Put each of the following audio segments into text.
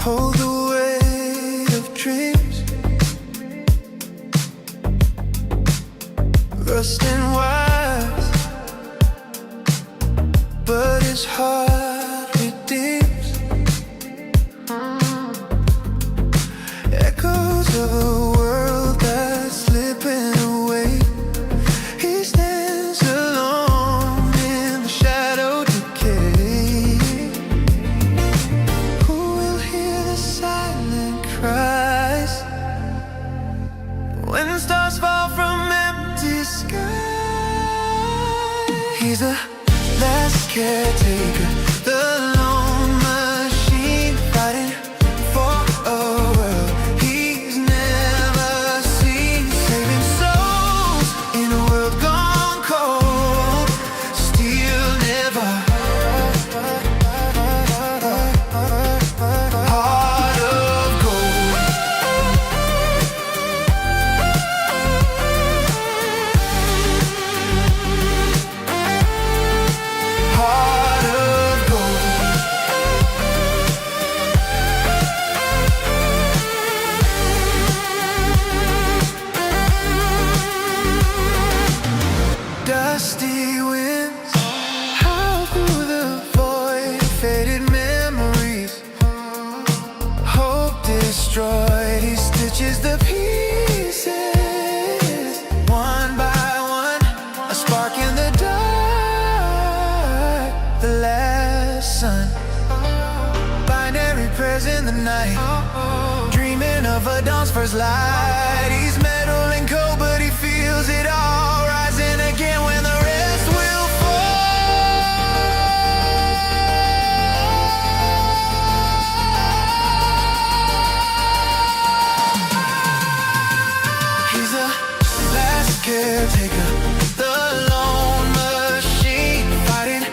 hold the weight of dreams, rusting wise, but his heart redeems. Echoes of a world that's slipping away. He stands alone in the shadow decay. Who will hear the silent cries when stars fall from empty skies? He's the last caretaker, the lone machine fighting for a world he's never seen, saving souls in a world gone cold. Steel never, heart of gold. Heart of gold. Dusty winds howl through the void, faded memories, hope destroyed. He stitches the pieces one by one, a spark in the dark, the last sun. Binary prayers in the night, dreaming of a dawn's first light. He's metal and cold, but he feels it all, rising again when the rest will fall. He's the last caretaker, the lone machine fighting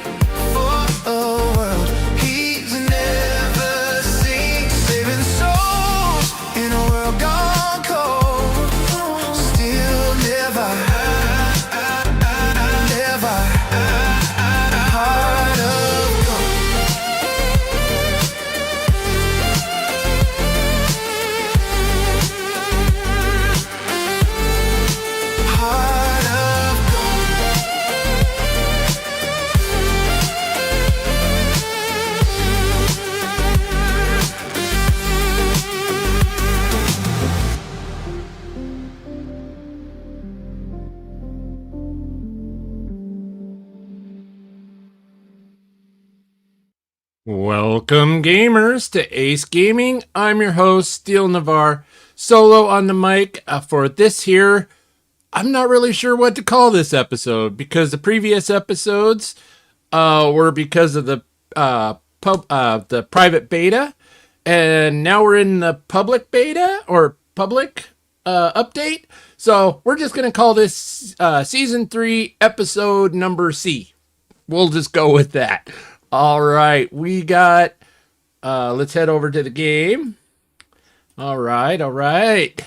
for a world he's never seen, saving souls in a world gone cold. Still never, never, heart of gold. Heart of gold. Welcome, gamers, to Ace Gaming. I'm your host, Steel Nevar, solo on the mic for this here. I'm not really sure what to call this episode because the previous episodes were because of the private beta, and now we're in the public beta or public update. So we're just gonna call this season 3, episode number C. We'll just go with that. All right, we got, let's head over to the game. All right.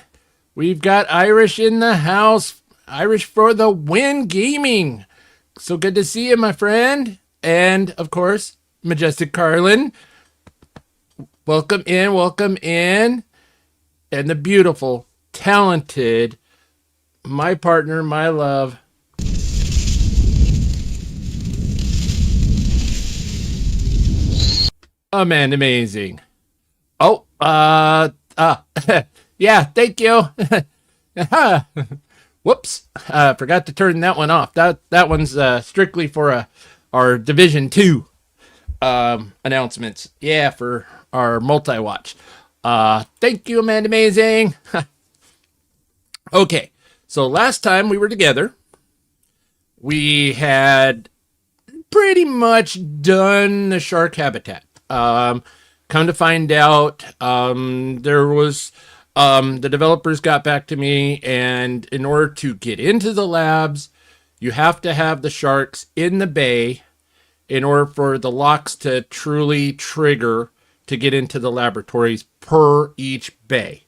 We've got Irish in the house. Irish for the win gaming. So good to see you, my friend. And, of course, Majestic Carlin. Welcome in. And the beautiful, talented, my partner, my love, Amanda Amazing. Oh, yeah, thank you. Whoops, forgot to turn that one off. That one's strictly for our Division 2 announcements. Yeah, for our multi-watch. Thank you, Amanda Amazing. Okay, so last time we were together, we had pretty much done the shark habitat. Come to find out, there was, the developers got back to me, and in order to get into the labs, you have to have the sharks in the bay in order for the locks to truly trigger to get into the laboratories per each bay.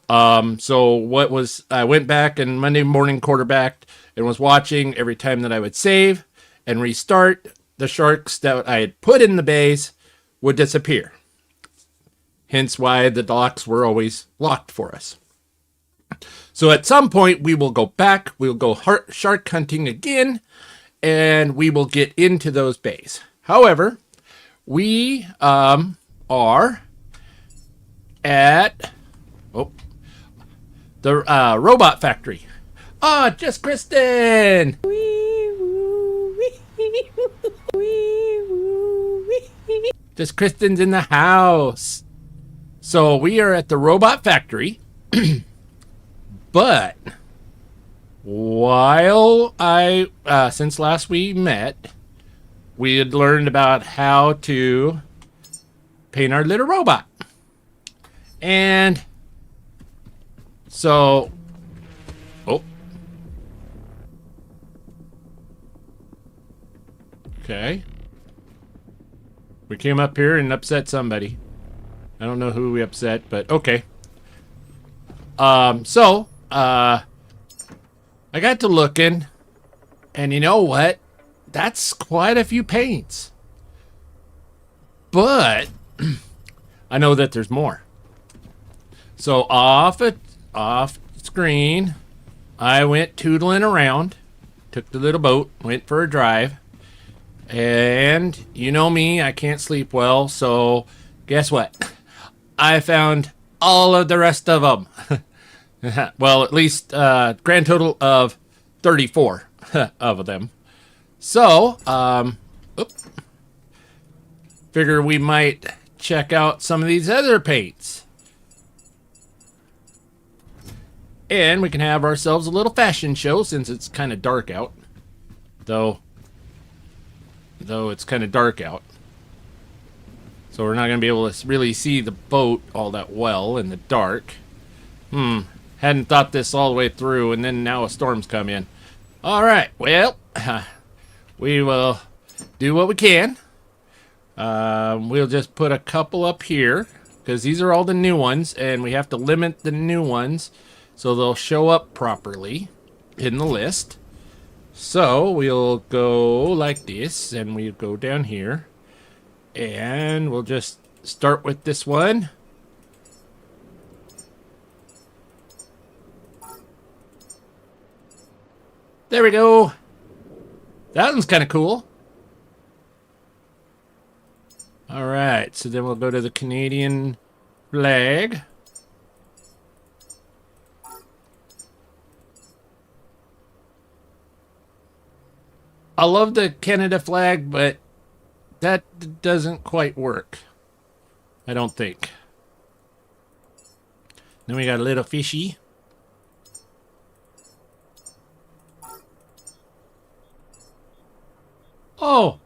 So I went back and Monday morning quarterbacked and was watching every time that I would save and restart, the sharks that I had put in the bays would disappear. Hence why the locks were always locked for us. So at some point we will go back, we'll go shark hunting again, and we will get into those bays. However, we are at the robot factory. Just Kristen! Just Kristen's in the house. So we are at the robot factory. But while since last we met, we had learned about how to paint our little robot. And so, okay. We came up here and upset somebody. I don't know who we upset, but okay. I got to looking, and you know what? That's quite a few paints. But I know that there's more. So off screen, I went tootling around, took the little boat, went for a drive, and you know me, I can't sleep well, so guess what? I found all of the rest of them. Well, at least grand total of 34 of them. So, figure we might check out some of these other paints. And we can have ourselves a little fashion show since it's kind of dark out. Though it's kind of dark out. So we're not going to be able to really see the boat all that well in the dark. Hadn't thought this all the way through, and then now a storm's come in. All right, well, we will do what we can. We'll just put a couple up here, because these are all the new ones, and we have to limit the new ones so they'll show up properly in the list. So we'll go like this, and we'll go down here, and we'll just start with this one. There we go. That one's kind of cool. All right, so then we'll go to the Canadian flag. I love the Canada flag, but that doesn't quite work. I don't think. Then we got a little fishy. Oh,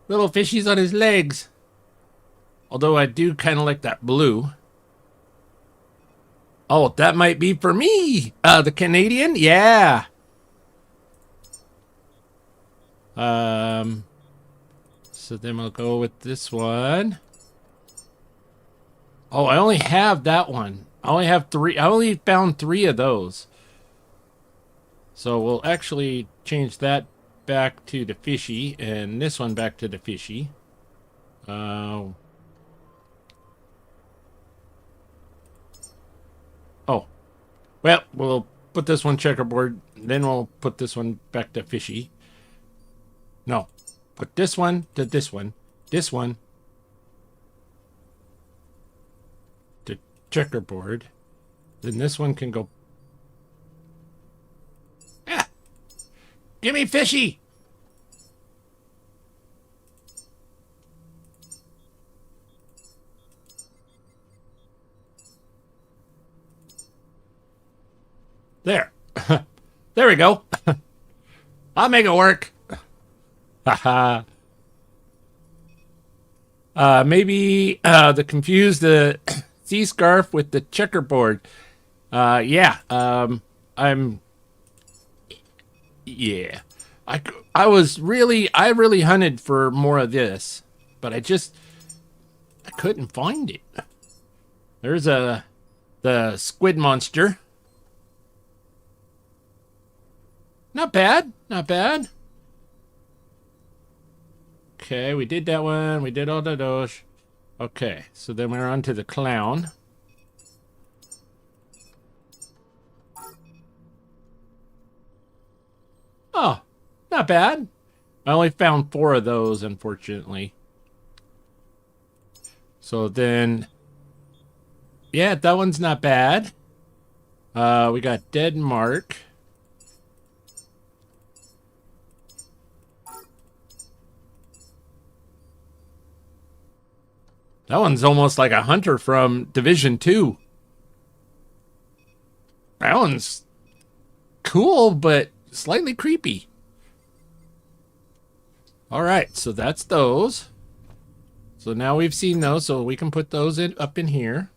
little fishies on his legs. Although I do kind of like that blue. Oh, that might be for me. The Canadian, yeah. So then we'll go with this one. Oh, I only have that one. I only have 3. I only found 3 of those. So we'll actually change that back to the fishy, and this one back to the fishy. Oh, well, we'll put this one checkerboard, then we'll put this one back to fishy. No, put this one to this one to checkerboard, then this one can go. Give me fishy! There. There we go. I'll make it work. Haha. Maybe the confuse the sea scarf with the checkerboard. Yeah. Yeah. I really hunted for more of this, but I couldn't find it. There's the squid monster. Not bad, not bad. Okay, we did that one. We did all the those. Okay, so then we're on to the clown. Oh, not bad. I only found 4 of those, unfortunately. So then, yeah, that one's not bad. We got Dead Mark. That one's almost like a hunter from Division 2. That one's cool, but slightly creepy. All right, so that's those. So now we've seen those, so we can put those up in here.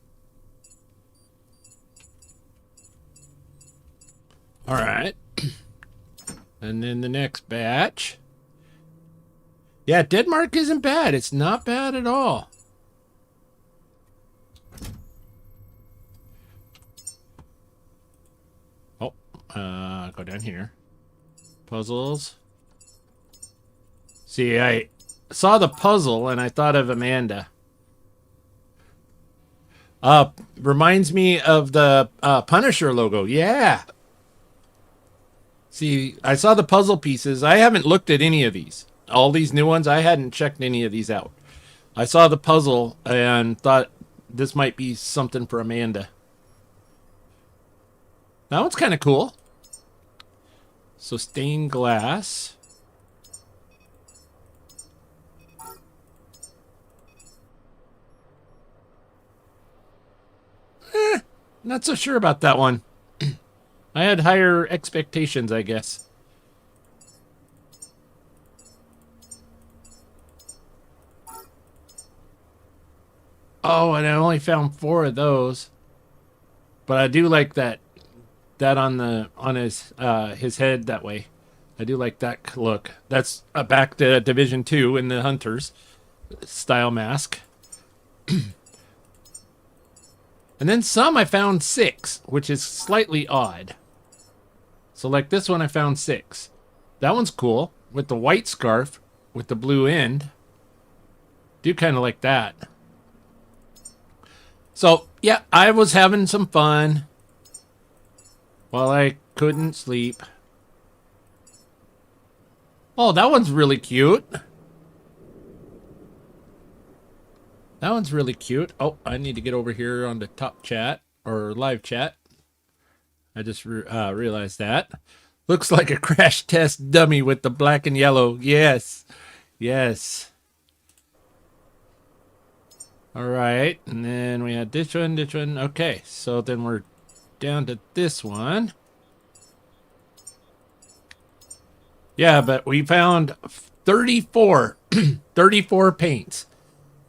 All right. And then the next batch. Yeah, Dead Mark isn't bad. It's not bad at all. Oh, go down here. Puzzles. See, I saw the puzzle and I thought of Amanda. Reminds me of the Punisher logo. Yeah. See, I saw the puzzle pieces. I haven't looked at any of these. All these new ones, I hadn't checked any of these out. I saw the puzzle and thought this might be something for Amanda. That one's kind of cool. So stained glass. Not so sure about that one. I had higher expectations, I guess. Oh, and I only found 4 of those. But I do like that on his head that way. I do like that look. That's back to Division 2 in the Hunters style mask. And then some I found 6, which is slightly odd. So like this one I found 6. That one's cool with the white scarf with the blue end. Do kind of like that. So yeah, I was having some fun while I couldn't sleep. Oh, that one's really cute. That one's really cute. Oh, I need to get over here on the top chat or live chat. I just realized that. Looks like a crash test dummy with the black and yellow. Yes. Yes. All right. And then we had this one, this one. Okay. So then we're down to this one. Yeah, but we found 34. 34 paints.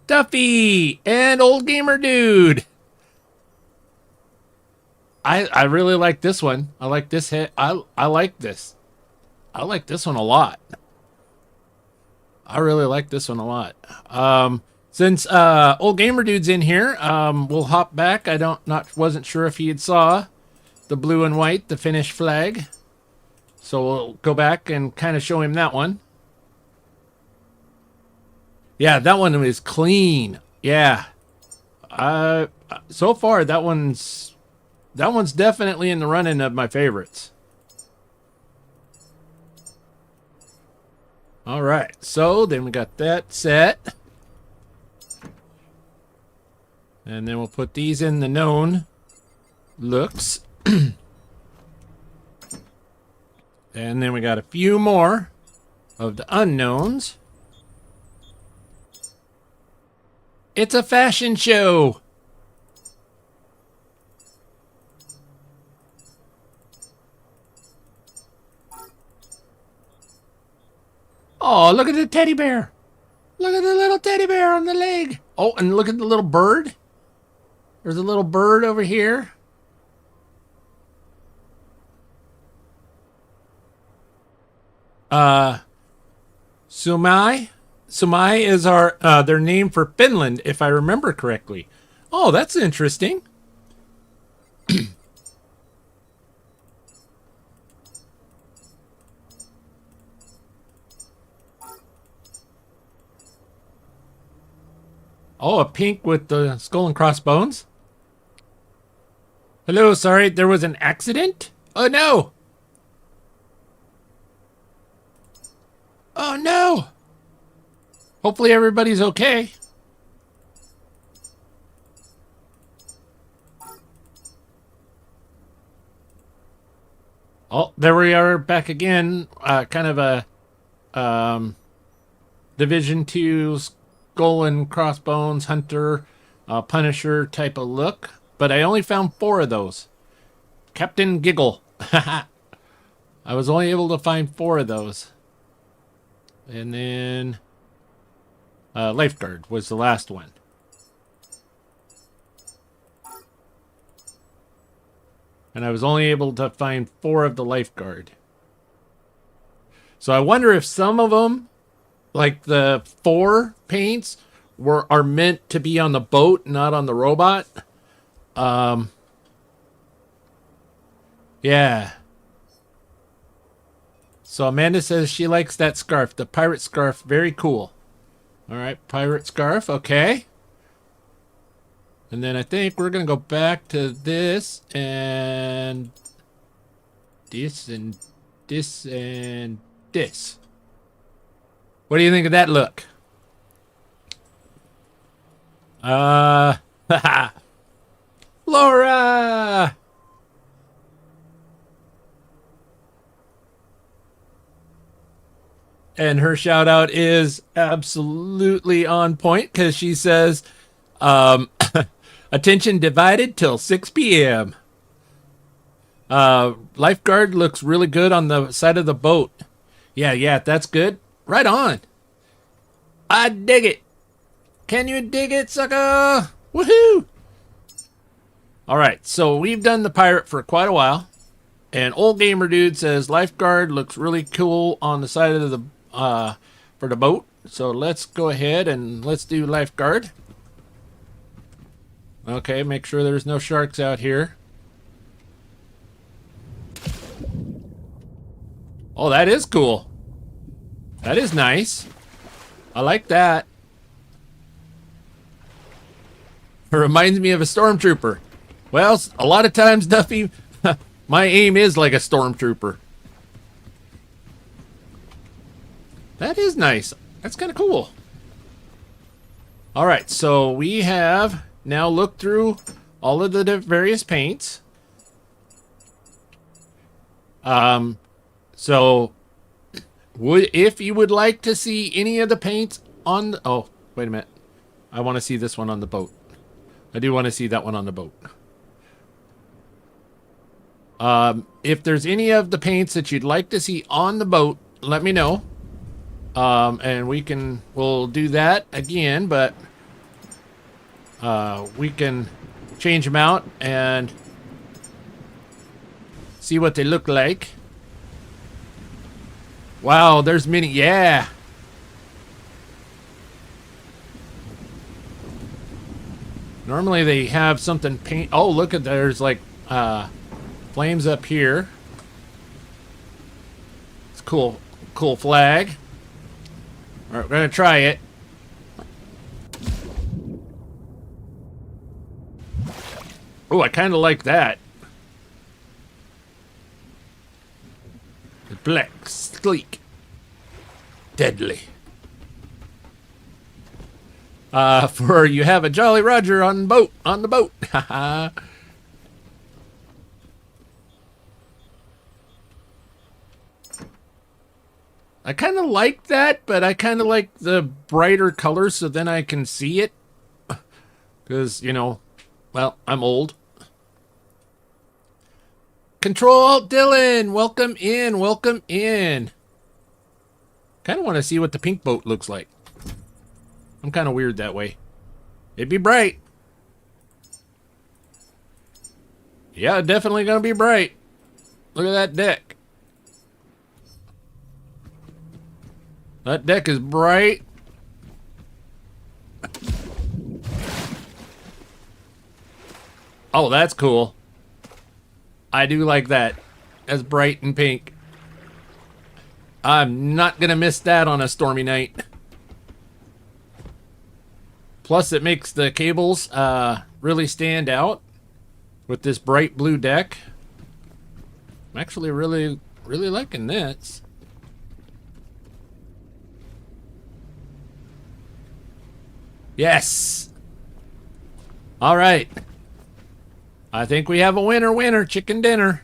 Duffy and Old Gamer Dude. I really like this one. I like this head. I like this. I like this one a lot. I really like this one a lot. Since Old Gamer Dude's in here, we'll hop back. Wasn't sure if he had saw the blue and white, the Finnish flag. So we'll go back and kind of show him that one. Yeah, that one is clean. Yeah. So far that one's definitely in the running of my favorites. All right. So then we got that set. And then we'll put these in the known looks. And then we got a few more of the unknowns. It's a fashion show. Oh, look at the teddy bear. Look at the little teddy bear on the leg. Oh, and look at the little bird. There's a little bird over here. Sumai. Sumai is their name for Finland, if I remember correctly. Oh, that's interesting. Oh, a pink with the skull and crossbones. Hello, sorry, there was an accident? Oh no! Oh no! Hopefully everybody's okay. Oh, there we are back again. Kind of a Division 2 skull and crossbones hunter, Punisher type of look. But I only found 4 of those. Captain Giggle. I was only able to find 4 of those. And then Lifeguard was the last one. And I was only able to find 4 of the Lifeguard. So I wonder if some of them, like the 4 paints, are meant to be on the boat, not on the robot. Yeah. So Amanda says she likes that scarf. The pirate scarf, very cool. All right, pirate scarf, okay. And then I think we're going to go back to this and this and this and this. What do you think of that look? Laura! And her shout out is absolutely on point because she says, attention divided till 6 p.m. Lifeguard looks really good on the side of the boat. Yeah, that's good. Right on. I dig it. Can you dig it, sucker? Woohoo! All right, so we've done the pirate for quite a while. And Old Gamer Dude says Lifeguard looks really cool on the side of the for the boat. So let's go ahead and let's do Lifeguard. Okay, make sure there's no sharks out here. Oh, that is cool. That is nice. I like that. It reminds me of a stormtrooper. Well, a lot of times, Duffy, my aim is like a stormtrooper. That is nice. That's kind of cool. All right, so we have now looked through all of the various paints. So if you would like to see any of the paints on the, oh, wait a minute. I want to see this one on the boat. I do want to see that one on the boat. If there's any of the paints that you'd like to see on the boat, let me know. And we'll do that again, but we can change them out and see what they look like. Wow, there's many. Yeah. Normally they have something paint. Oh, look at there's like flames up here. It's cool. Cool flag. All right, we're gonna try it. Oh, I kind of like that. Black, sleek, deadly. For you have a Jolly Roger on the boat. I kind of like that, but I kind of like the brighter colors so then I can see it. Because, you know, well, I'm old. Control Alt Dylan, welcome in, welcome in. Kind of want to see what the pink boat looks like. I'm kind of weird that way. It'd be bright. Yeah, definitely gonna be bright. Look at that deck. That deck is bright. Oh, that's cool. I do like that. That's bright and pink. I'm not gonna miss that on a stormy night. Plus, it makes the cables really stand out with this bright blue deck. I'm actually really liking this. Yes. All right. I think we have a winner, chicken dinner.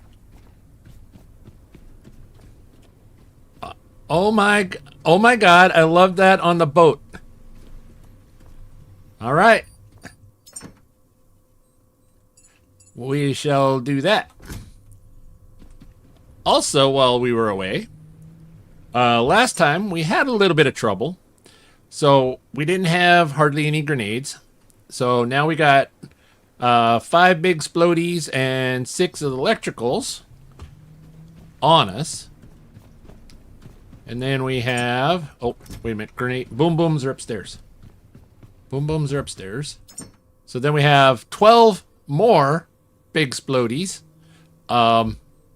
Oh my God, I love that on the boat. All right. We shall do that. Also, while we were away, last time we had a little bit of trouble. So we didn't have hardly any grenades. So now we got 5 big explodies and 6 of the electricals on us. And then we have, oh, wait a minute, grenade, boom booms are upstairs. Boom booms are upstairs. So then we have 12 more big explodies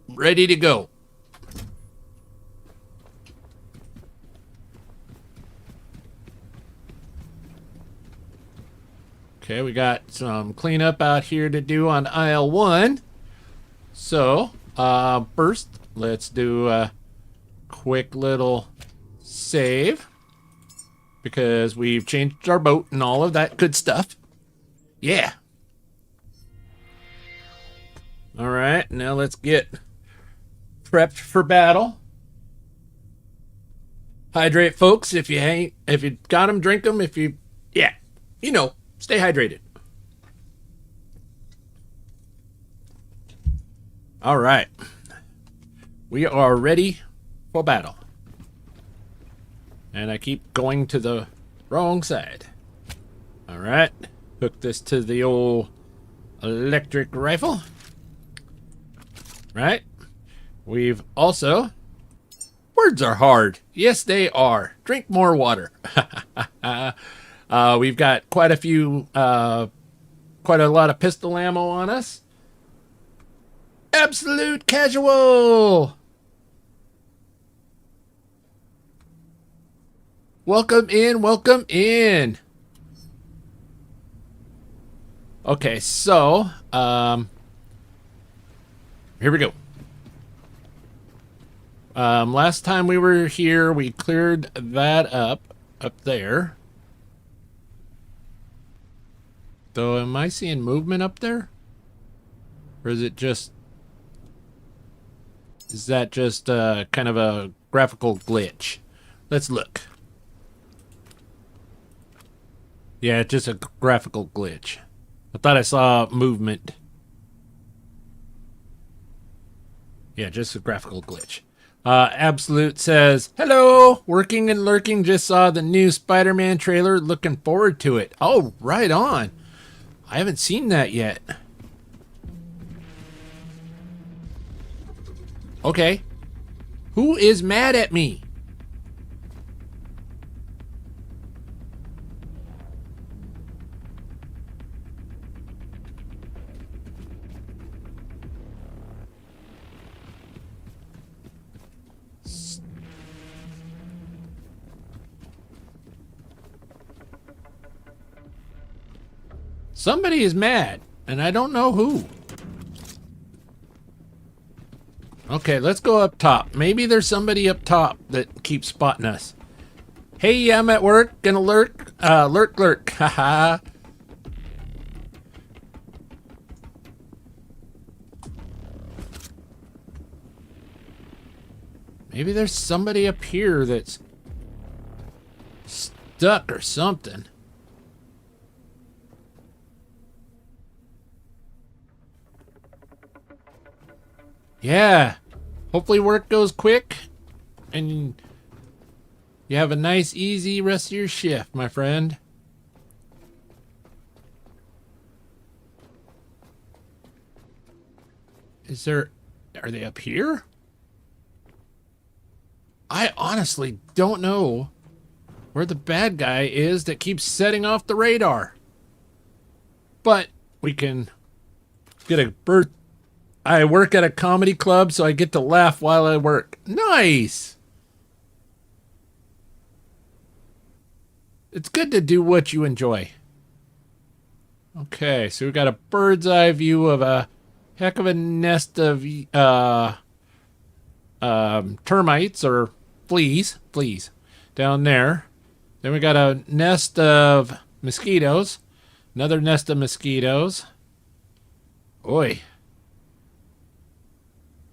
ready to go. Okay, we got some cleanup out here to do on aisle 1. So, first, let's do a quick little save. Because we've changed our boat and all of that good stuff. Yeah. Alright, now let's get prepped for battle. Hydrate, folks. If you got them, drink them. If you, yeah, you know, stay hydrated. All right. We are ready for battle. And I keep going to the wrong side. All right. Hook this to the old electric rifle. Right. We've also... Words are hard. Yes, they are. Drink more water. We've got quite a lot of pistol ammo on us. Absolute casual. Welcome in, welcome in. Okay, so, here we go. Last time we were here, we cleared that up there. Though, am I seeing movement up there? Or is it just... Is that just kind of a graphical glitch? Let's look. Yeah, it's just a graphical glitch. I thought I saw movement. Yeah, just a graphical glitch. Absolute says, hello, working and lurking, just saw the new Spider-Man trailer, looking forward to it. Oh, right on. I haven't seen that yet. Okay. Who is mad at me? Somebody is mad, and I don't know who. Okay, let's go up top. Maybe there's somebody up top that keeps spotting us. Hey, I'm at work, gonna lurk. Lurk. Haha. Maybe there's somebody up here that's stuck or something. Yeah. Hopefully work goes quick and you have a nice, easy rest of your shift, my friend. Are they up here? I honestly don't know where the bad guy is that keeps setting off the radar. But we can get a bird. I work at a comedy club, so I get to laugh while I work. Nice! It's good to do what you enjoy. Okay, so we got a bird's eye view of a heck of a nest of termites or fleas down there. Then we got a nest of mosquitoes, another nest of mosquitoes. Oi.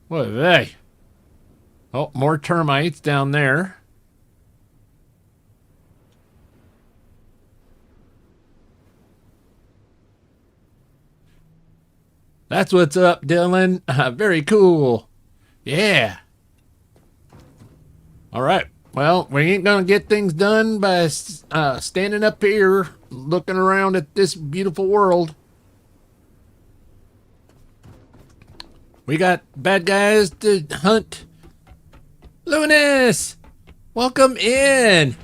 What are they? Oh, more termites down there. That's what's up, Dylan. Very cool. Yeah. All right. Well, we ain't going to get things done by standing up here looking around at this beautiful world. We got bad guys to hunt. Lunas, welcome in.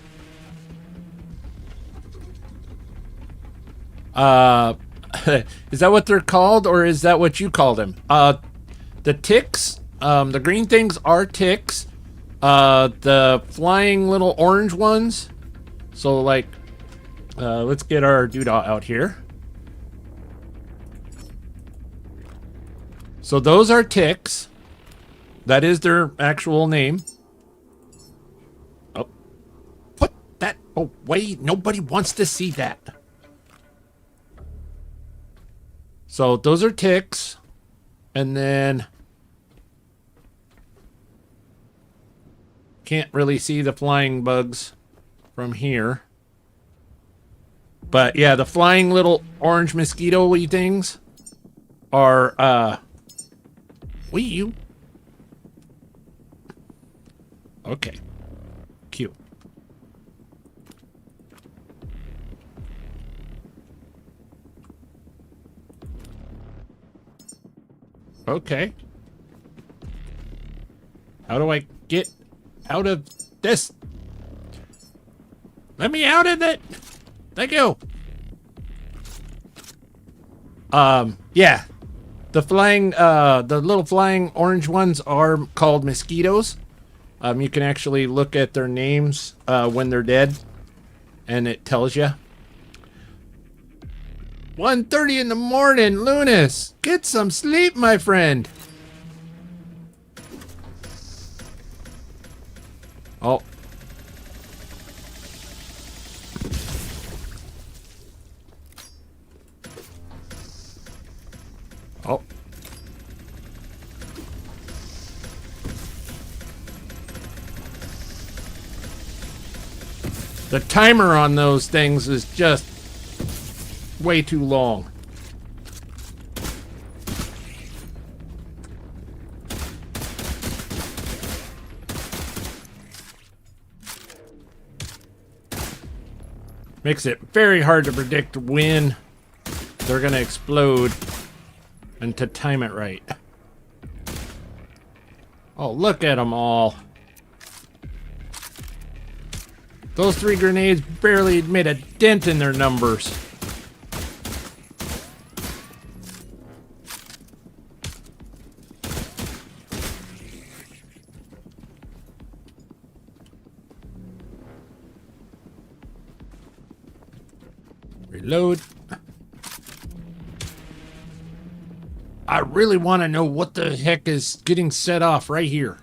Is that what they're called, or is that what you call them? The ticks, the green things are ticks. The flying little orange ones. So, like, let's get our doodah out here. So those are ticks. That is their actual name. Oh, put that away. Nobody wants to see that. So those are ticks. And then can't really see the flying bugs from here. But yeah, the flying little orange mosquito-y things are you. Okay. Cute. Okay. How do I get out of this? Let me out of it. Thank you. Yeah. The little flying orange ones are called mosquitoes. You can actually look at their names when they're dead, and it tells you. 1:30 in the morning, Lunas. Get some sleep, my friend. Oh. Oh. The timer on those things is just way too long. Makes it very hard to predict when they're gonna explode and to time it right. Oh, look at them all. Those 3 grenades barely made a dent in their numbers. Reload. I really want to know what the heck is getting set off right here.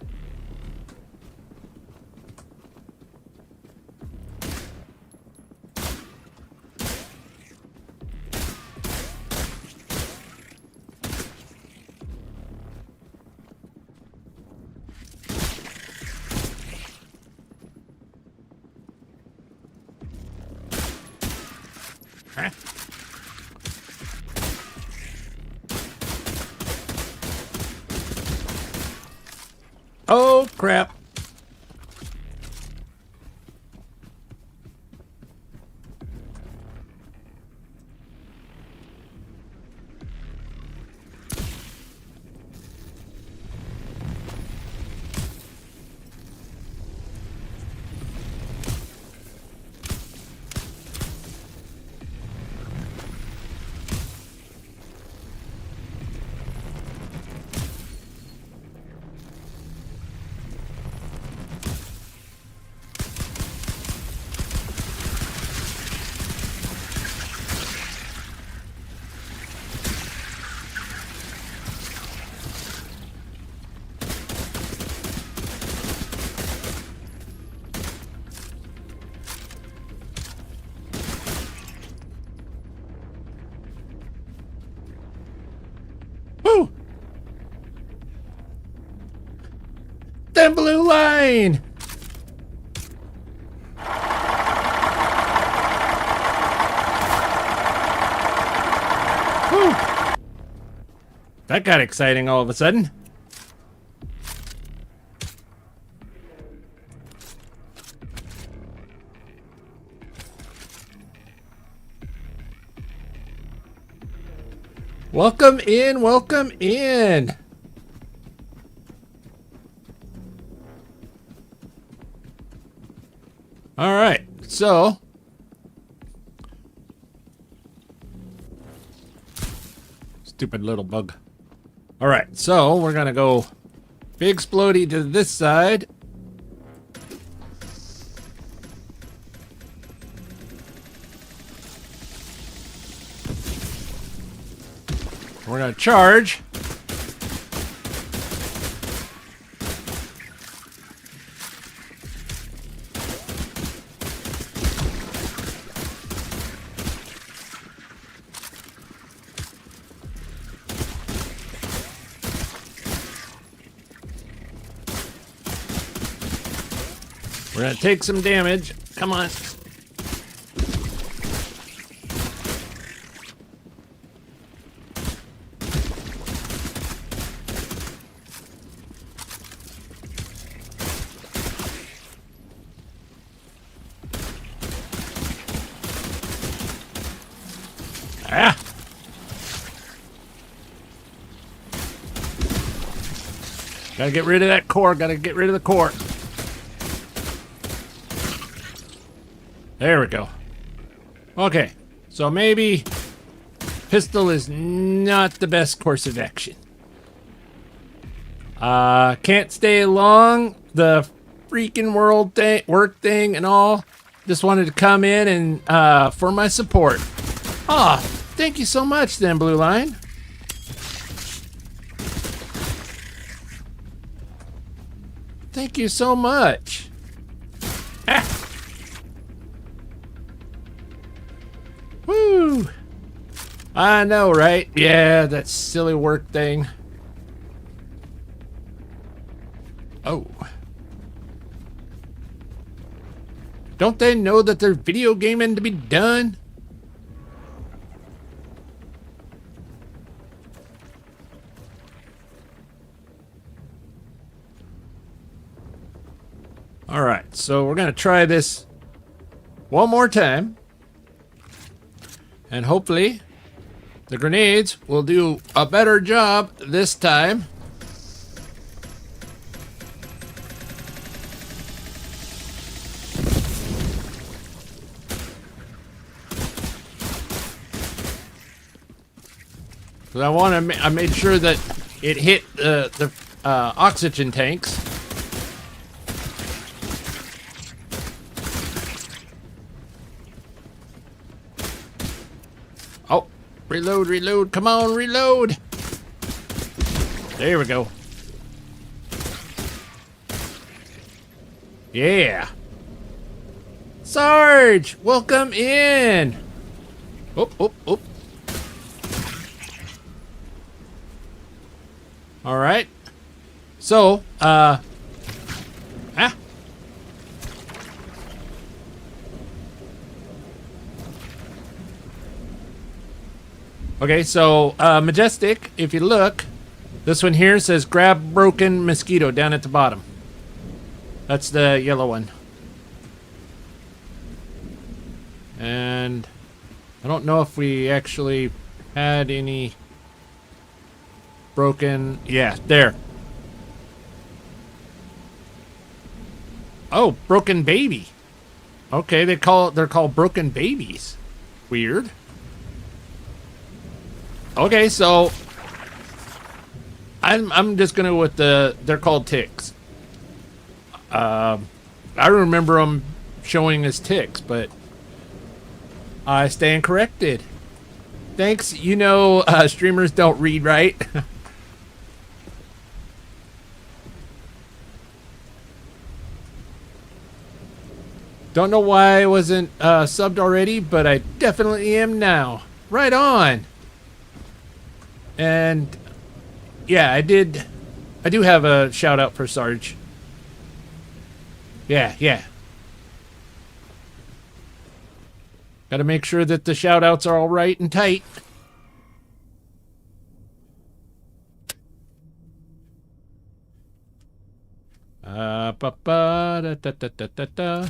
Huh? Oh, crap. Thin blue line! Whew. That got exciting all of a sudden. Welcome in, welcome in. All right, so stupid little bug. All right, so we're gonna go big explodey to this side. We're gonna charge. We're gonna take some damage. Come on. Ah! Gotta get rid of that core. Gotta get rid of the core. There we go. Okay, so maybe pistol is not the best course of action. Can't stay long. The freaking work thing and all. Just wanted to come in and for my support. Ah, thank you so much, then Blue Line. Thank you so much. Ah. Woo! I know, right? Yeah, that silly work thing. Oh. Don't they know that there's video gaming to be done? Alright, so we're gonna try this one more time. And hopefully, the grenades will do a better job this time. Because I made sure that it hit the oxygen tanks. Oh, reload, reload. Come on, reload. There we go. Yeah. Sarge, welcome in. Oh, oh, oh. All right. So, Okay, so Majestic, if you look, this one here says grab broken mosquito down at the bottom. That's the yellow one. And I don't know if we actually had any broken. Yeah, there. Oh, broken baby. Okay, they're called broken babies. Weird. Okay, so I'm just gonna with they're called ticks. I remember them showing as ticks, but I stand corrected. Thanks. You know, streamers don't read, right? Don't know why I wasn't subbed already, but I definitely am now. Right on. And yeah, I do have a shout out for Sarge. Yeah, yeah. Got to make sure that the shout outs are all right and tight. Da, da, da, da, da, da.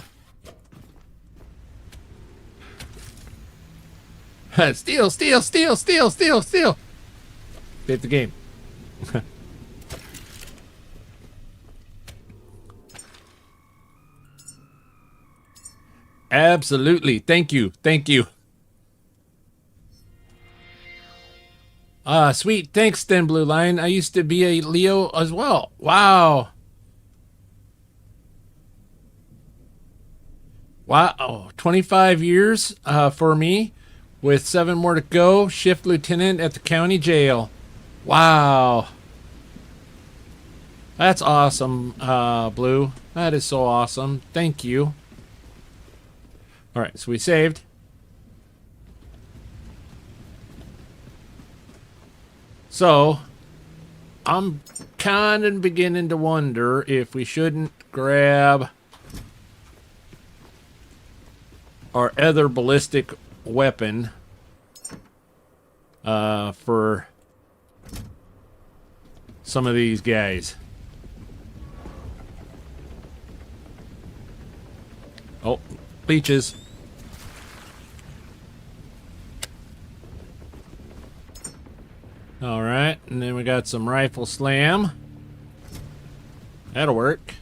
Steal, steal, steal, steal, steal, steal. Save the game. Absolutely. Thank you. Thank you. Sweet. Thanks, Thin Blue Line. I used to be a Leo as well. Wow. Wow. 25 years for me with 7 more to go. Shift lieutenant at the county jail. Wow. That's awesome, Blue. That is so awesome. Thank you. All right, so we saved. So, I'm kind of beginning to wonder if we shouldn't grab our other ballistic weapon for some of these guys. Oh, leeches. All right, and then we got some rifle slam. That'll work.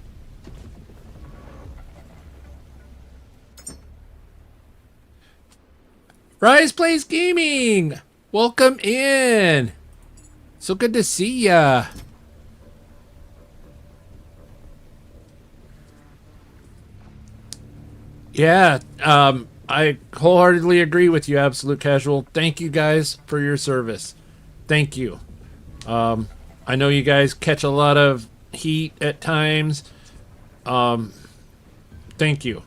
Rise Plays Gaming! Welcome in! So good to see ya. Yeah, I wholeheartedly agree with you, Absolute Casual. Thank you guys for your service. Thank you. I know you guys catch a lot of heat at times. Thank you.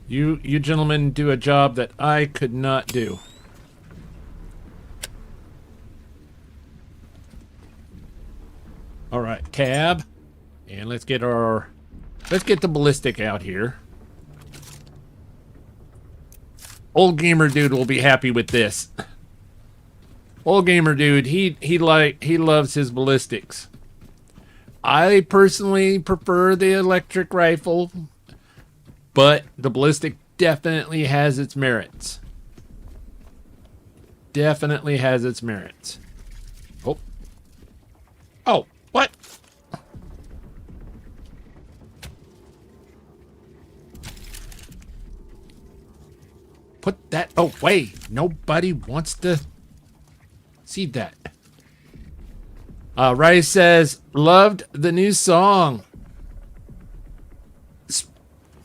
You gentlemen do a job that I could not do. All right, cab, and let's get the ballistic out here. Old gamer dude will be happy with this. Old gamer dude, he loves his ballistics. I personally prefer the electric rifle, but the ballistic definitely has its merits. Definitely has its merits. Oh. Oh, what? Put that away. Nobody wants to see that. Rice says, loved the new song.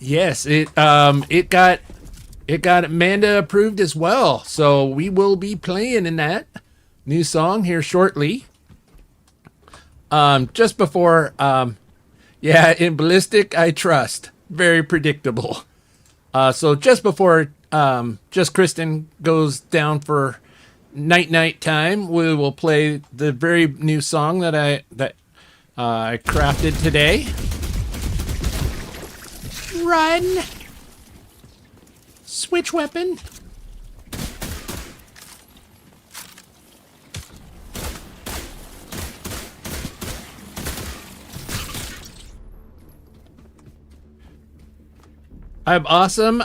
Yes, it got Amanda approved as well. So we will be playing in that new song here shortly. Just before, yeah, in ballistic, I trust. Very predictable. So just before, just Kristen goes down for night time, we will play the very new song that I crafted today. Run! Switch weapon. I'm awesome.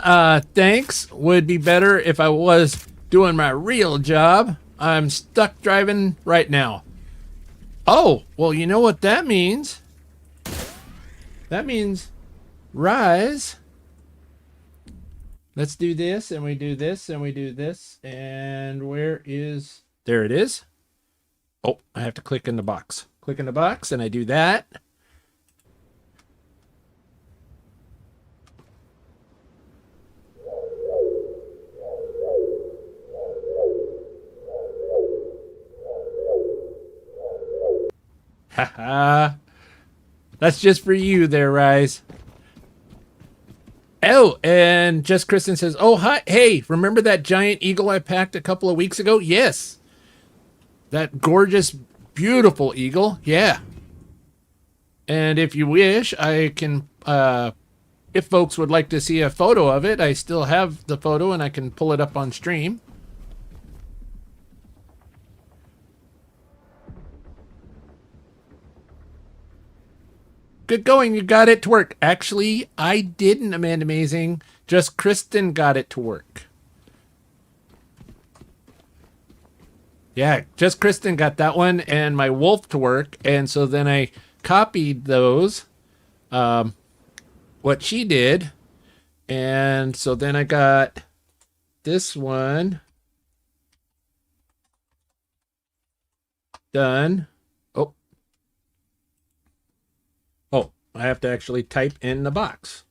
Thanks. Would be better if I was doing my real job. I'm stuck driving right now. Oh, well, you know what that means? That means rise. Let's do this, and we do this, and we do this. And where is... There it is. Oh, I have to click in the box. Click in the box, and I do that. Haha. That's just for you there, Rise. Oh, and Just Kristen says, oh, hi. Hey, remember that giant eagle I packed a couple of weeks ago? Yes. That gorgeous, beautiful eagle. Yeah. And if you wish, I can, if folks would like to see a photo of it, I still have the photo and I can pull it up on stream. Good going. You got it to work. Actually, I didn't, Amanda Amazing. Just Kristen got it to work. Yeah, just Kristen got that one and my wolf to work. And so then I copied those, what she did. And so then I got this one done. Oh, I have to actually type in the box.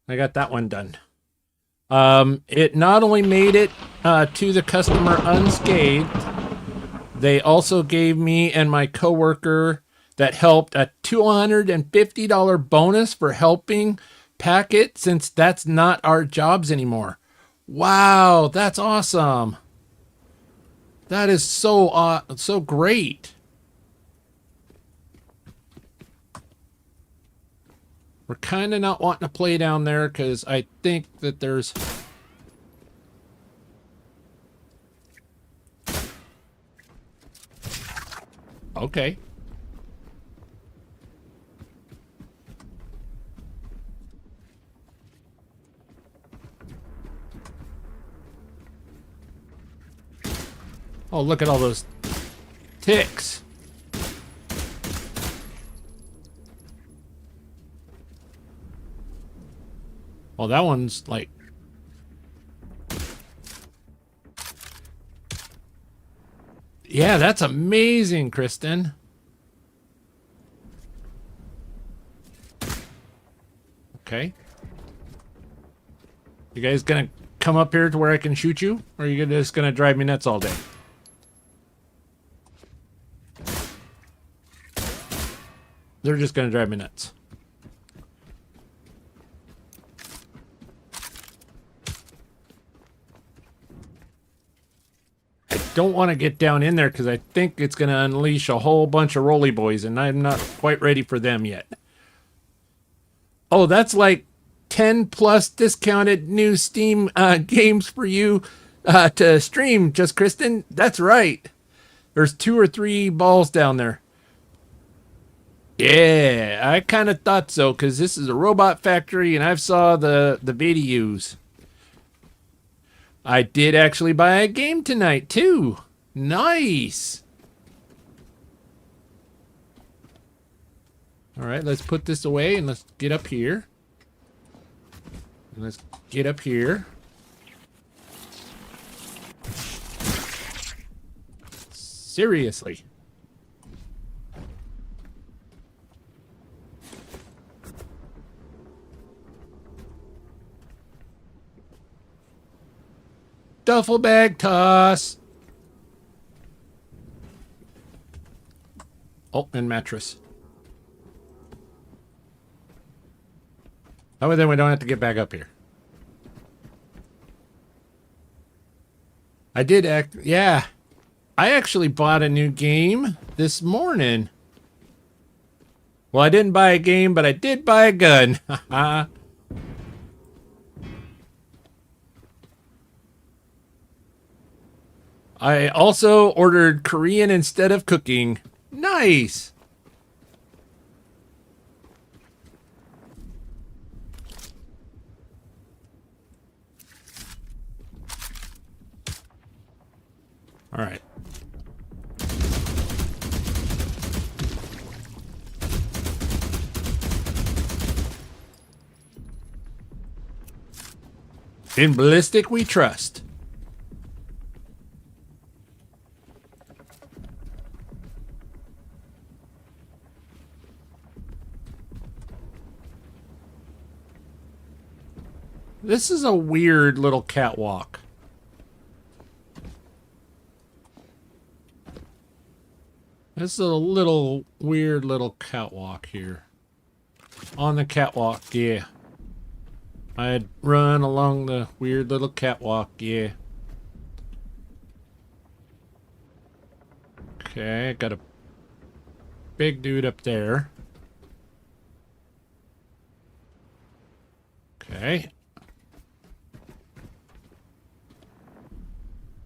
I got that one done. It not only made it to the customer unscathed, they also gave me and my coworker that helped a $250 bonus for helping pack it, since that's not our jobs anymore. Wow, that's awesome. That is so great. We're kind of not wanting to play down there because I think that there's... Okay. Oh, look at all those ticks. Well, that one's like... Yeah, that's amazing, Kristen. Okay. You guys gonna come up here to where I can shoot you? Or are you just gonna drive me nuts all day? They're just gonna drive me nuts. Don't want to get down in there because I think it's going to unleash a whole bunch of roly boys and I'm not quite ready for them yet. Oh, that's like 10 plus discounted new Steam games for you to stream, just Kristen. That's right. There's 2 or 3 balls down there. Yeah, I kind of thought so because this is a robot factory and I've saw the videos. I did actually buy a game tonight, too. Nice. All right, let's put this away and let's get up here. And let's get up here. Seriously. Duffel bag toss. Oh, and mattress. That way then we don't have to get back up here. I did yeah. I actually bought a new game this morning. Well, I didn't buy a game, but I did buy a gun. Haha. I also ordered Korean instead of cooking. Nice. All right. In ballistic we trust. This is a weird little catwalk. This is a little weird little catwalk here. On the catwalk, yeah. I'd run along the weird little catwalk, yeah. Okay, got a big dude up there. Okay.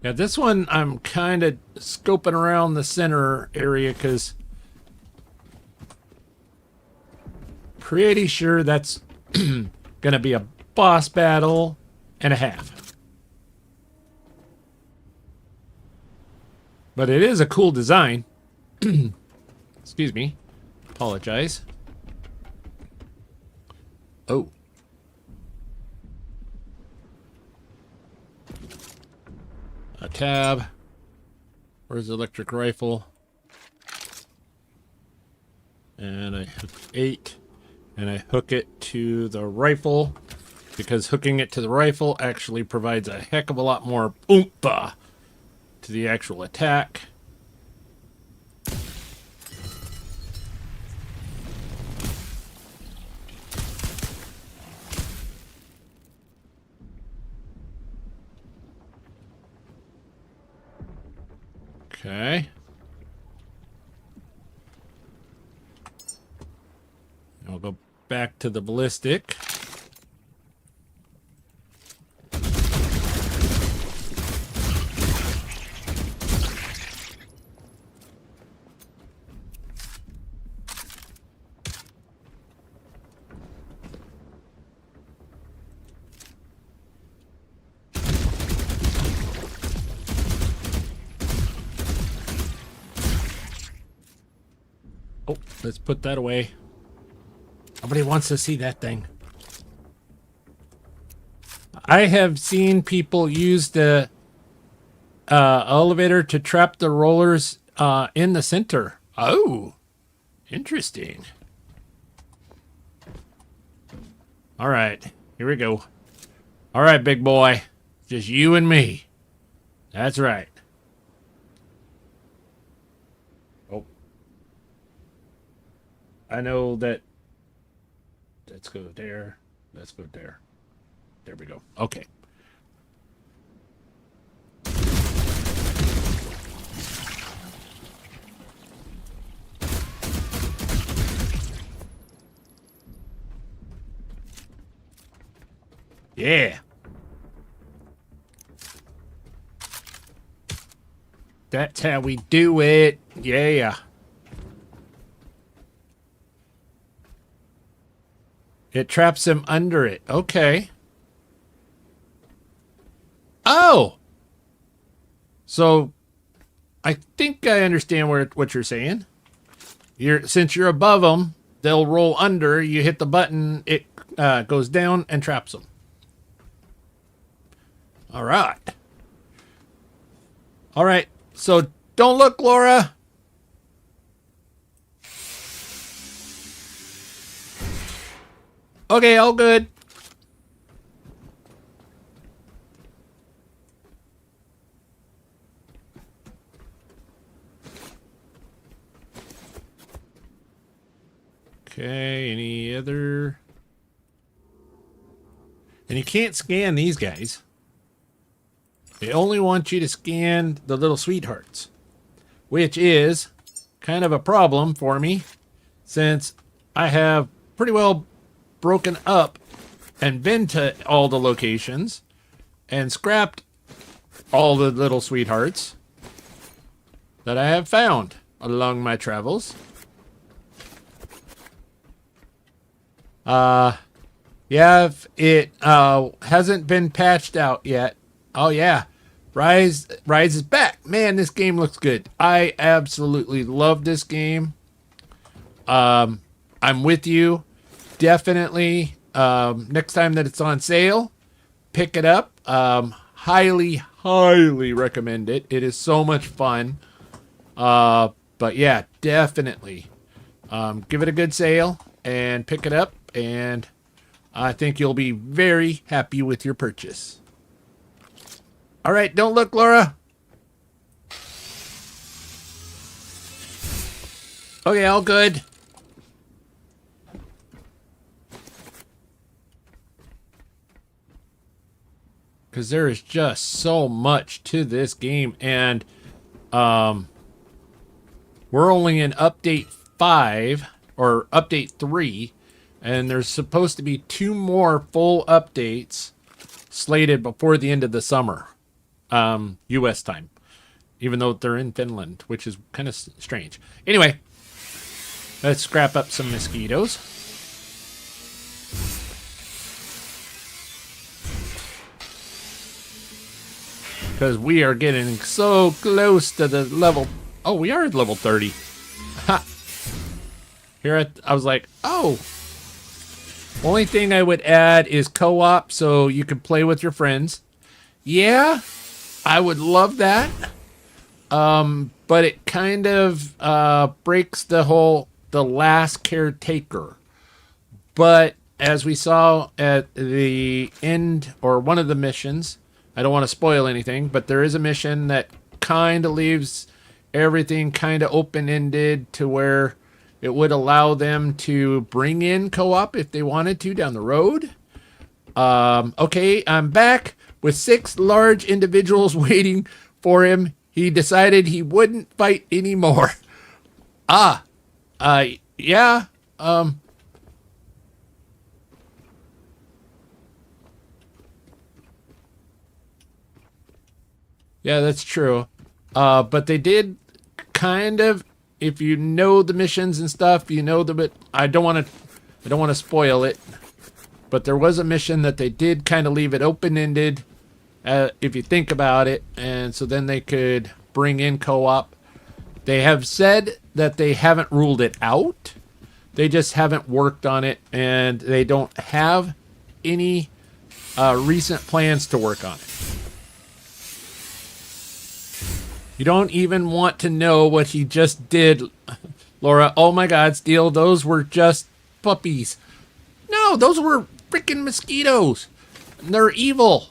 Yeah, this one I'm kind of scoping around the center area because pretty sure that's gonna be a boss battle and a half. But it is a cool design. Excuse me. Apologize. Oh. A tab. Where's the electric rifle? And I hook 8. And I hook it to the rifle. Because hooking it to the rifle actually provides a heck of a lot more oomph to the actual attack. Okay. I'll go back to the ballistic. Oh, let's put that away. Nobody wants to see that thing. I have seen people use the elevator to trap the rollers in the center. Oh, interesting. All right, here we go. All right, big boy. Just you and me. That's right. Oh. I know that. Let's go there. Let's go there. There we go. Okay. Yeah. That's how we do it. Yeah. It traps him under it. Okay. Oh! So, I think I understand what you're saying. Since you're above them, they'll roll under. You hit the button, it goes down and traps them. All right. All right. So, don't look, Laura. Okay, all good. Okay, any other? And you can't scan these guys. They only want you to scan the little sweethearts, which is kind of a problem for me since I have pretty well broken up and been to all the locations and scrapped all the little sweethearts that I have found along my travels. Yeah, if it hasn't been patched out yet. Oh yeah, Rise is back. Man, this game looks good. I absolutely love this game. I'm with you. Definitely. Next time that it's on sale, pick it up. Highly recommend it. It is so much fun. But yeah, definitely. Give it a good sale and pick it up, and I think you'll be very happy with your purchase. All right, don't look, Laura. Okay, all good. Because there is just so much to this game, and We're only in update 5 or update 3, and there's supposed to be 2 more full updates slated before the end of the summer, U.S. time, even though they're in Finland, which is kind of strange. Anyway, let's scrap up some mosquitoes. Because we are getting so close to the level. Oh, we are at level 30. Ha. Here I was like, oh. Only thing I would add is co-op so you can play with your friends. Yeah, I would love that. But it kind of breaks the last Caretaker. But as we saw at the end, or one of the missions, I don't want to spoil anything, but there is a mission that kind of leaves everything kind of open-ended to where it would allow them to bring in co-op if they wanted to down the road. Okay, I'm back with 6 large individuals waiting for him. He decided he wouldn't fight anymore. Yeah. Yeah, that's true. But they did kind of, if you know the missions and stuff, you know but I don't want to spoil it. But there was a mission that they did kind of leave it open-ended, if you think about it, and so then they could bring in co-op. They have said that they haven't ruled it out. They just haven't worked on it, and they don't have any recent plans to work on it. You don't even want to know what he just did, Laura. Oh my God, Steel, those were just puppies. No, those were freaking mosquitoes. They're evil.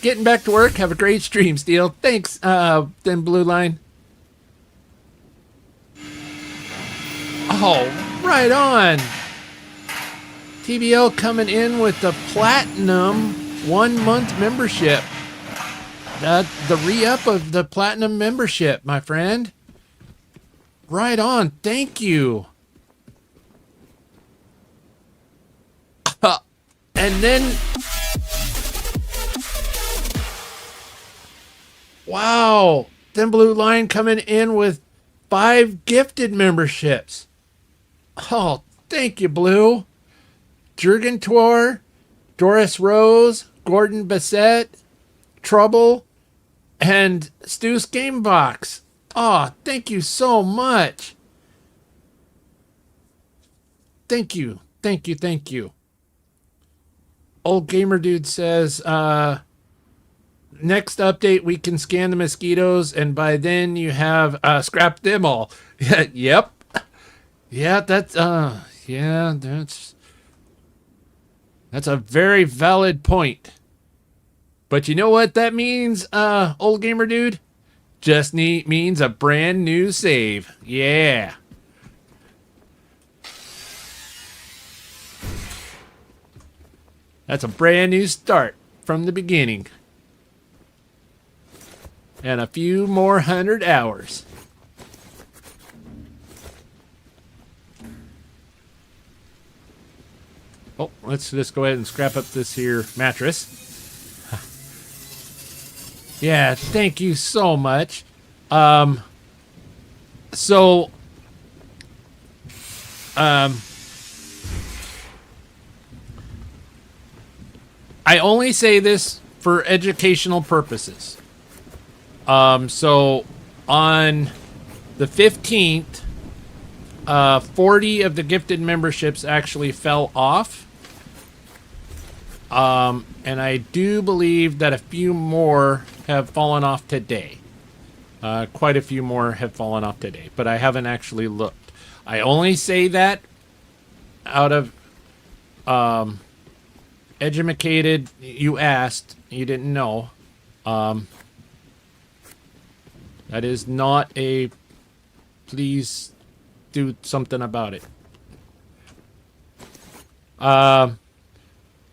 Getting back to work. Have a great stream, Steel. Thanks, then Blue Line. Oh, right on. TBL coming in with the Platinum 1-month membership. The re-up of the Platinum membership, my friend. Right on. Thank you. And then... Wow. Then Blue Line coming in with 5 gifted memberships. Oh, thank you, Blue. Jurgentor, Doris Rose, Gordon Bassett, Trouble, and Stu's Gamebox. Oh, thank you so much. Thank you. Thank you. Thank you. Old Gamer Dude says, next update, we can scan the mosquitoes, and by then you have scrapped them all. Yep. Yeah, that's a very valid point. But you know what that means, old gamer dude? Just means a brand new save. Yeah. That's a brand new start from the beginning. And a few more 100 hours. Oh, let's just go ahead and scrap up this here mattress. Yeah, thank you so much. I only say this for educational purposes. So on the 15th, 40 of the gifted memberships actually fell off. And I do believe that a few more have fallen off today. Quite a few more have fallen off today, but I haven't actually looked. I only say that out of edumacated. You asked, you didn't know. That is not a please do something about it.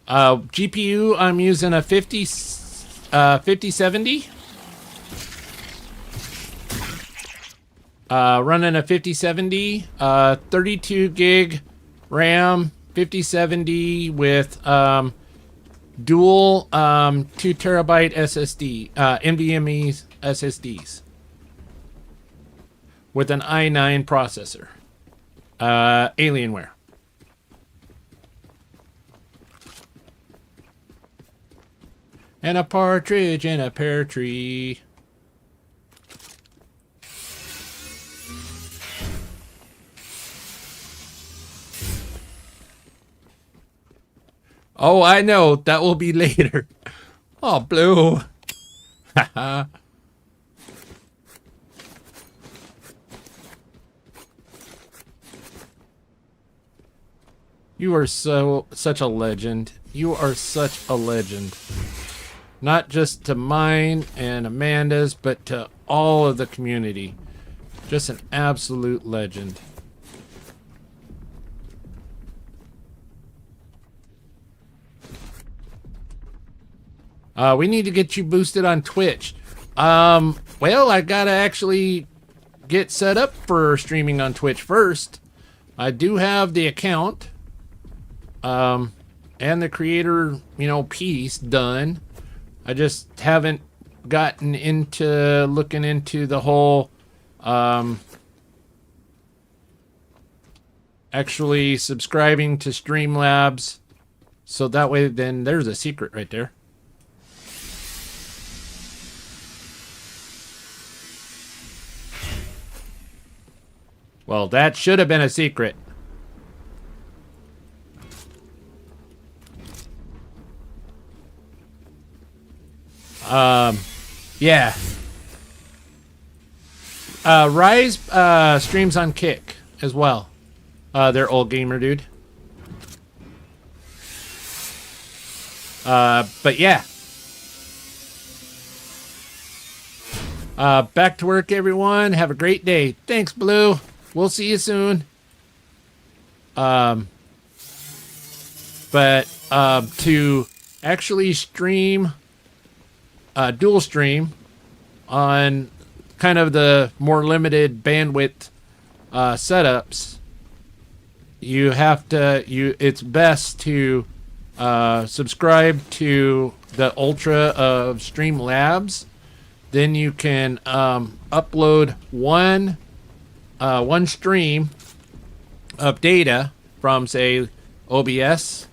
GPU, I'm using a 5070. Running a 5070, 32 gig RAM, 5070 with dual 2 terabyte SSD, NVMe SSDs with an i9 processor. Alienware. And a partridge in a pear tree. Oh, I know. That will be later. Oh, Blue. Haha. You are such a legend. You are such a legend. Not just to mine and Amanda's, but to all of the community. Just an absolute legend. We need to get you boosted on Twitch. Well, I gotta actually get set up for streaming on Twitch first. I do have the account, and the creator, piece done. I just haven't gotten into looking into the whole, actually subscribing to Streamlabs. So that way, then there's a secret right there. Well, that should have been a secret. Yeah. Rise streams on Kick as well. They're old gamer dude. But yeah. Back to work, everyone. Have a great day. Thanks, Blue. We'll see you soon. But to actually stream, dual stream on kind of the more limited bandwidth setups, you have to, it's best to subscribe to the Ultra of Streamlabs. Then you can upload one stream of data from, say, OBS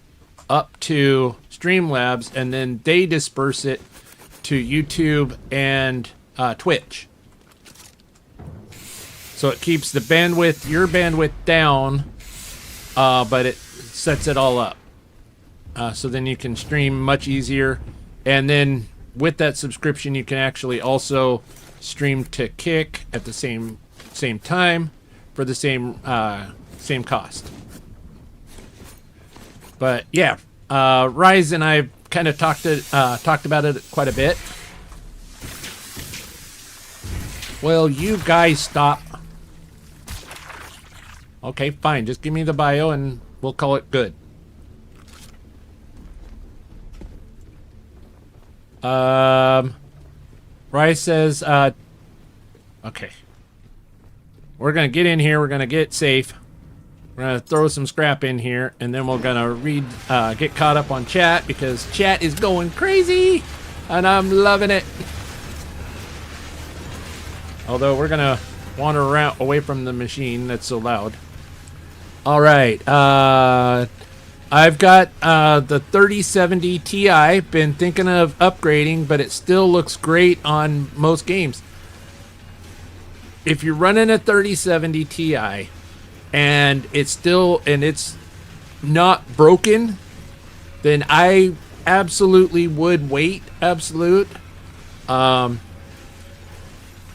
up to Streamlabs, and then they disperse it to YouTube and Twitch. So it keeps the bandwidth, your bandwidth down, but it sets it all up. So then you can stream much easier. And then with that subscription, you can actually also stream to Kick at the same time for the same cost. But yeah, Rise and I kind of talked about it quite a bit. Well, you guys stop. Okay, fine. Just give me the bio and we'll call it good. Rise says, okay. We're going to get in here. We're going to get safe. We're going to throw some scrap in here. And then we're going to get caught up on chat because chat is going crazy. And I'm loving it. Although we're going to wander around away from the machine that's so loud. All right. I've got the 3070 Ti. Been thinking of upgrading, but it still looks great on most games. If you're running a 3070 Ti and it's not broken, then I absolutely would wait. Absolute. I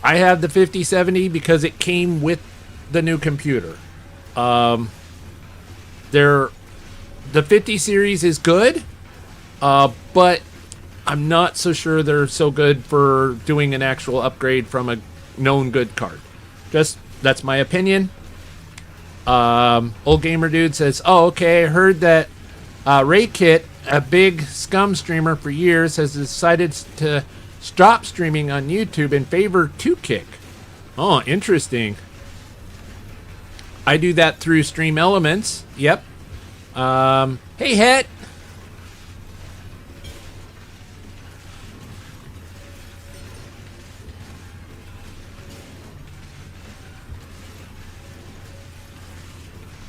have the 5070 because it came with the new computer. The 50 series is good, but I'm not so sure they're so good for doing an actual upgrade from a known good card. Just That's my opinion. Old Gamer Dude says, oh, okay, I heard that Raykit, a big scum streamer for years, has decided to stop streaming on YouTube in favor of 2Kick. Oh, interesting. I do that through Stream Elements. Yep. Hey, Het.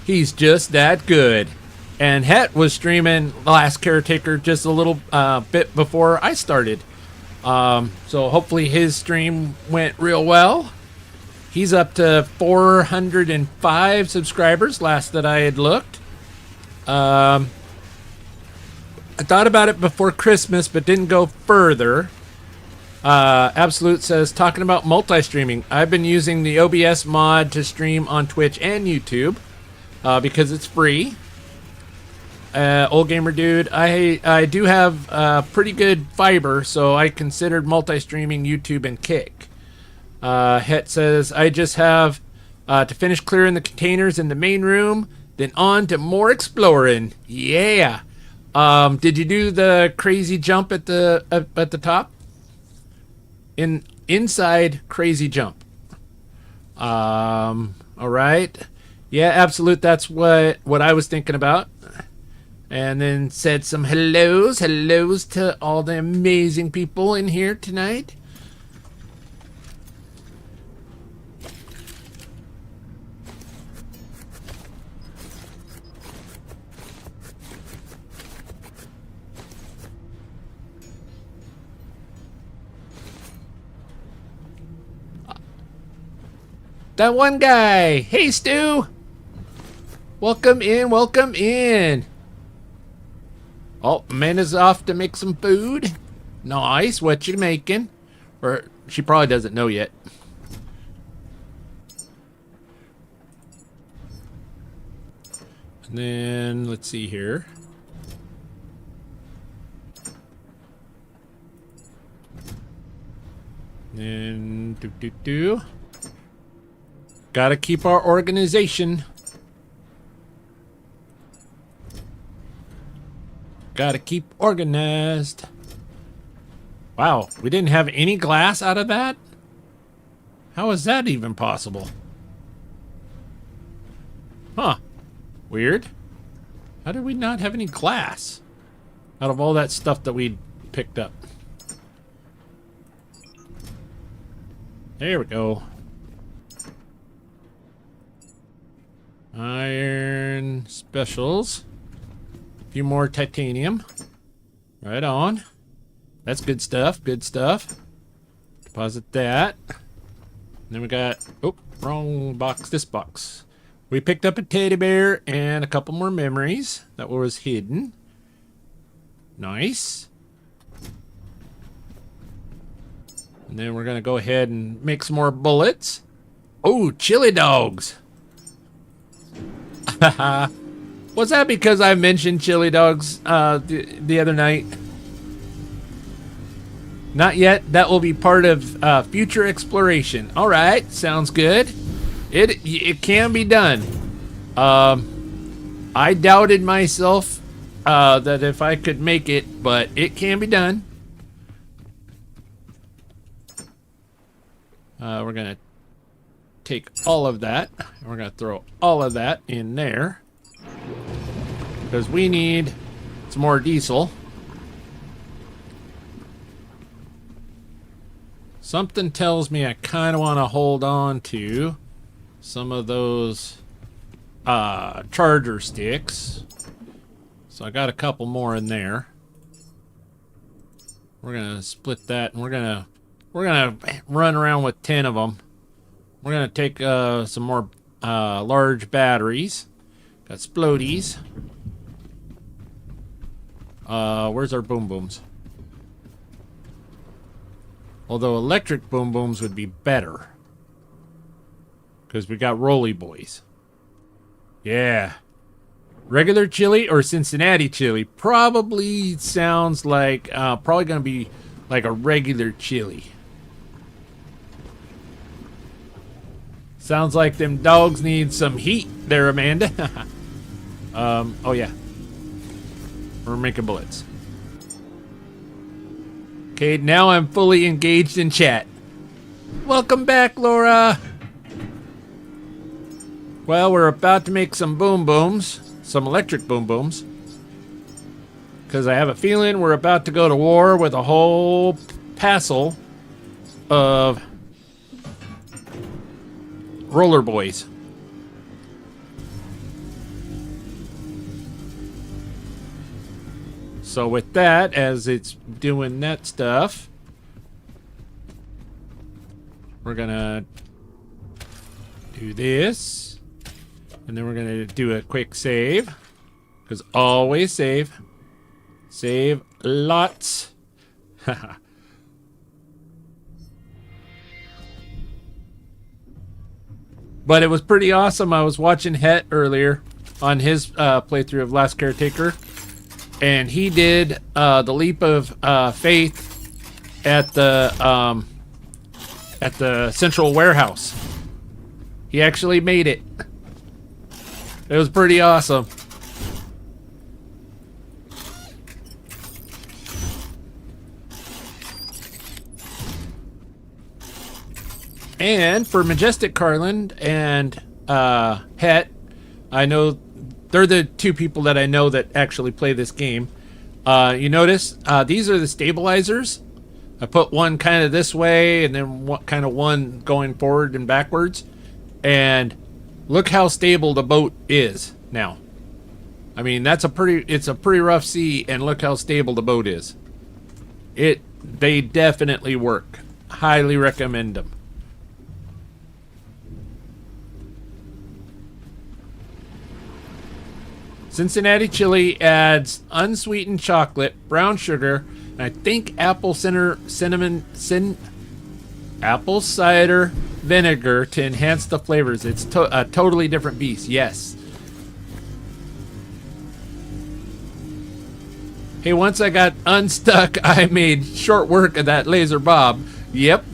He's just that good. And Het was streaming the last Caretaker just a little bit before I started. So hopefully his stream went real well. He's up to 405 subscribers last that I had looked. I thought about it before Christmas, but didn't go further. Absolute says, talking about multi-streaming. I've been using the OBS mod to stream on Twitch and YouTube because it's free. Old Gamer Dude, I do have pretty good fiber, so I considered multi-streaming YouTube and Kick. Het says, I just have to finish clearing the containers in the main room, then on to more exploring. Yeah. Did you do the crazy jump at the top? Inside crazy jump. All right. Yeah, absolute. That's what I was thinking about. And then said some hellos to all the amazing people in here tonight. That one guy. Hey, Stu. Welcome in, welcome in. Oh, Amanda's off to make some food. Nice. What you making? Or she probably doesn't know yet. And then let's see here. And gotta keep our organization. Gotta keep organized. Wow, we didn't have any glass out of that? How is that even possible? Huh. Weird. How did we not have any glass out of all that stuff that we picked up? There we go. Iron specials. A few more titanium. Right on. That's good stuff. Good stuff. Deposit that. And then we got... Oh, wrong box. This box. We picked up a teddy bear and a couple more memories that was hidden. Nice. And then we're going to go ahead and make some more bullets. Oh, chili dogs. Was that because I mentioned chili dogs the other night? Not yet. That will be part of future exploration. All right, sounds good. It can be done. I doubted myself that if I could make it, but it can be done. We're gonna take all of that. We're gonna throw all of that in there because we need some more diesel. Something tells me I kind of want to hold on to some of those charger sticks. So I got a couple more in there. We're gonna split that, and we're gonna run around with 10 of them. We're gonna take some more large batteries. Got splodies. Where's our boom booms? Although electric boom booms would be better. Because we got Rolly Boys. Yeah. Regular chili or Cincinnati chili? Probably sounds like, probably going to be like a regular chili. Sounds like them dogs need some heat there, Amanda. Oh yeah. We're making bullets. Okay, now I'm fully engaged in chat. Welcome back, Laura. Well, we're about to make some boom booms. Some electric boom booms. Because I have a feeling we're about to go to war with a whole passel of roller boys. So with that, as it's doing that stuff, we're gonna do this. And then we're gonna do a quick save. Because always save. Save lots. But it was pretty awesome. I was watching Het earlier on his playthrough of Last Caretaker. And he did the leap of faith at the central warehouse. He actually made it. It was pretty awesome. And for Majestic Carland and Het, I know they're the two people that I know that actually play this game. You notice these are the stabilizers. I put one kind of this way and then one going forward and backwards. And look how stable the boat is now. I mean, it's a pretty rough sea, and look how stable the boat is. They definitely work. Highly recommend them. Cincinnati chili adds unsweetened chocolate, brown sugar, and I think apple cider vinegar to enhance the flavors. It's a totally different beast. Yes. Hey, once I got unstuck, I made short work of that laser bob. Yep.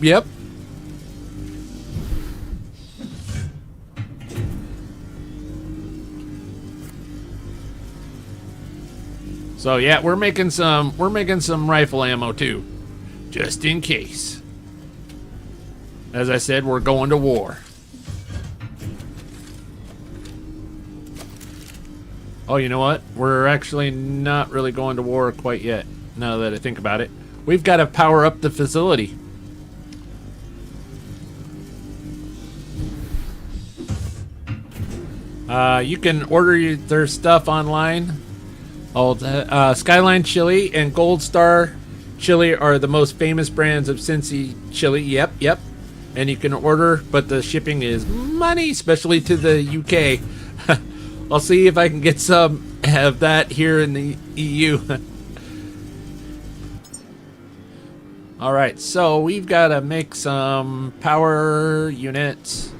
So yeah, we're making some rifle ammo too, just in case. As I said, we're going to war. Oh, you know what? We're actually not really going to war quite yet, now that I think about it. We've got to power up the facility. You can order their stuff online. Skyline Chili and Gold Star Chili are the most famous brands of Cincy chili. Yep. And you can order, but the shipping is money, especially to the UK. I'll see if I can get some of that here in the EU. All right, so we've got to make some power units.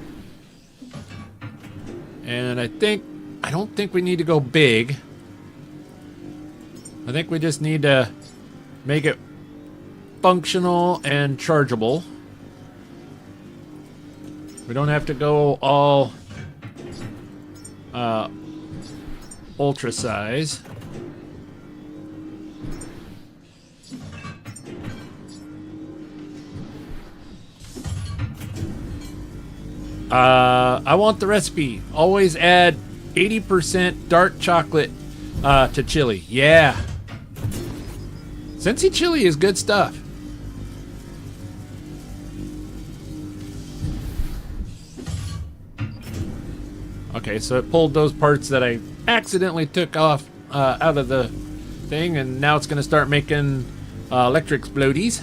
And I don't think we need to go big. I think we just need to make it functional and chargeable. We don't have to go all ultra size. I want the recipe. Always add 80% dark chocolate to chili. Yeah. Cincy chili is good stuff. Okay, so it pulled those parts that I accidentally took off out of the thing, and now it's going to start making electric explodies.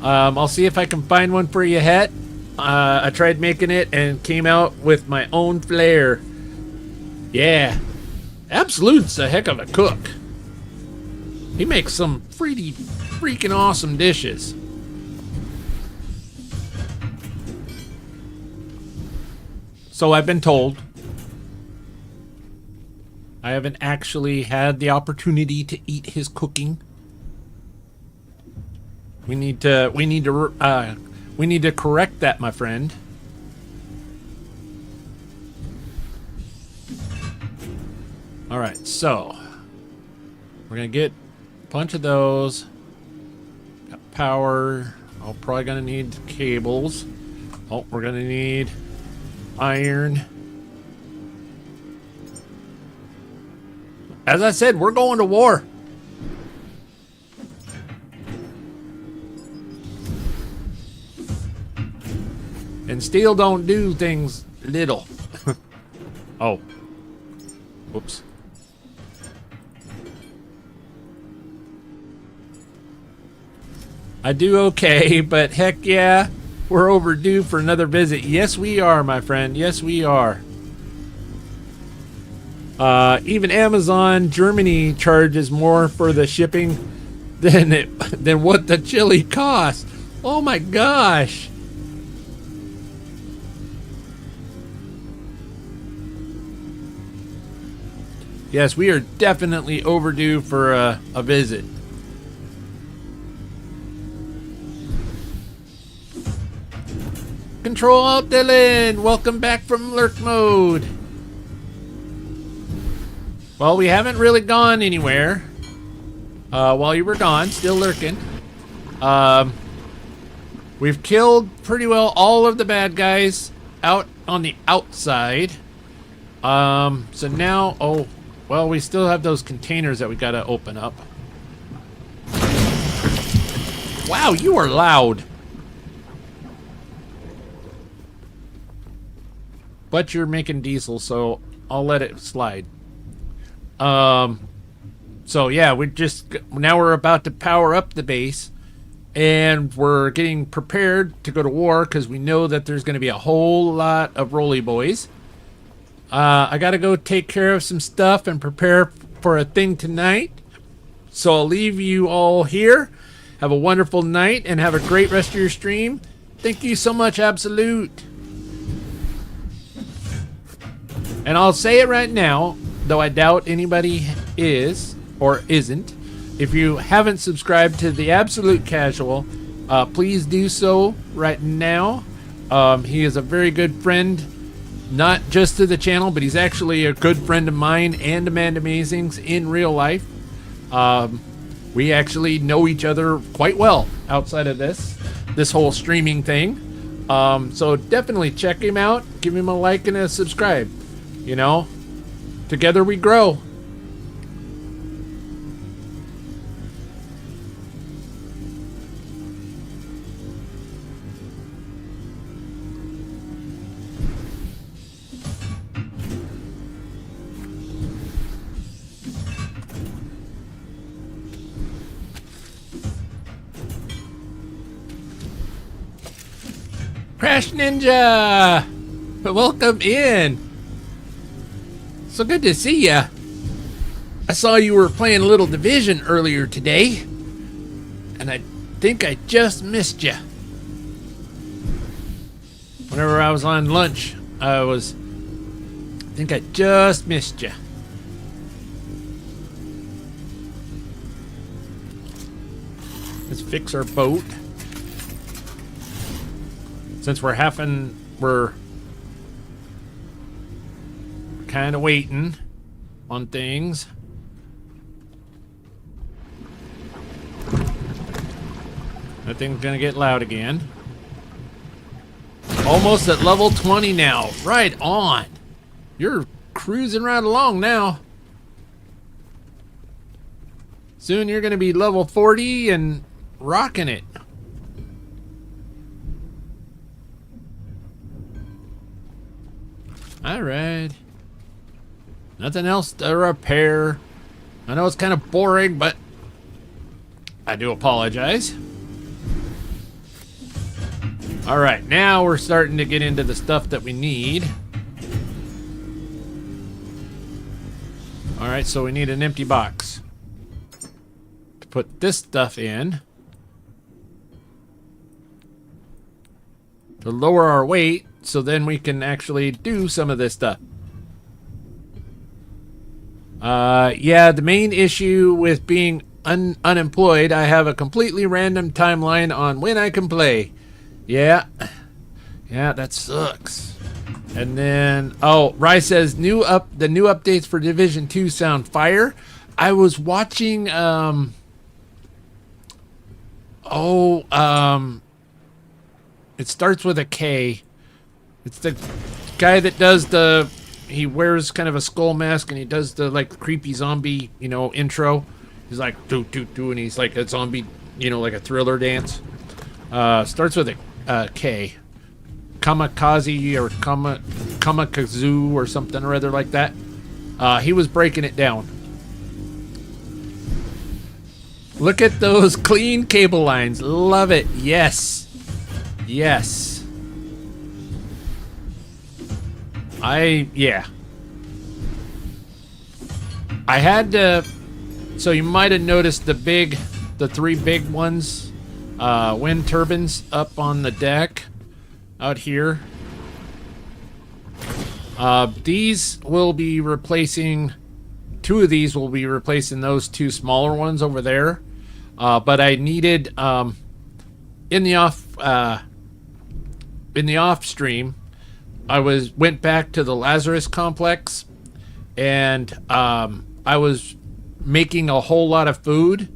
I'll see if I can find one for you, Het. I tried making it and came out with my own flair. Yeah. Absolute's a heck of a cook. He makes some pretty freaking awesome dishes. So I've been told. I haven't actually had the opportunity to eat his cooking. We need to correct that, my friend. All right, so we're gonna get a bunch of those. Got power. Oh, probably gonna need cables. Oh, we're gonna need iron. As I said, we're going to war. And steel don't do things little. Oh. Whoops. I do okay, but heck yeah, we're overdue for another visit. Yes, we are, my friend. Yes, we are. Even Amazon Germany charges more for the shipping than what the chili costs. Oh my gosh. Yes, we are definitely overdue for a visit. Control Alt Dylan, welcome back from lurk mode. Well, we haven't really gone anywhere while you were gone, still lurking. We've killed pretty well all of the bad guys out on the outside. So now, oh, well, we still have those containers that we gotta open up. Wow, you are loud. But you're making diesel, so I'll let it slide. So yeah, now we're about to power up the base, and we're getting prepared to go to war because we know that there's going to be a whole lot of roly boys. I got to go take care of some stuff and prepare for a thing tonight. So I'll leave you all here. Have a wonderful night and have a great rest of your stream. Thank you so much, Absolute. And I'll say it right now, though I doubt anybody is or isn't. If you haven't subscribed to the Absolute Casual, please do so right now. He is a very good friend, not just to the channel, but he's actually a good friend of mine and Amanda Amazing's in real life. We actually know each other quite well outside of this whole streaming thing. So definitely check him out. Give him a like and a subscribe. You know, together we grow. Crash Ninja! Welcome in! So good to see ya. I saw you were playing a little Division earlier today, and I think I just missed ya. Whenever I was on lunch, I think I just missed ya. Let's fix our boat. Since we're kind of waiting on things. That thing's gonna get loud again. Almost at level 20 now. Right on. You're cruising right along now. Soon you're gonna be level 40 and rocking it. All right. Nothing else to repair. I know it's kind of boring, but I do apologize. All right, now we're starting to get into the stuff that we need. All right, so we need an empty box to put this stuff in to lower our weight, so then we can actually do some of this stuff. Yeah, the main issue with being unemployed, I have a completely random timeline on when I can play. Yeah, that sucks. And then, oh, Rye says the new updates for Division 2 sound fire. I was watching, it starts with a K. It's the guy that does he wears kind of a skull mask and he does the like creepy zombie, intro. He's like, do, and he's like a zombie, like a Thriller dance. Starts with a K. Kamikaze or Kamikazu or something or other like that. He was breaking it down. Look at those clean cable lines. Love it. Yes. Yes. I had to, so you might have noticed the 3 big ones, wind turbines up on the deck out here. These will be replacing, 2 of these will be replacing those 2 smaller ones over there. But I needed, in the off stream, I went back to the Lazarus complex, and I was making a whole lot of food,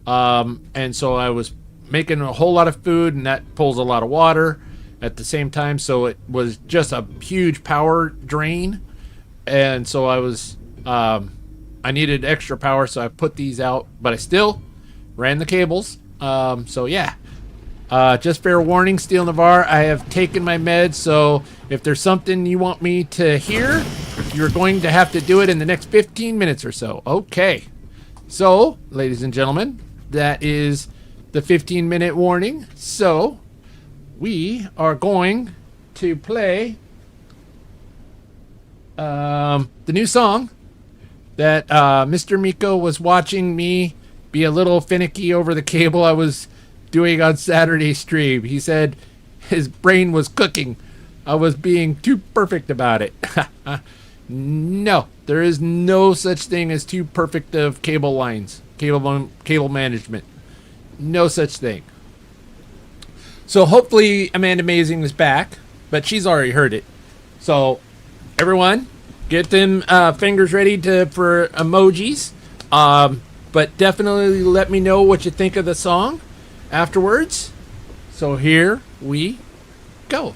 and so I was making a whole lot of food, and that pulls a lot of water at the same time, so it was just a huge power drain, and so I needed extra power, so I put these out, but I still ran the cables. So yeah. Just fair warning, Steel Nevar, I have taken my meds, so if there's something you want me to hear, you're going to have to do it in the next 15 minutes or so. Okay. So, ladies and gentlemen, that is the 15-minute warning. So, we are going to play the new song that Mr. Miko was watching me be a little finicky over the cable I was doing on Saturday's stream. He said his brain was cooking. I was being too perfect about it. No, there is no such thing as too perfect of cable lines, cable management. No such thing. So hopefully Amanda Amazing is back, but she's already heard it. So everyone, get them fingers ready for emojis. But definitely let me know what you think of the song afterwards. So here we go.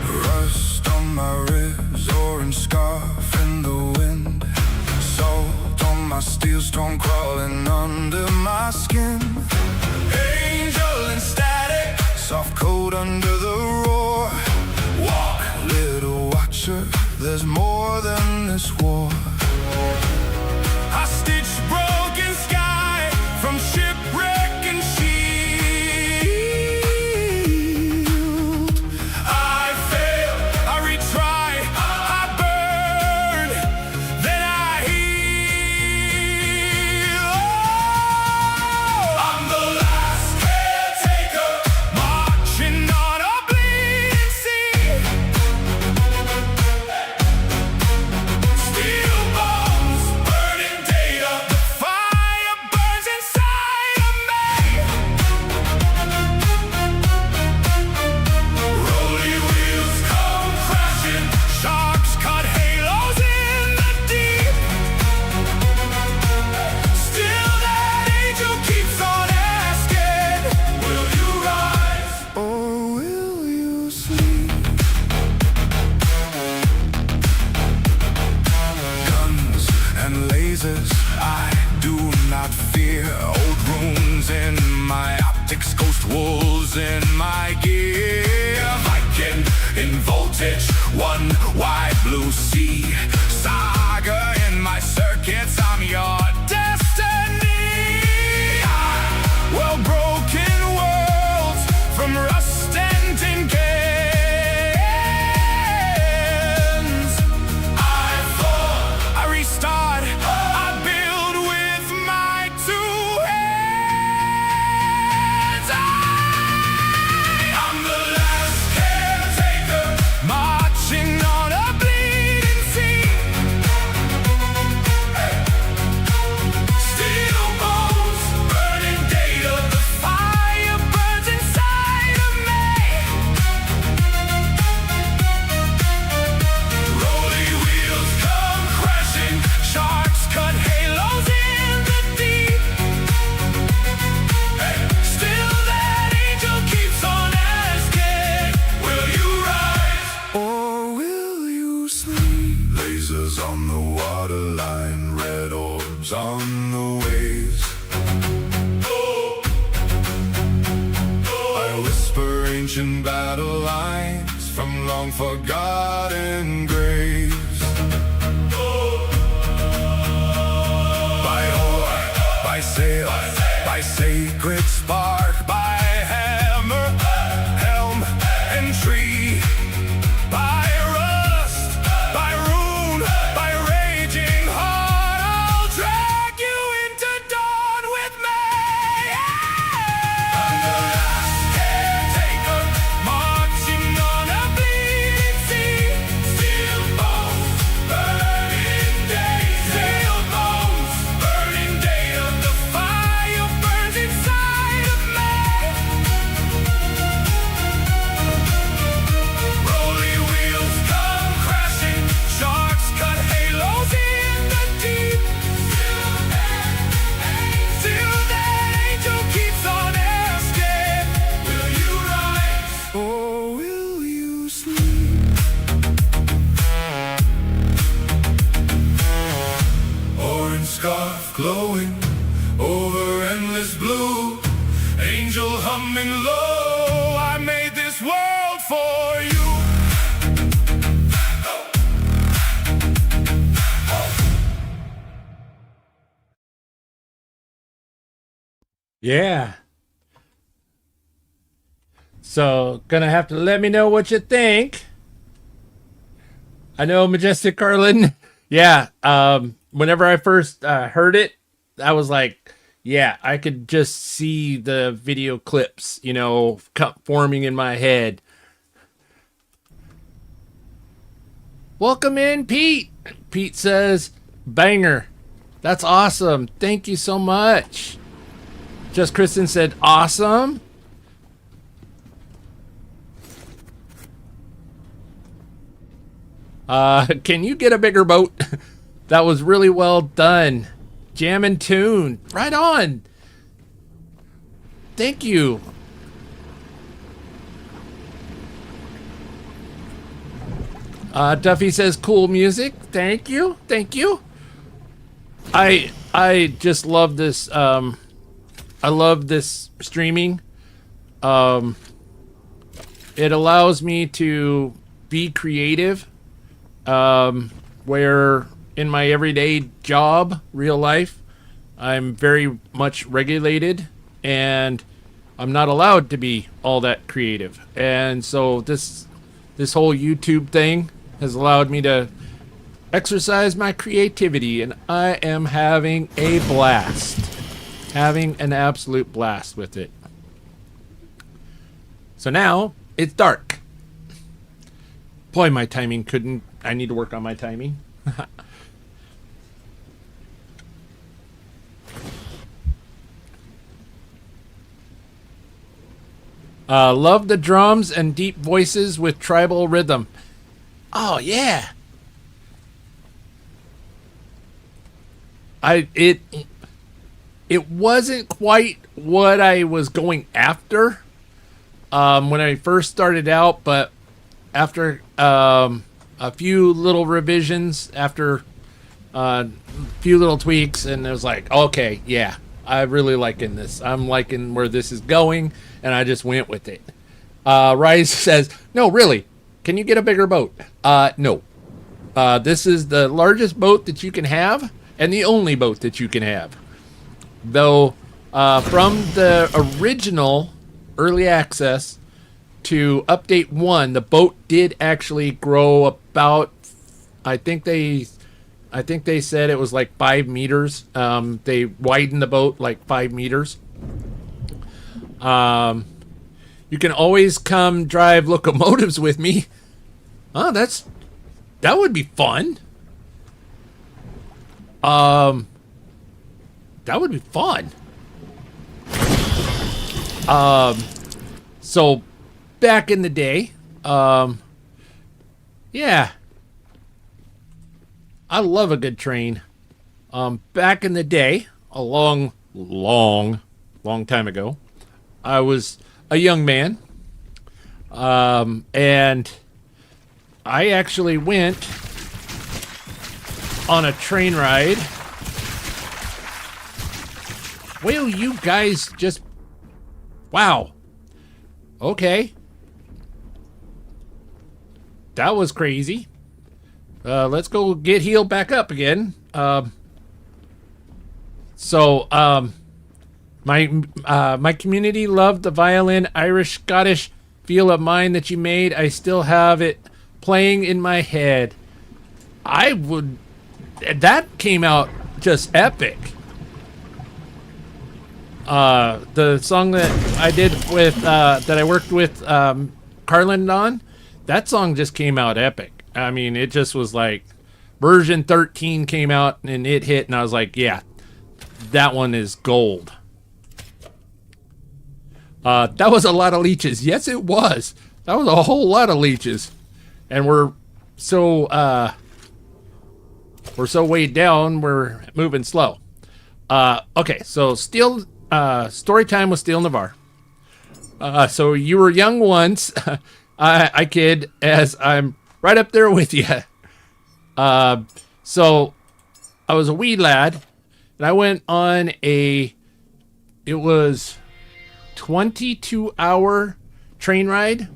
Rust on my ribs, orange scarf in the wind. Salt on my steel storm crawling under my skin. Angel and static, soft coat under the roar. Walk, little watcher, there's more than this war. I stitch broken sky from shipwreck and shield. I fail, I retry, I burn, then I heal. Oh, I'm the last caretaker, marching on a bleeding sea. Steel Rebuilding battle lines from long forgotten graves. By oar, by sail, by sacred spark, by hammer, helm, and tree, by rust, by rune, by raging heart, I'll drag you into dawn with me. I'm the last caretaker, marching on a bleeding sea. Steel bones, burning day, steel bones, burning day of the fire burns inside of me. Rolling wheels come crashing, sharks cut halos in the deep. Till that angel keeps on asking, will you rise or will you sleep? Orange scarf glowing over endless blue, angel humming low, I made this world for you. Yeah. So, gonna have to let me know what you think. I know Majestic Carlin. Yeah. Whenever I first heard it, I was like, yeah, I could just see the video clips, you know, forming in my head. Welcome in, Pete. Pete says, banger. That's awesome. Thank you so much. Just Kristen said, awesome. Can you get a bigger boat? That was really well done. Jam and tune. Right on. Thank you. Duffy says cool music. Thank you. Thank you. I just love this. I love this streaming. It allows me to be creative. Where in my everyday job, real life, I'm very much regulated and I'm not allowed to be all that creative. And so this whole YouTube thing has allowed me to exercise my creativity, and I am having a blast. Having an absolute blast with it. So now it's dark. Boy, my timing couldn't. I need to work on my timing. Love the drums and deep voices with tribal rhythm. Oh yeah. It wasn't quite what I was going after when I first started out, but after a few little revisions, after a few little tweaks, and it was like, okay, yeah, I'm really liking this. I'm liking where this is going, and I just went with it. Rise says, no, really, can you get a bigger boat? No. This is the largest boat that you can have, and the only boat that you can have. Though, from the original early access to update 1, the boat did actually grow about, I think they said it was like 5 meters. They widened the boat like 5 meters. You can always come drive locomotives with me. Oh, that would be fun. That would be fun. So back in the day, yeah, I love a good train. Back in the day, a long time ago, I was a young man, and I actually went on a train ride. Will you guys just... Wow. Okay. that was crazy. Let's go get healed back up again. My community loved the violin Irish Scottish feel of mine that you made. I still have it playing in my head. That came out just epic. The song that I did with that I worked with Carlin on, that song just came out epic. I mean, it just was like version 13 came out and it hit, and I was like, yeah, that one is gold. That was a lot of leeches. Yes, it was. That was a whole lot of leeches, and we're so weighed down. We're moving slow. Okay, so story time with Steel Nevar. So you were young once. I kid, as I'm right up there with you. So I was a wee lad, and I went on it was 22-hour train ride,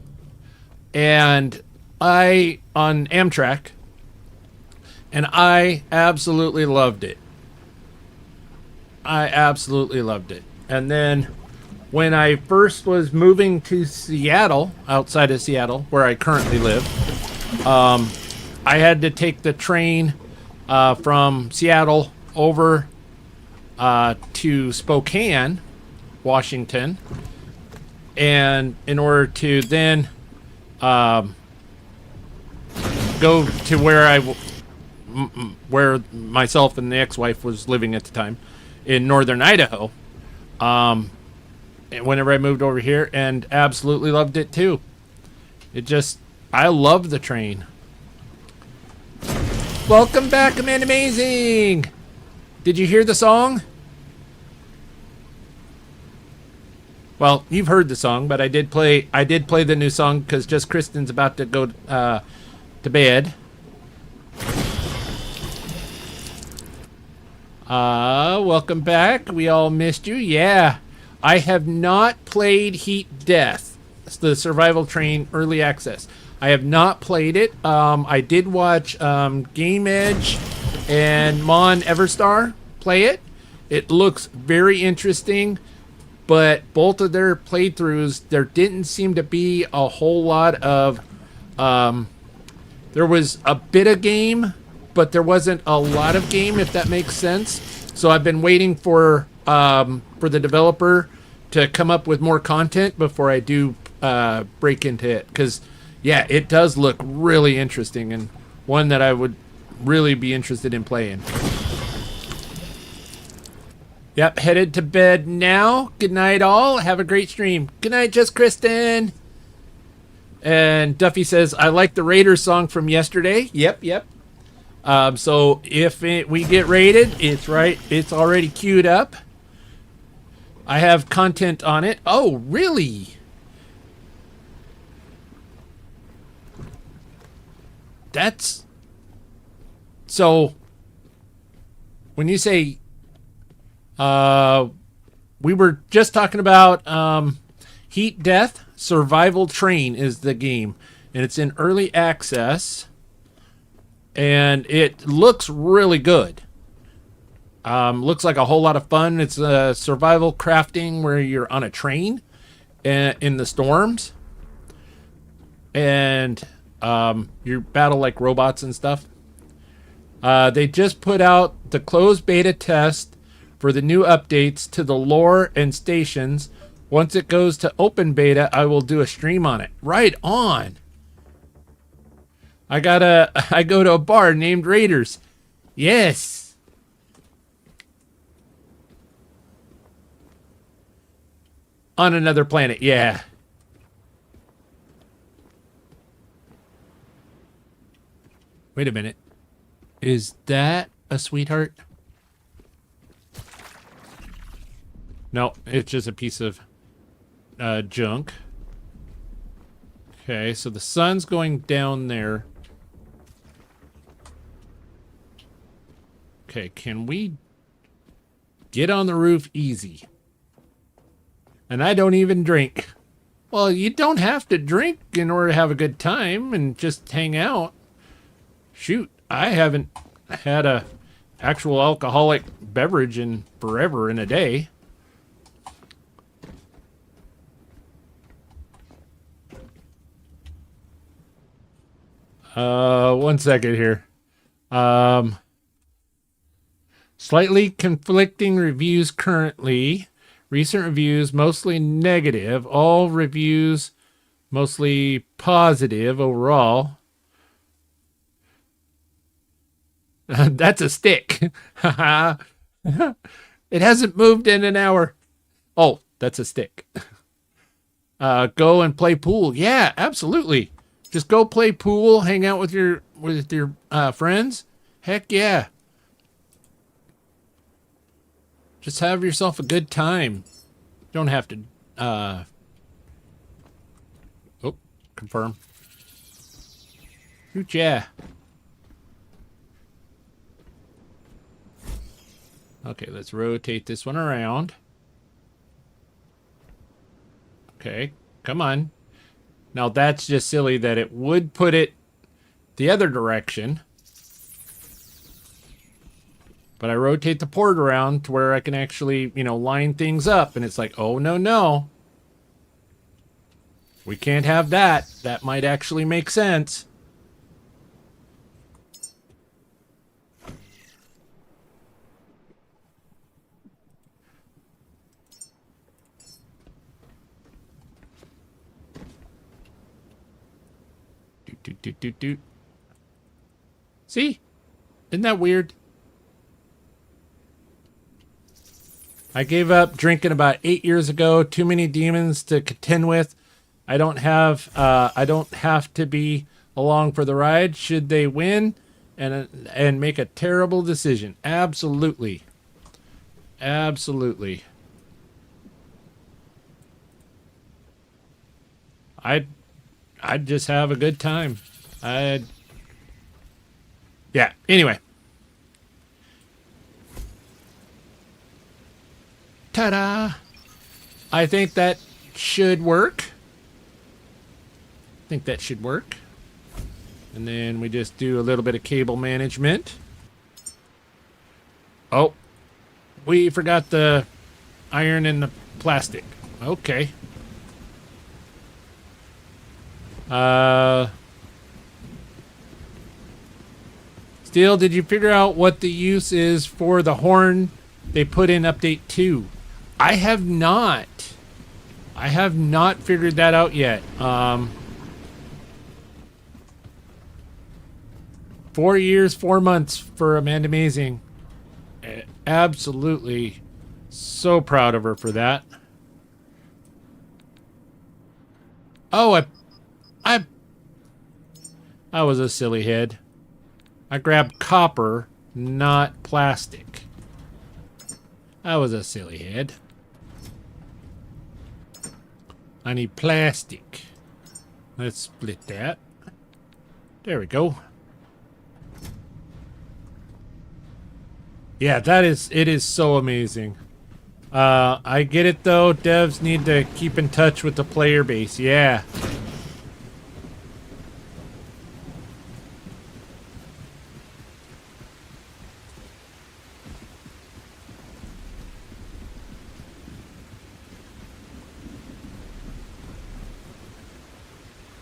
and on Amtrak, and I absolutely loved it. And then when I first was moving to Seattle, outside of Seattle, where I currently live, I had to take the train from Seattle over to Spokane, Washington, and in order to then go to where myself and the ex-wife was living at the time in northern Idaho, whenever I moved over here, and absolutely loved it too. I love the train. Welcome back, man. Amazing. Did you hear the song? Well, you've heard the song, but I did play the new song because just Kristen's about to go to bed. Welcome back. We all missed you. Yeah. I have not played Heat Death. It's the survival train early access. I have not played it. I did watch Game Edge and Mon Everstar play it. It looks very interesting, but both of their playthroughs, there didn't seem to be a whole lot of... there was a bit of game, but there wasn't a lot of game, if that makes sense. So I've been waiting for the developer to come up with more content before I do break into it. Because, yeah, it does look really interesting, and one that I would really be interested in playing. Yep, headed to bed now. Good night, all. Have a great stream. Good night, Just Kristen. And Duffy says, I like the Raiders song from yesterday. Yep. So if we get raided, it's already queued up. I have content on it. Oh, really? That's... So, when you say... we were just talking about Heat Death. Survival Train is the game. And it's in early access. And it looks really good. Looks like a whole lot of fun. It's a survival crafting where you're on a train in the storms. And you battle like robots and stuff. They just put out the closed beta test for the new updates to the lore and stations. Once it goes to open beta, I will do a stream on it. Right on. I go to a bar named Raiders. Yes. On another planet, yeah. Wait a minute. Is that a sweetheart? No, it's just a piece of junk. Okay, so the sun's going down there. Okay, can we get on the roof easy? And I don't even drink. Well, you don't have to drink in order to have a good time and just hang out. Shoot, I haven't had a actual alcoholic beverage in forever in a day. One second here. Slightly conflicting reviews currently. Recent reviews mostly negative. All reviews mostly positive overall. That's a stick. It hasn't moved in an hour. Oh, that's a stick. Go and play pool. Yeah, absolutely. Just go play pool, hang out with your friends. Heck yeah. Just have yourself a good time. Don't have to confirm. Shoot yeah. Okay, let's rotate this one around. Okay, come on. Now that's just silly that it would put it the other direction. But I rotate the port around to where I can actually, line things up. And it's like, oh, no, no. We can't have that. That might actually make sense. Do. See? Isn't that weird? I gave up drinking about 8 years ago. Too many demons to contend with. I don't have to be along for the ride should they win and make a terrible decision. Absolutely. Absolutely. I'd just have a good time. Yeah, anyway. Ta-da! I think that should work. And then we just do a little bit of cable management. Oh, we forgot the iron and the plastic. Okay. Steel, did you figure out what the use is for the horn they put in update 2? I have not. I have not figured that out yet. 4 years, 4 months for Amanda Amazing. Absolutely so proud of her for that. Oh, I was a silly head. I grabbed copper, not plastic. I was a silly head. I need plastic. Let's split that. There we go. Yeah, it is so amazing. I get it though. Devs need to keep in touch with the player base. Yeah.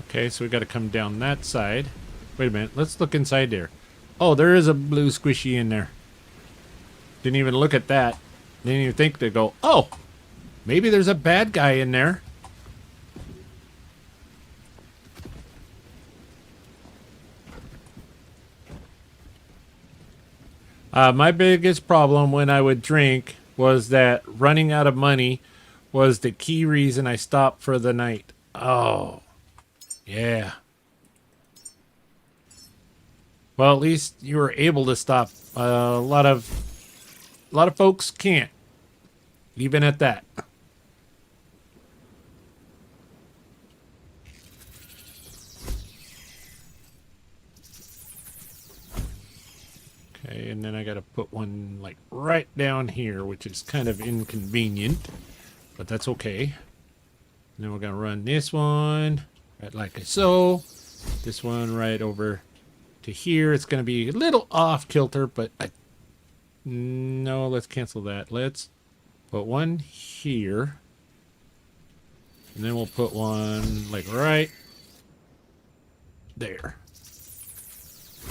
Okay, so we got to come down that side. Wait a minute. Let's look inside there. Oh, there is a blue squishy in there. Didn't even look at that. Didn't even think to go, oh, maybe there's a bad guy in there. My biggest problem when I would drink was that running out of money was the key reason I stopped for the night. Oh, yeah. Well, at least you were able to stop. A lot of folks can't, even at that. Okay, and then I gotta put one like right down here, which is kind of inconvenient, but that's okay. And then we're going to run this one right like so. This one right over to here. It's going to be a little off kilter, but no, let's cancel that. Let's put one here. And then we'll put one like right there.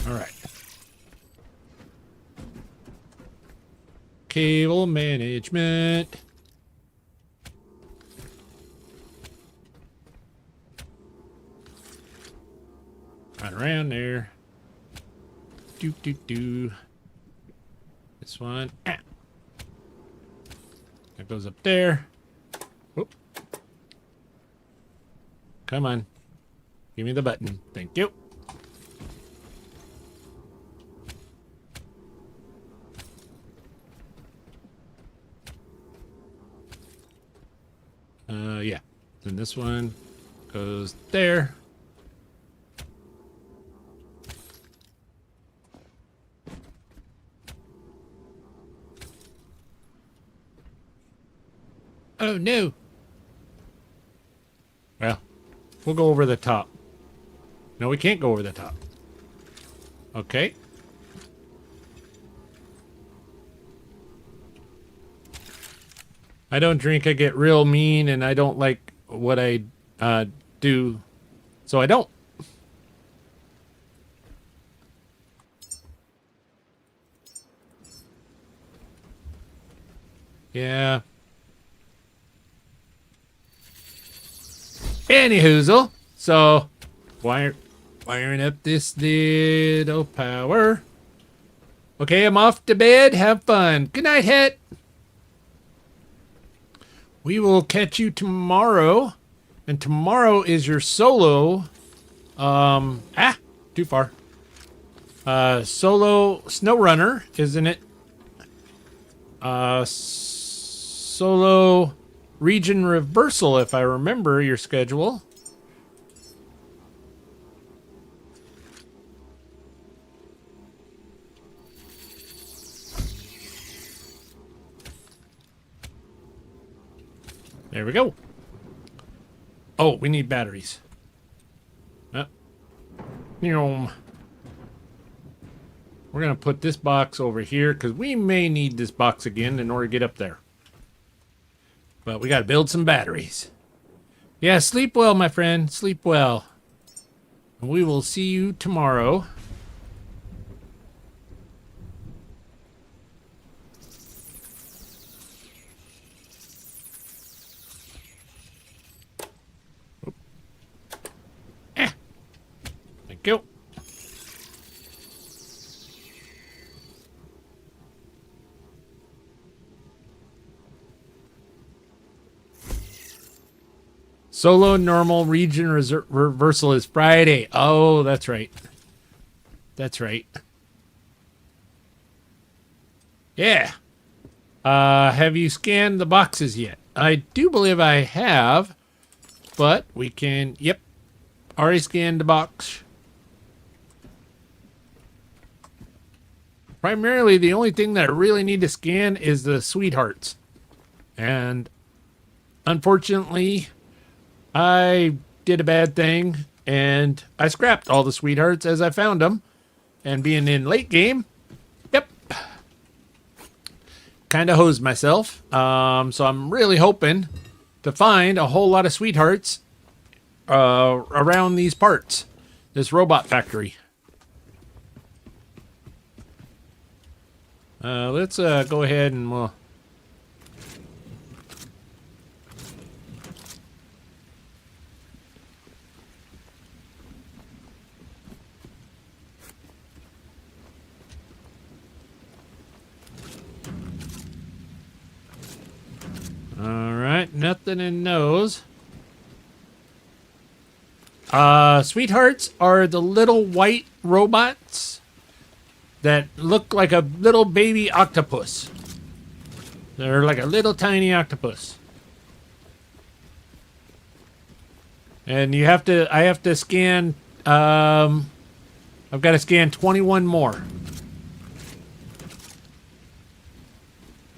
All right. Cable management. Right around there. Do. This one. Ah. That goes up there. Whoop. Come on. Give me the button. Thank you. Yeah. Then this one goes there. Oh, no. Well, we'll go over the top. No, we can't go over the top. Okay. I don't drink. I get real mean, and I don't like what I do. So I don't. Yeah. Anyhoozle, so wiring up this little power. Okay, I'm off to bed. Have fun. Good night, Het. We will catch you tomorrow, and tomorrow is your solo. Too far. Solo SnowRunner, isn't it? Solo region reversal, if I remember your schedule. There we go. Oh, we need batteries. We're going to put this box over here because we may need this box again in order to get up there. But we got to build some batteries. Yeah, sleep well, my friend. Sleep well. And we will see you tomorrow. Thank you. Solo normal region reversal is Friday. Oh, that's right. That's right. Yeah. Have you scanned the boxes yet? I do believe I have, but we can, yep. Already scanned the box. Primarily, the only thing that I really need to scan is the sweethearts. And unfortunately, I did a bad thing, and I scrapped all the sweethearts as I found them. And being in late game, yep, kind of hosed myself. So I'm really hoping to find a whole lot of sweethearts around these parts, this robot factory. Let's go ahead and we'll... Alright, nothing in those. Sweethearts are the little white robots that look like a little baby octopus. They're like a little tiny octopus. And you have to, I have to scan, I've got to scan 21 more.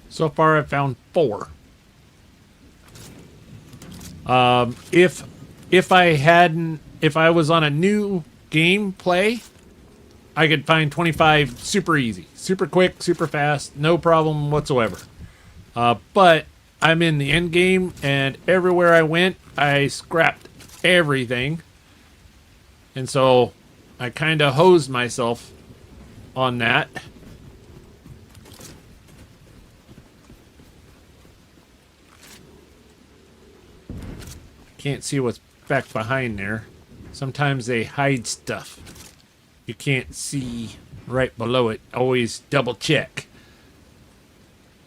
So far I've found 4. If I was on a new gameplay, I could find 25 super easy, super quick, super fast, no problem whatsoever. But I'm in the end game, and everywhere I went, I scrapped everything. And so I kind of hosed myself on that. Can't see what's back behind there. Sometimes they hide stuff. You can't see right below it. Always double check.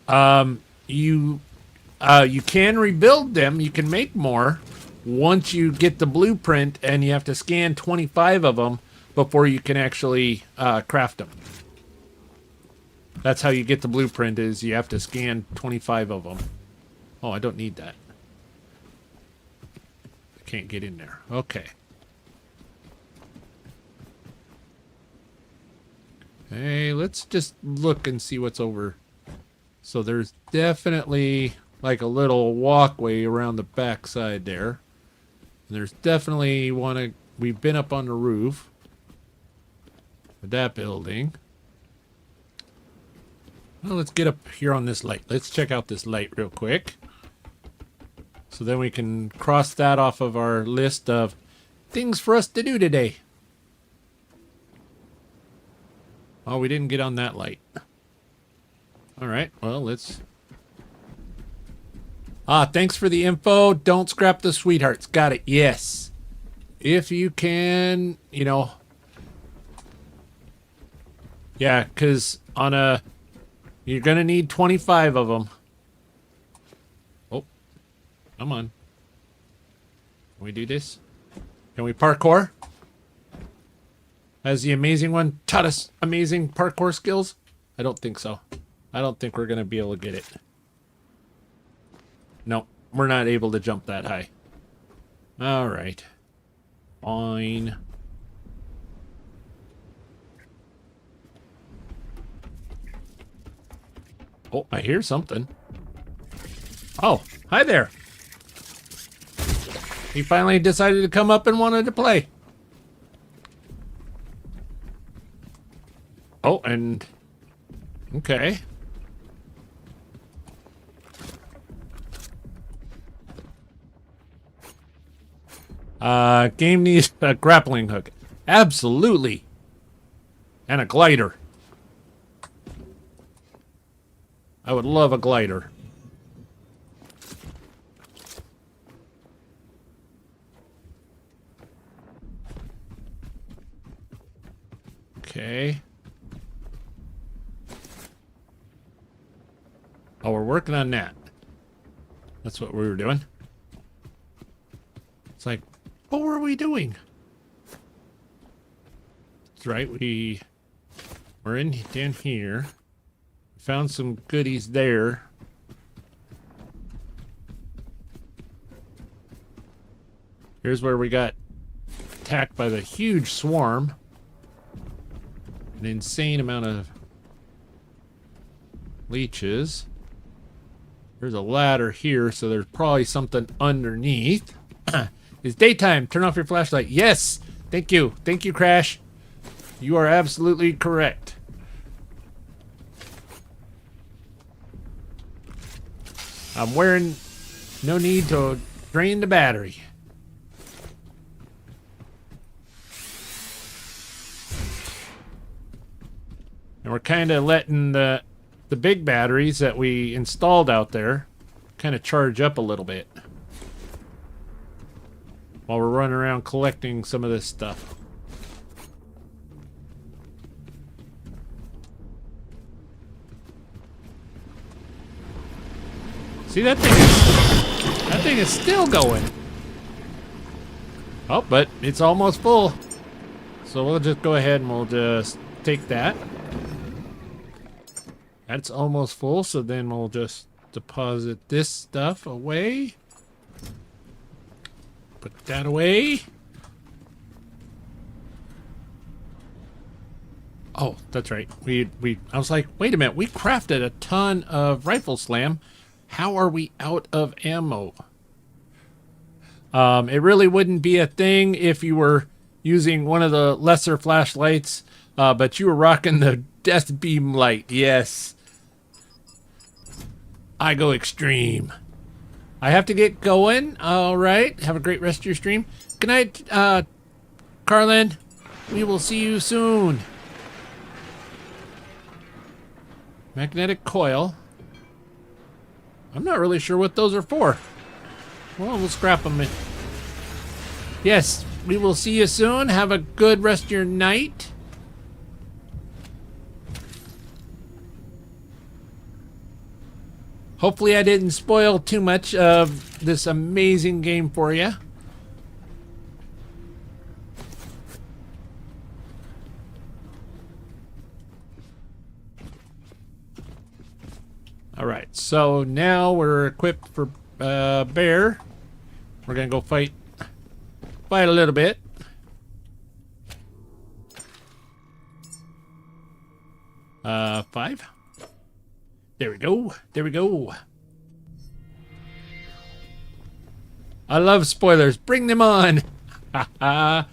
You can rebuild them. You can make more once you get the blueprint, and you have to scan 25 of them before you can actually craft them. That's how you get the blueprint, is you have to scan 25 of them. Oh, I don't need that. I can't get in there. Okay. Hey, let's just look and see what's over. So there's definitely like a little walkway around the back side there. And there's definitely we've been up on the roof of that building. Well, let's get up here on this light. Let's check out this light real quick. So then we can cross that off of our list of things for us to do today. Oh, we didn't get on that light. All right, well, let's... thanks for the info. Don't scrap the sweethearts. Got it. Yes. If you can, you know... Yeah, because on a... You're going to need 25 of them. Oh, come on. Can we do this? Can we parkour? Has the amazing one taught us amazing parkour skills? I don't think so. I don't think we're going to be able to get it. No, we're not able to jump that high. All right. Fine. Oh, I hear something. Oh, hi there. He finally decided to come up and wanted to play. Oh, and... Okay. Game needs a grappling hook. Absolutely. And a glider. I would love a glider. Okay. Oh, we're working on that. That's what we were doing. It's like, what were we doing? That's right, we're in down here. Found some goodies there. Here's where we got attacked by the huge swarm. An insane amount of leeches. There's a ladder here, so there's probably something underneath. It's daytime. Turn off your flashlight. Yes! Thank you. Thank you, Crash. You are absolutely correct. I'm wearing... No need to drain the battery. And we're kind of letting the big batteries that we installed out there kind of charge up a little bit while we're running around collecting some of this stuff. See, that thing is still going. Oh, but it's almost full. So we'll just go ahead and we'll just take that. That's almost full, so then we'll just deposit this stuff away. Put that away. Oh, that's right. I was like, wait a minute, we crafted a ton of rifle slam. How are we out of ammo? It really wouldn't be a thing if you were using one of the lesser flashlights, but you were rocking the death beam light. Yes. I go extreme. I have to get going. All right. Have a great rest of your stream. Good night, Carlin. We will see you soon. Magnetic coil. I'm not really sure what those are for. Well, we'll scrap them. Yes, we will see you soon. Have a good rest of your night. Hopefully I didn't spoil too much of this amazing game for you. All right, so now we're equipped for bear. We're gonna go fight a little bit. Five. There we go. There we go. I love spoilers. Bring them on. I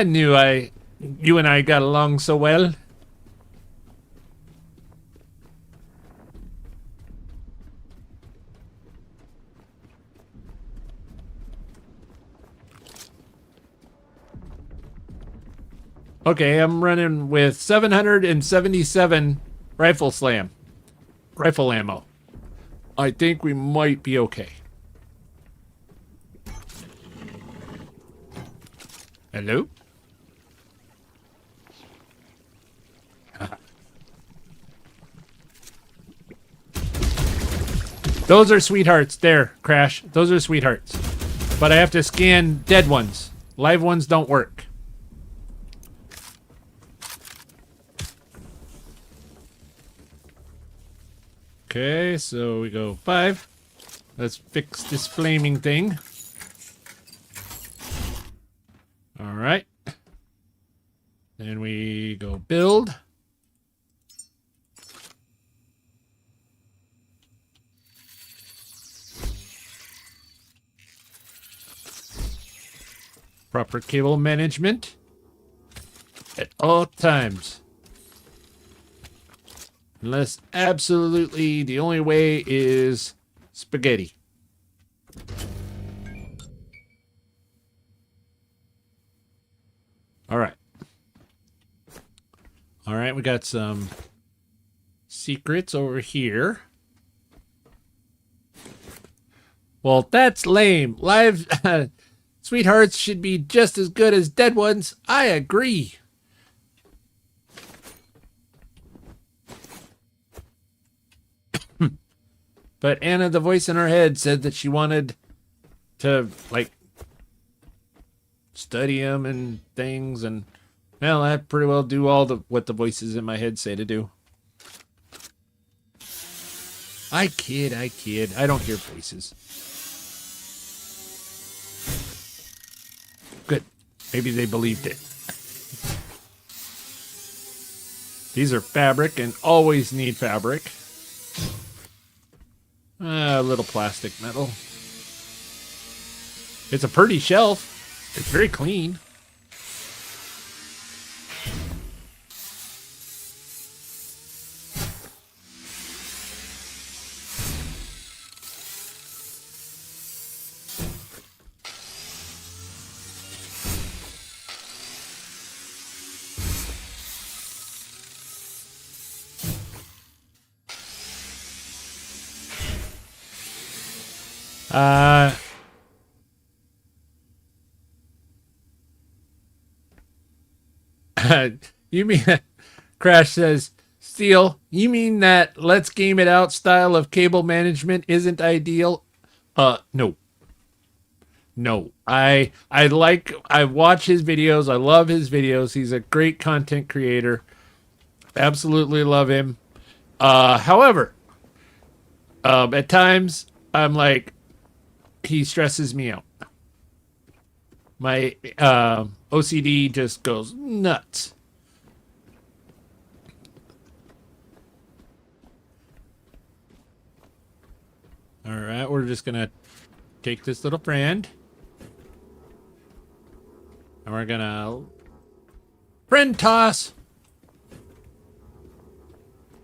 knew you and I got along so well. Okay, I'm running with 777 rifle ammo. I think we might be okay. Hello? Those are sweethearts. There, Crash. Those are sweethearts. But I have to scan dead ones. Live ones don't work. Okay, so we go 5. Let's fix this flaming thing. All right. Then we go build. Proper cable management at all times. Unless absolutely the only way is spaghetti. All right. All right, we got some secrets over here. Well, that's lame. Live sweethearts should be just as good as dead ones. I agree. But Anna, the voice in her head, said that she wanted to, like, study them and things, and, well, I pretty well do all what the voices in my head say to do. I kid. I don't hear voices. Good. Maybe they believed it. These are fabric and always need fabric. A little plastic metal. It's a pretty shelf. It's very clean. You mean, Crash says, Steel, you mean that let's game it out style of cable management isn't ideal? No. No. I watch his videos. I love his videos. He's a great content creator. Absolutely love him. However, at times I'm like, he stresses me out. My OCD just goes nuts. All right, we're just gonna take this little friend. And we're gonna friend toss.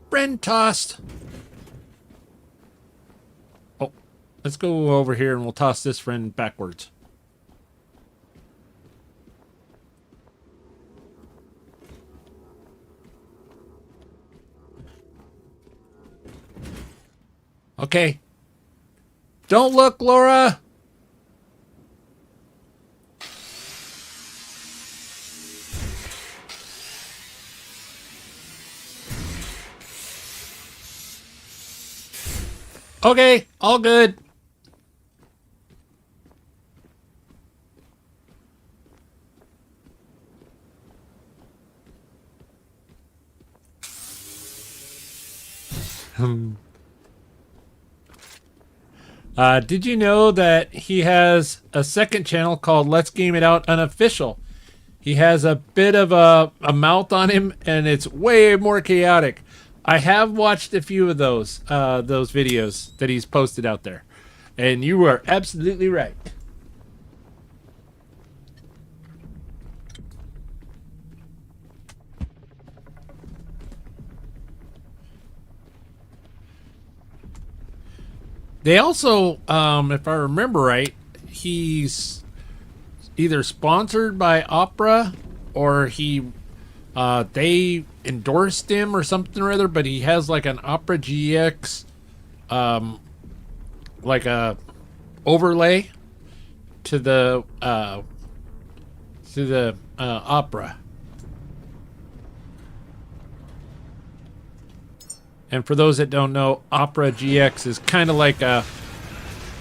Friend tossed. Oh, let's go over here and we'll toss this friend backwards. Okay. Don't look, Laura. Okay, all good. Did you know that he has a second channel called Let's Game It Out Unofficial? He has a bit of a mouth on him, and it's way more chaotic. I have watched a few of those videos that he's posted out there, and you are absolutely right. They also, if I remember right, he's either sponsored by Opera or they endorsed him or something or other, but he has like an Opera GX, like a overlay to the Opera. And for those that don't know, Opera GX is kind of like a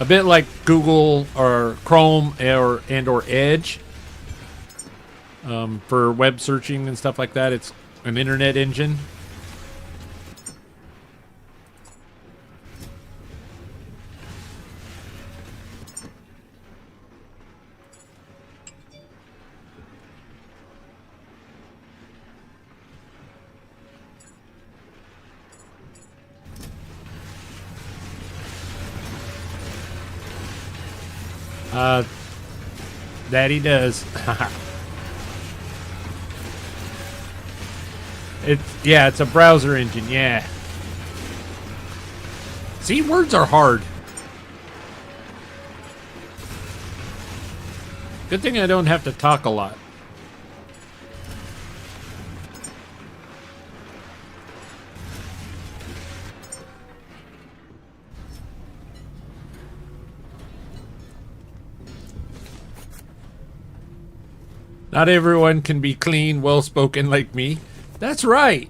bit like Google or Chrome or Edge for web searching and stuff like that. It's an internet engine. That he does. It's a browser engine, yeah. See, words are hard. Good thing I don't have to talk a lot. Not everyone can be clean, well-spoken like me. That's right.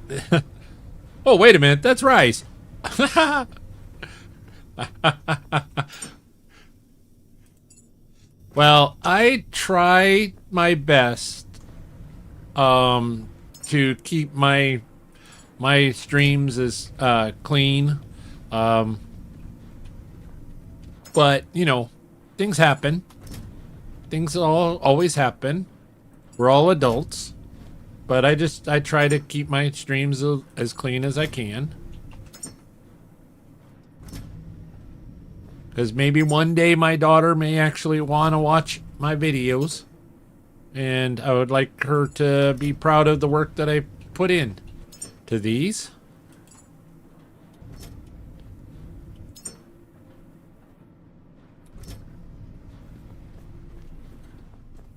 Oh, wait a minute. That's rice. Well, I try my best to keep my streams as clean. But, you know, things happen. Things always happen. We're all adults, but I try to keep my streams as clean as I can. Because maybe one day my daughter may actually want to watch my videos, and I would like her to be proud of the work that I put in to these.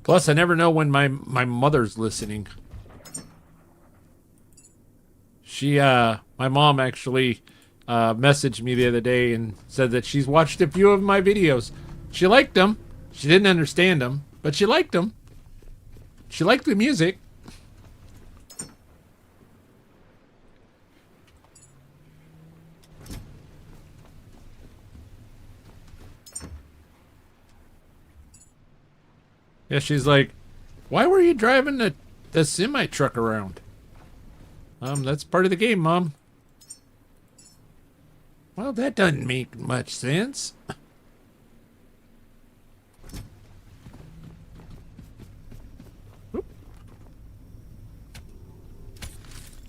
Plus, I never know when my mother's listening. My mom actually messaged me the other day and said that she's watched a few of my videos. She liked them. She didn't understand them, but she liked them. She liked the music. Yeah, she's like, why were you driving the semi truck around? That's part of the game, Mom. Well, that doesn't make much sense.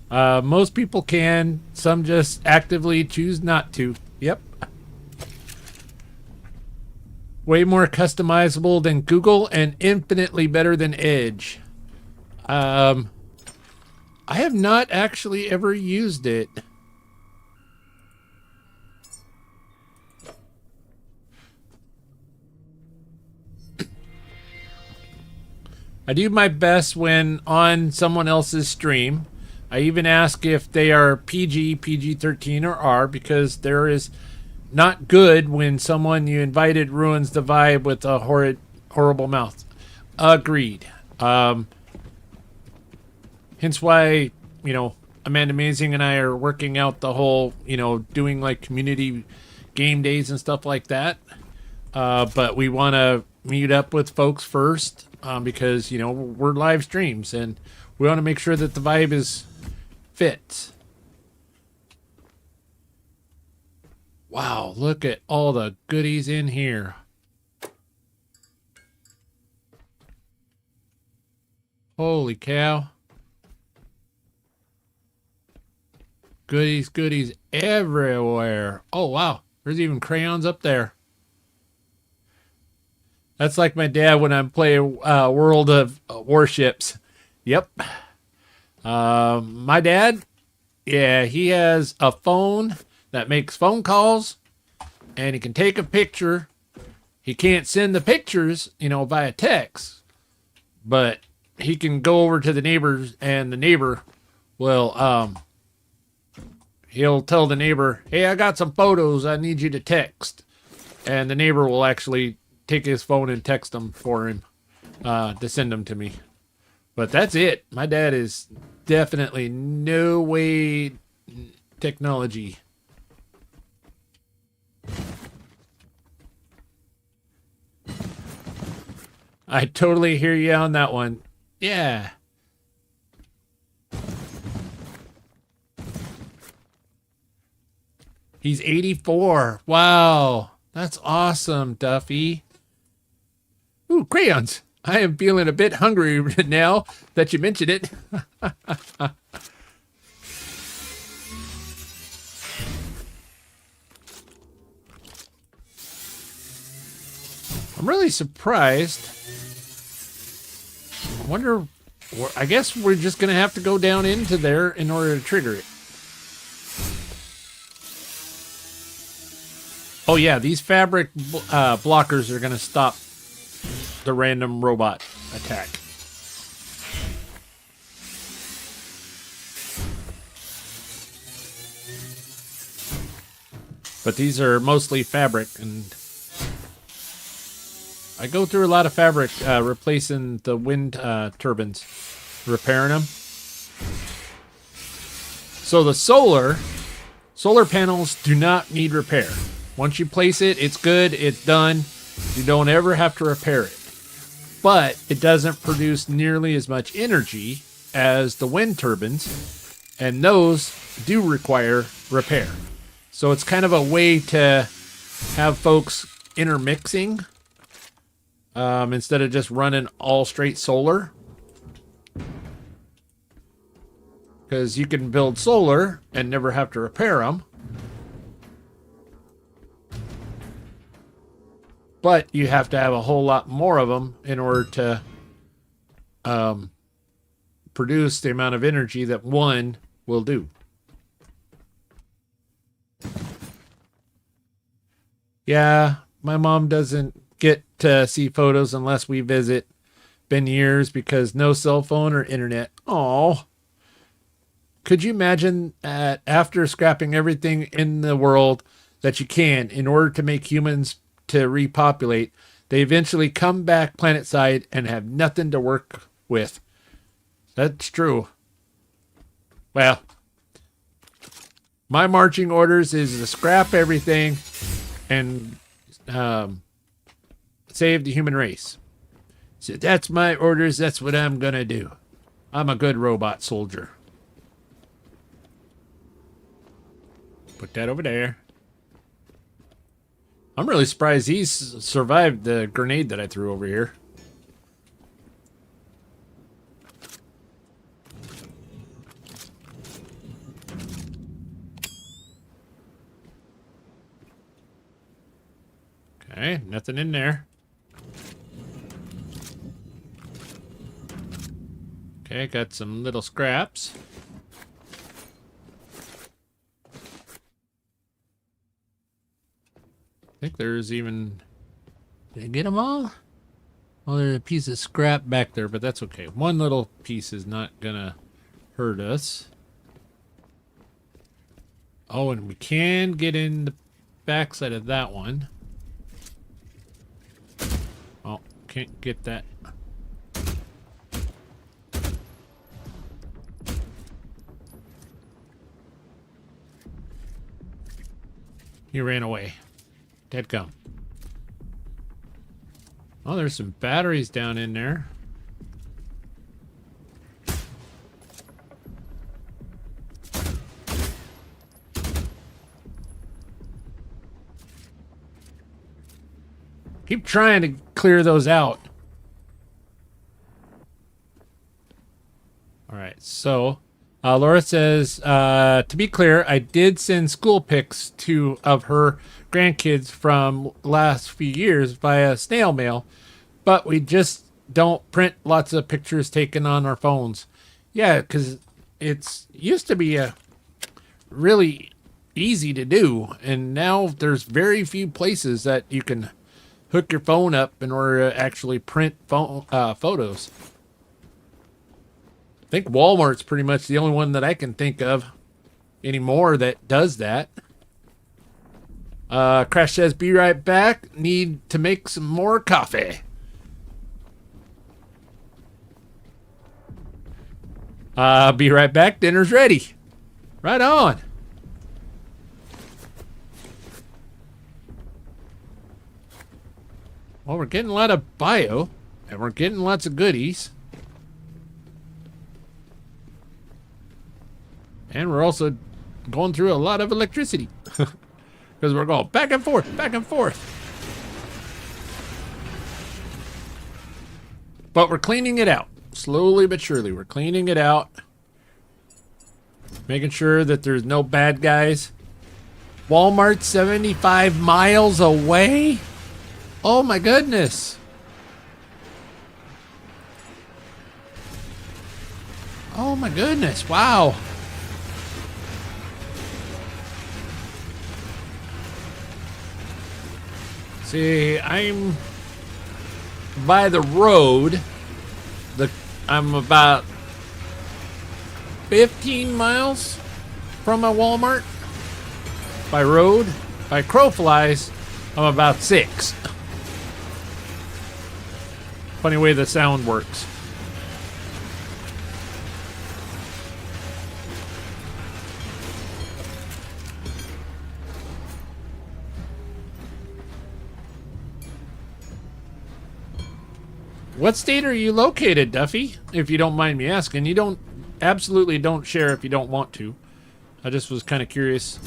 Most people can. Some just actively choose not to. Yep. Way more customizable than Google and infinitely better than Edge. I have not actually ever used it. I do my best when on someone else's stream. I even ask if they are PG, PG-13, or R, because there is not good when someone you invited ruins the vibe with a horrible mouth. Agreed. Hence why, you know, Amanda Amazing and I are working out the whole, you know, doing like community game days and stuff like that. But we want to meet up with folks first. Because, you know, we're live streams and we want to make sure that the vibe is fit. Wow, look at all the goodies in here. Holy cow. Goodies, goodies everywhere. Oh, wow. There's even crayons up there. That's like my dad when I'm playing World of Warships. Yep. My dad, yeah, he has a phone that makes phone calls, and he can take a picture. He can't send the pictures, you know, via text, but he can go over to the neighbors, and the neighbor will, he'll tell the neighbor, hey, I got some photos I need you to text. And the neighbor will actually take his phone and text them for him to send them to me. But that's it. My dad is definitely no way technology. I totally hear you on that one. Yeah. He's 84. Wow. That's awesome, Duffy. Ooh, crayons. I am feeling a bit hungry now that you mentioned it. I'm really surprised. I wonder, I guess we're just going to have to go down into there in order to trigger it. Oh yeah, these fabric blockers are going to stop the random robot attack. But these are mostly fabric, and I go through a lot of fabric replacing the wind turbines, repairing them. So the solar panels do not need repair. Once you place it, it's good, it's done. You don't ever have to repair it. But it doesn't produce nearly as much energy as the wind turbines, and those do require repair. So it's kind of a way to have folks intermixing instead of just running all straight solar. Because you can build solar and never have to repair them. But you have to have a whole lot more of them in order to produce the amount of energy that one will do. Yeah, my mom doesn't get to see photos unless we visit. Been years because no cell phone or internet. Aw. Could you imagine that after scrapping everything in the world that you can in order to make humans to repopulate, they eventually come back planetside and have nothing to work with? That's true. Well, my marching orders is to scrap everything and save the human race. So that's my orders. That's what I'm gonna do. I'm a good robot soldier. Put that over there. I'm really surprised he's survived the grenade that I threw over here. Okay, nothing in there. Okay, got some little scraps. I think there's even... Did I get them all? Well, there's a piece of scrap back there, but that's okay. One little piece is not gonna hurt us. Oh, and we can get in the backside of that one. Oh, can't get that. He ran away. Dead gum. Oh, there's some batteries down in there. Keep trying to clear those out. All right, so Laura says, to be clear, I did send school pics of her grandkids from last few years via snail mail, but we just don't print lots of pictures taken on our phones. Yeah, because it's used to be a really easy to do, and now there's very few places that you can hook your phone up in order to actually print photos. I think Walmart's pretty much the only one that I can think of anymore that does that. Crash says, be right back. Need to make some more coffee. Be right back. Dinner's ready. Right on. Well, we're getting a lot of bio, and we're getting lots of goodies. And we're also going through a lot of electricity. Because we're going back and forth, back and forth. But we're cleaning it out. Slowly but surely, we're cleaning it out. Making sure that there's no bad guys. Walmart 75 miles away? Oh my goodness. Oh my goodness, wow. See, I'm by the road. I'm about 15 miles from a Walmart by road. By crow flies, I'm about 6. Funny way the sound works. What state are you located, Duffy? If you don't mind me asking. You absolutely don't share if you don't want to. I just was kind of curious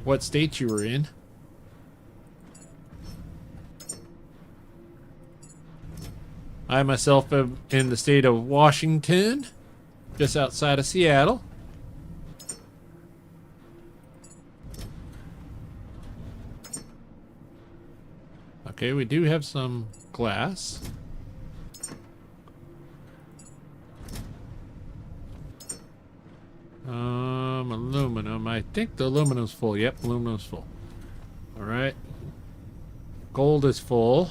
what state you were in. I myself am in the state of Washington, just outside of Seattle. Okay, we do have some glass. Aluminum. I think the aluminum's full. Yep, aluminum's full. All right. Gold is full.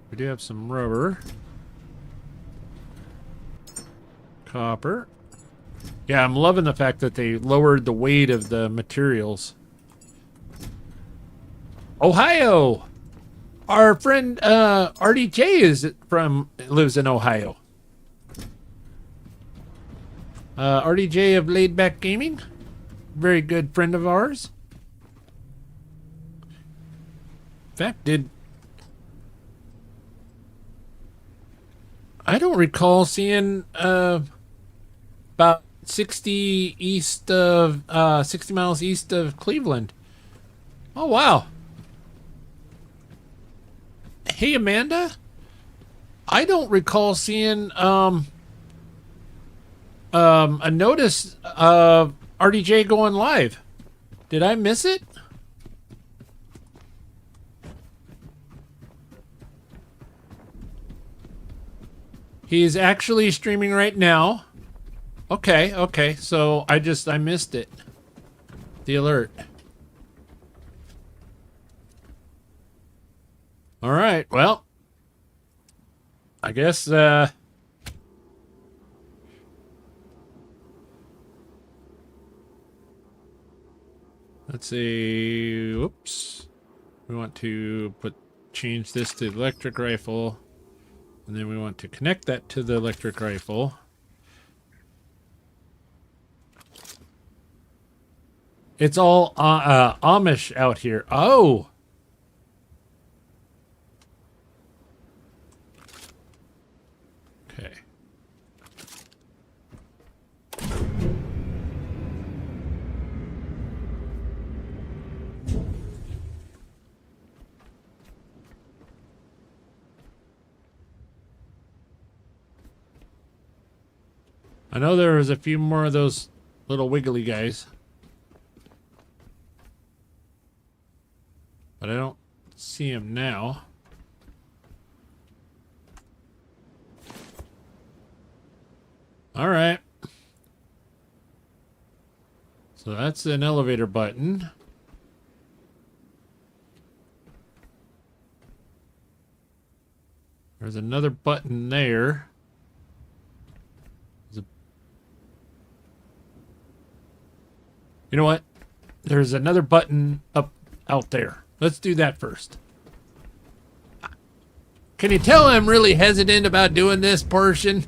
We do have some rubber. Copper. Yeah, I'm loving the fact that they lowered the weight of the materials. Ohio! Our friend RDJ lives in Ohio. RDJ of Laid Back Gaming. Very good friend of ours. In fact, I don't recall seeing about 60 miles east of Cleveland. Oh wow. Hey Amanda, I don't recall seeing a notice of RDJ going live. Did I miss it? He's actually streaming right now. Okay, okay. So I missed it. The alert. All right. Well, I guess let's see. Whoops. We want to change this to the electric rifle, and then we want to connect that to the electric rifle. It's all Amish out here. Oh. Okay. I know there was a few more of those little wiggly guys, but I don't see him now. All right. So that's an elevator button. There's another button there. You know what? There's another button up out there. Let's do that first. Can you tell I'm really hesitant about doing this portion?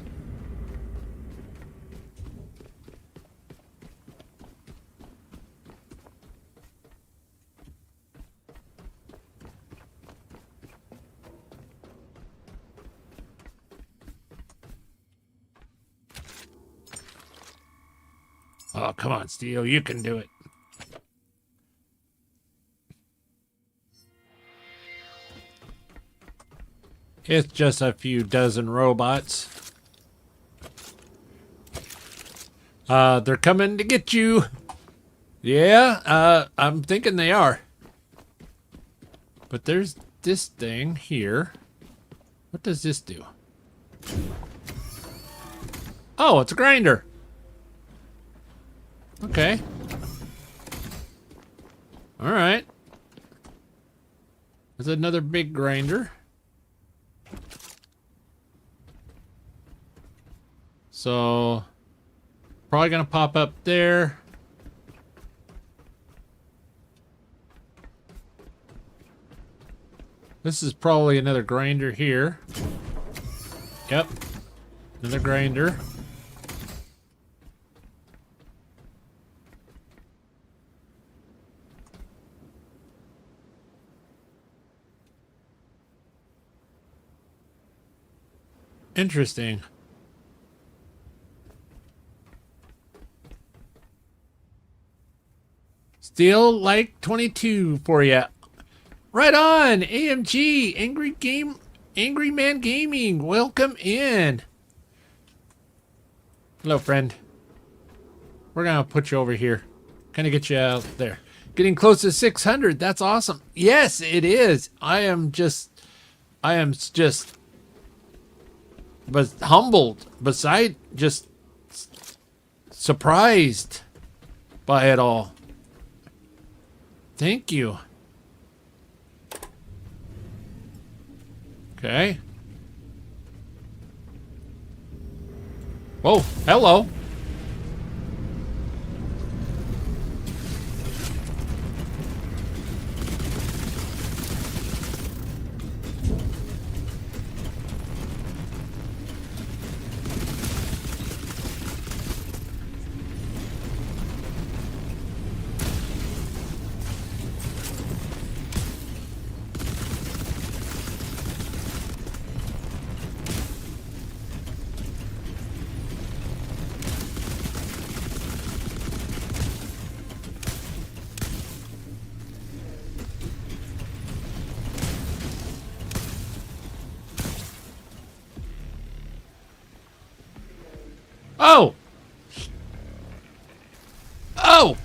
Oh, come on, Steel. You can do it. It's just a few dozen robots. They're coming to get you. Yeah, I'm thinking they are. But there's this thing here. What does this do? Oh, it's a grinder. Okay. All right. There's another big grinder. So, probably gonna pop up there. This is probably another grinder here. Yep. Another grinder. Interesting. Still like 22 for you. Right on, AMG, Angry Man Gaming. Welcome in. Hello, friend. We're gonna put you over here. Kind of get you out there. Getting close to 600. That's awesome. Yes, it is. I am just but humbled, beside just surprised by it all. Thank you. Okay. Whoa, hello. Oh! Oh!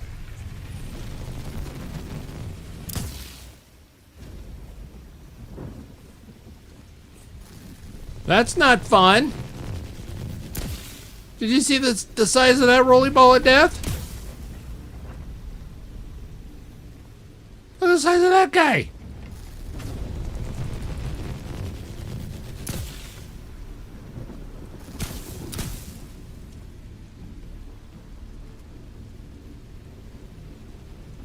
That's not fun. Did you see the size of that rolling ball of death? Look at the size of that guy.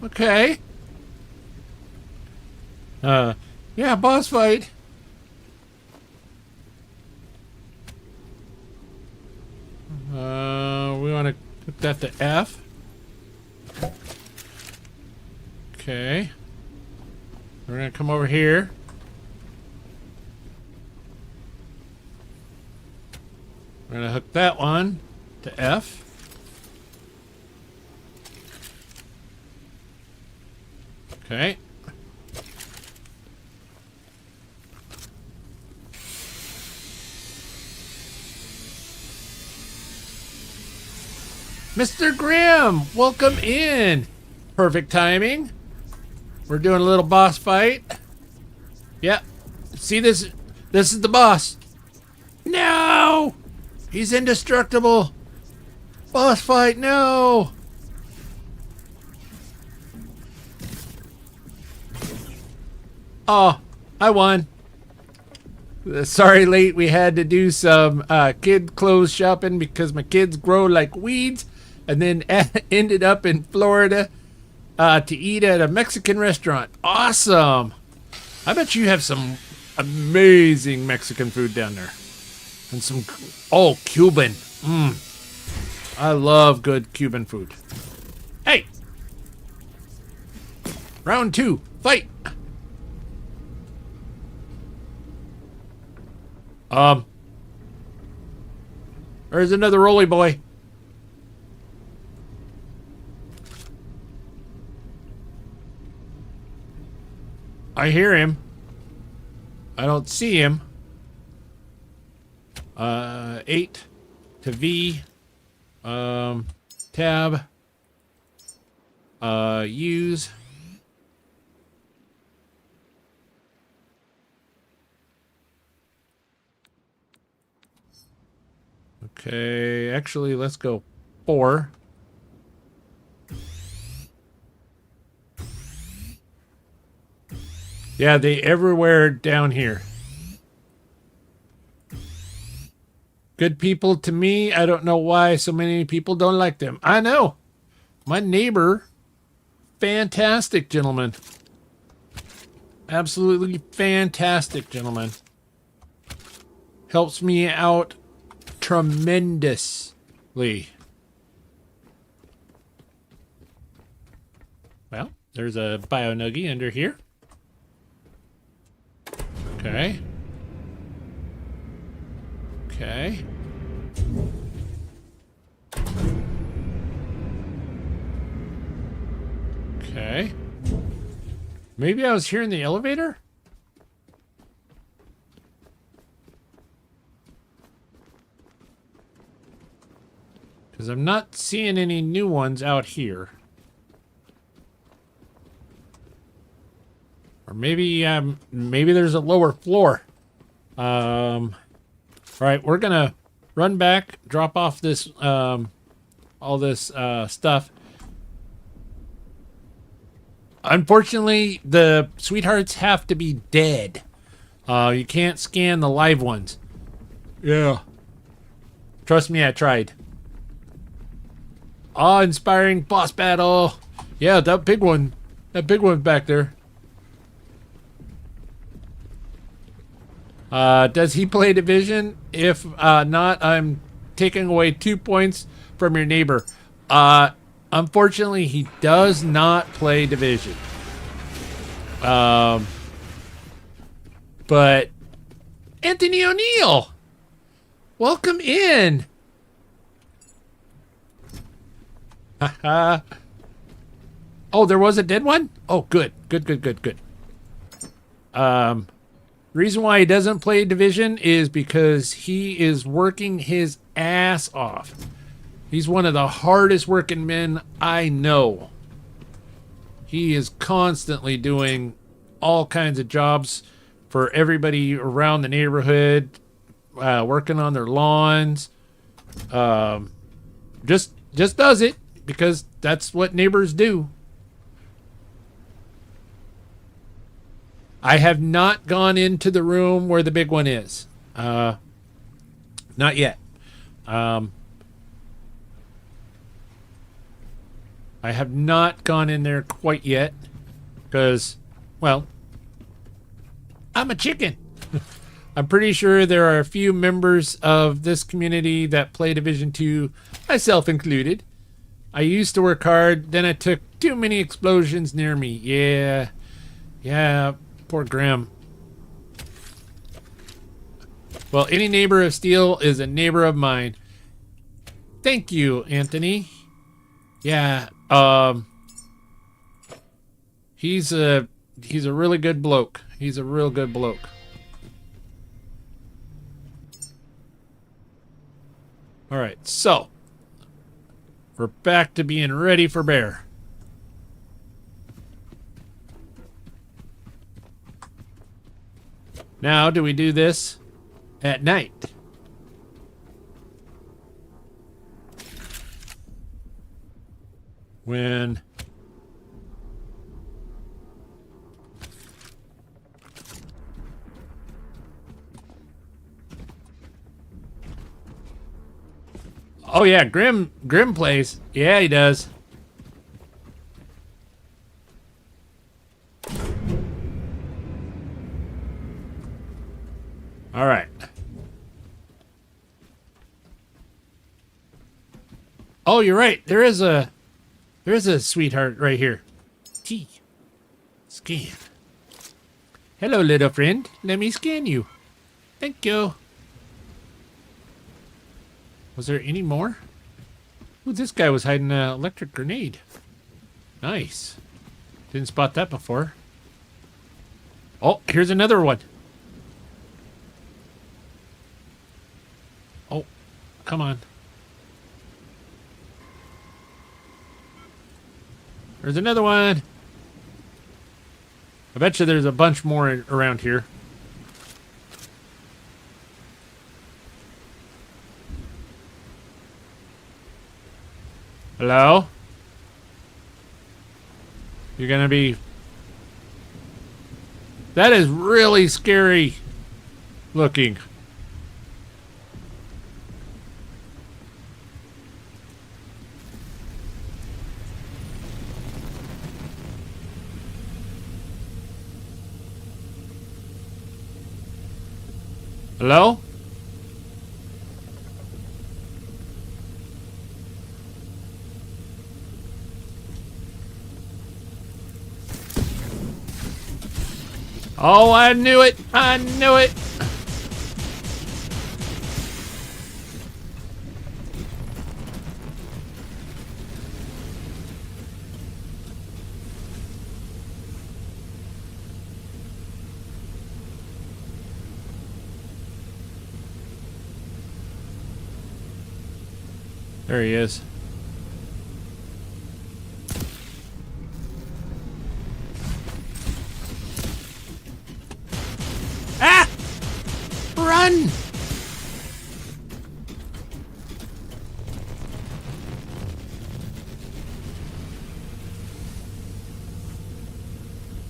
Okay. Yeah, boss fight. We want to put that to F. Okay. We're going to come over here. We're going to hook that one to F. Okay. Mr. Grimm, welcome in. Perfect timing. We're doing a little boss fight. Yep. See this? This is the boss. No! He's indestructible. Boss fight, no! Oh, I won. Sorry, late. We had to do some kid clothes shopping because my kids grow like weeds, and then ended up in Florida to eat at a Mexican restaurant. Awesome. I bet you have some amazing Mexican food down there. And some, oh, Cuban. I love good Cuban food. Hey! Round 2, fight! There's another roly boy. I hear him. I don't see him. 8 to V. Tab. Use. Okay, actually, let's go 4. Yeah, they everywhere down here. Good people to me. I don't know why so many people don't like them. I know. My neighbor, fantastic gentleman. Absolutely fantastic gentleman. Helps me out tremendously. Well, there's a bio nuggie under here. Okay. Okay. Okay. Maybe I was here in the elevator? Because I'm not seeing any new ones out here. Or maybe maybe there's a lower floor. All right, we're gonna run back, drop off this all this stuff. Unfortunately, the sweethearts have to be dead. You can't scan the live ones. Yeah. Trust me, I tried. Awe-inspiring boss battle. Yeah, that big one. That big one's back there. Does he play Division? If not, I'm taking away 2 points from your neighbor. Unfortunately, he does not play Division. But Anthony O'Neill, welcome in. Oh, there was a dead one? Oh, good. Good. Reason why he doesn't play Division is because he is working his ass off. He's one of the hardest working men I know. He is constantly doing all kinds of jobs for everybody around the neighborhood, working on their lawns, Just does it because that's what neighbors do. I have not gone into the room where the big one is. Not yet. I have not gone in there quite yet because, well, I'm a chicken. I'm pretty sure there are a few members of this community that play Division 2, myself included. I used to work hard, then I took too many explosions near me. Yeah, poor Grim. Well, any neighbor of steel is a neighbor of mine. Thank you, Anthony. Yeah, he's a really good bloke. He's a real good bloke. All right, so we're back to being ready for bear. Now, do we do this at night? When oh yeah, Grim plays. Yeah, he does. All right. Oh, you're right. There is a sweetheart right here. T. Scan. Hello, little friend. Let me scan you. Thank you. Was there any more? Ooh, this guy was hiding an electric grenade. Nice. Didn't spot that before. Oh, here's another one. Oh, come on. There's another one. I bet you there's a bunch more around here. Hello? You're gonna be... That is really scary looking. Hello? Oh, I knew it! I knew it! There he is. Ah! Run!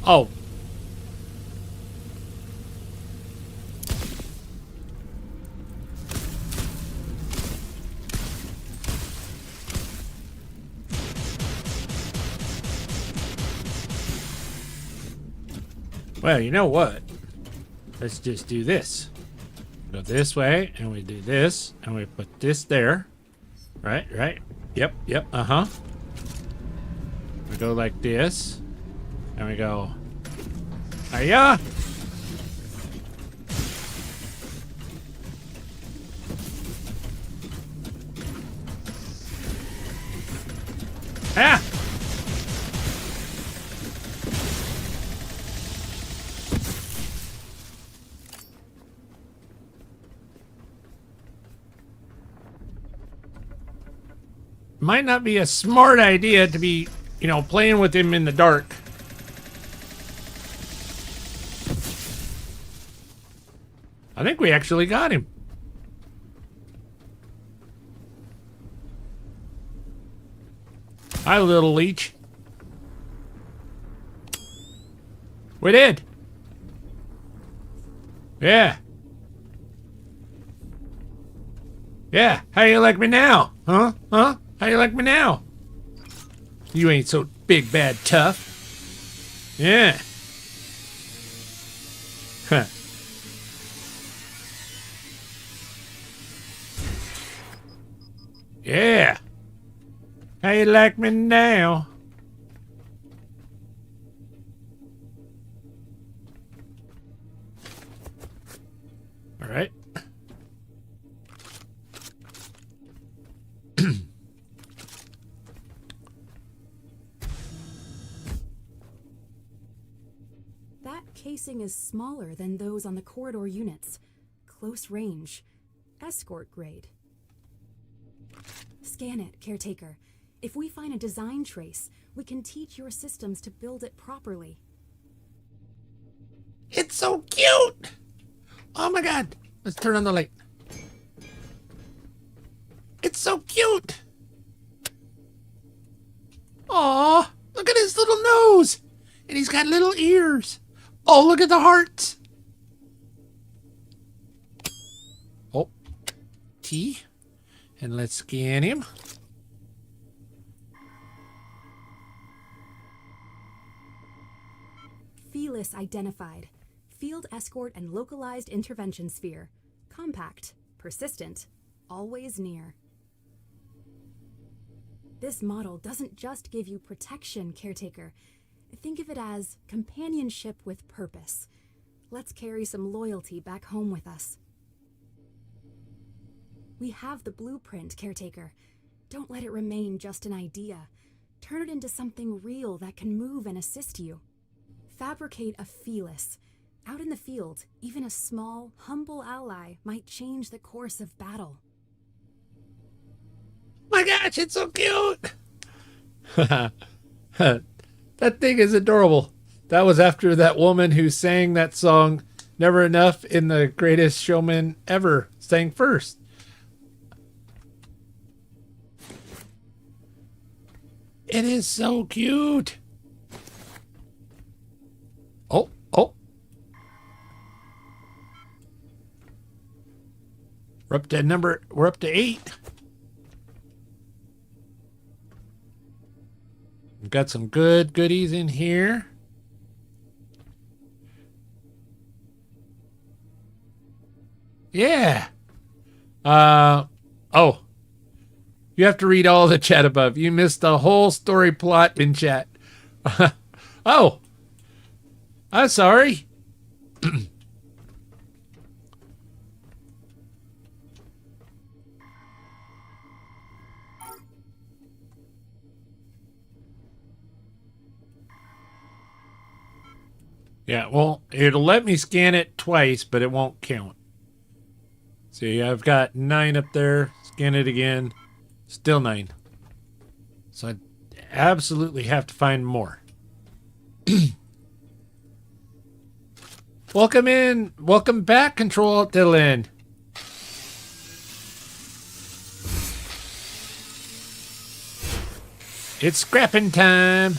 Oh. Well, you know what? Let's just do this. Go this way, and we do this, and we put this there. Right, right. Yep, yep, uh-huh. We go like this, and we go... Hiya! Ah! Might not be a smart idea to be, you know, playing with him in the dark. I think we actually got him. Hi, little leech. We did. Yeah. Yeah. How you like me now? Huh? Huh? How you like me now? You ain't so big, bad, tough. Yeah. Huh. Yeah. How you like me now? All right. That casing is smaller than those on the corridor units. Close range. Escort grade. Scan it, Caretaker. If we find a design trace, we can teach your systems to build it properly. It's so cute. Oh my God. Let's turn on the light. It's so cute. Aw, look at his little nose. And he's got little ears. Oh, look at the hearts. Oh, T. And let's scan him. Felis identified. Field escort and localized intervention sphere. Compact, persistent, always near. This model doesn't just give you protection, Caretaker. Think of it as companionship with purpose. Let's carry some loyalty back home with us. We have the blueprint, Caretaker. Don't let it remain just an idea. Turn it into something real that can move and assist you. Fabricate a Felis. Out in the field, even a small, humble ally might change the course of battle. My gosh, it's so cute. That thing is adorable. That was after that woman who sang that song, Never Enough, in The Greatest Showman Ever, sang first. It is so cute. Oh, oh. We're up to 8. We've got some good goodies in here. Yeah. Oh. You have to read all the chat above. You missed the whole story plot in chat. Oh. I'm sorry. Yeah, well, it'll let me scan it twice, but it won't count. See, I've got 9 up there. Scan it again. Still 9. So I absolutely have to find more. Welcome in. Welcome back, Control Dylan. It's scrapping time.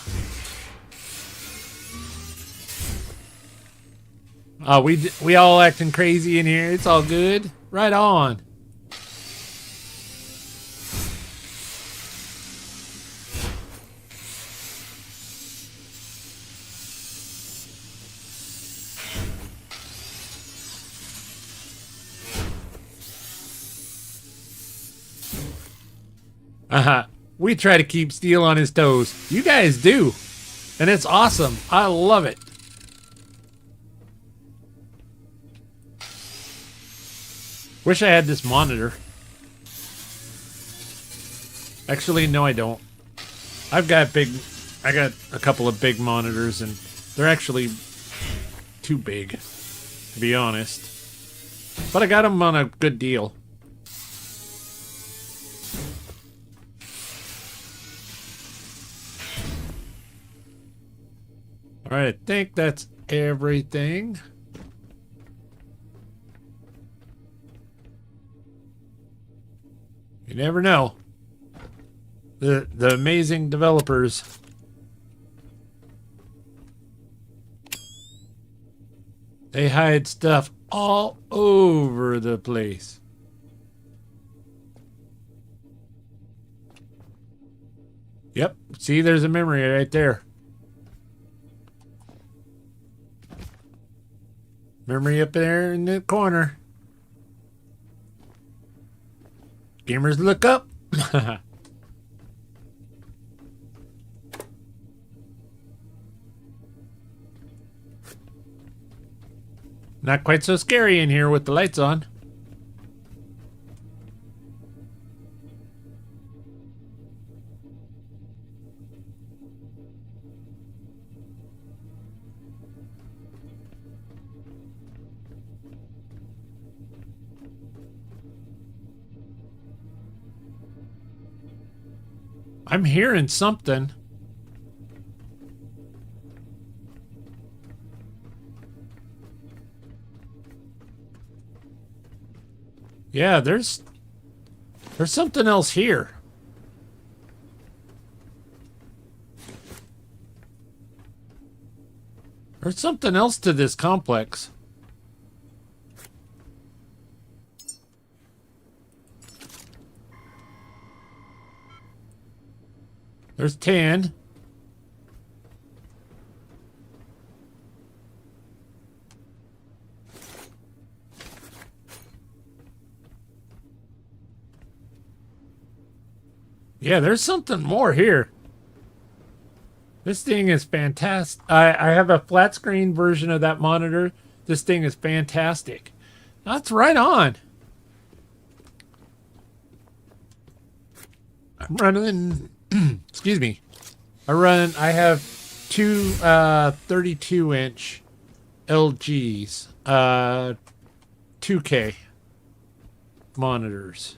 Oh, we all acting crazy in here. It's all good. Right on. We try to keep Steel on his toes. You guys do. And it's awesome. I love it. Wish I had this monitor. Actually, no, I don't. I got a couple of big monitors, and they're actually too big, to be honest. But I got them on a good deal. Alright, I think that's everything. You never know. The amazing developers. They hide stuff all over the place. Yep. See, there's a memory right there. Memory up there in the corner. Gamers, look up. Not quite so scary in here with the lights on. I'm hearing something. Yeah, there's something else here. There's something else to this complex. There's 10. Yeah, there's something more here. This thing is fantastic. I have a flat screen version of that monitor. This thing is fantastic. That's right on. I'm running, excuse me. I have two 32-inch LGs, 2K monitors.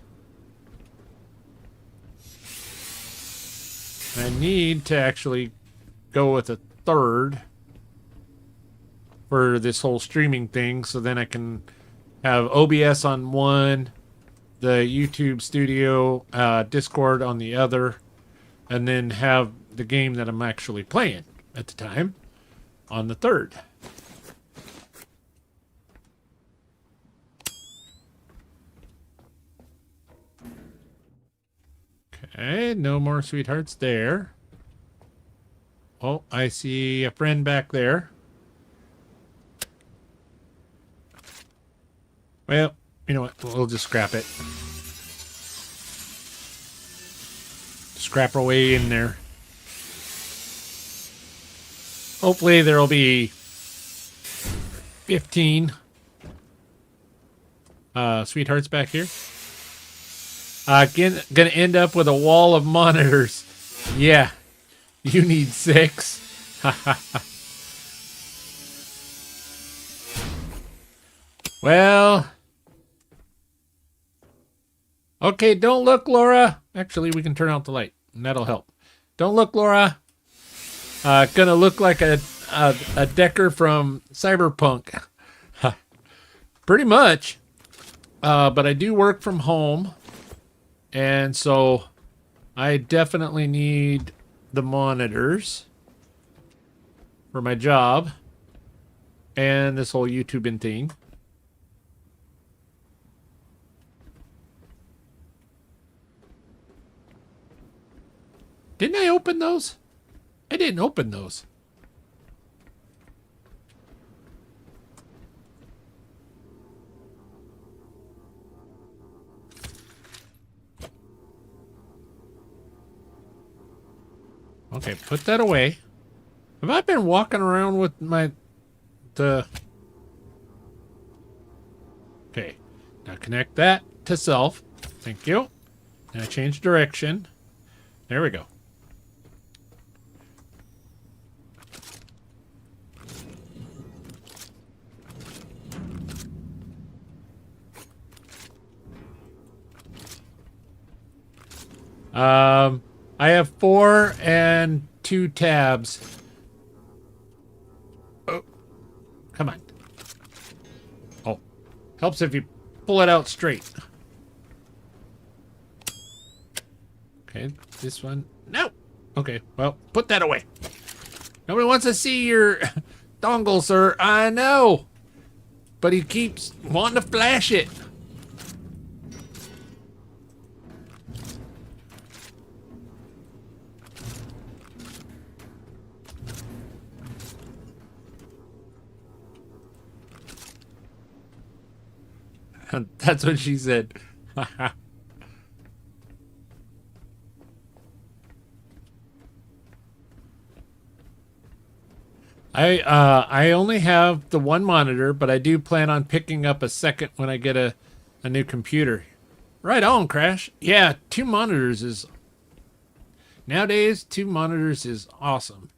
I need to actually go with a third for this whole streaming thing, so then I can have OBS on one, the YouTube Studio, Discord on the other, and then have the game that I'm actually playing at the time on the third. Okay, no more sweethearts there. Oh, I see a friend back there. Well, you know what? We'll just scrap it. Scrap our way in there. Hopefully there'll be 15 sweethearts back here. Again, gonna end up with a wall of monitors. Yeah, you need 6. Well, okay, don't look, Laura. Actually, we can turn out the light, and that'll help. Don't look, Laura. Gonna look like a Decker from Cyberpunk. Pretty much. But I do work from home. And so I definitely need the monitors for my job and this whole YouTubing thing. Didn't I open those? I didn't open those. Okay, put that away. Have I been walking around with Okay, now connect that to self. Thank you. Now change direction. There we go. I have 4 and 2 tabs. Oh, come on. Oh, helps if you pull it out straight. Okay, this one. No. Okay, well, put that away. Nobody wants to see your dongle, sir. I know. But he keeps wanting to flash it. That's what she said. I only have the one monitor, but I do plan on picking up a second when I get a new computer. Right on, Crash. Yeah, 2 monitors is... Nowadays, 2 monitors is awesome.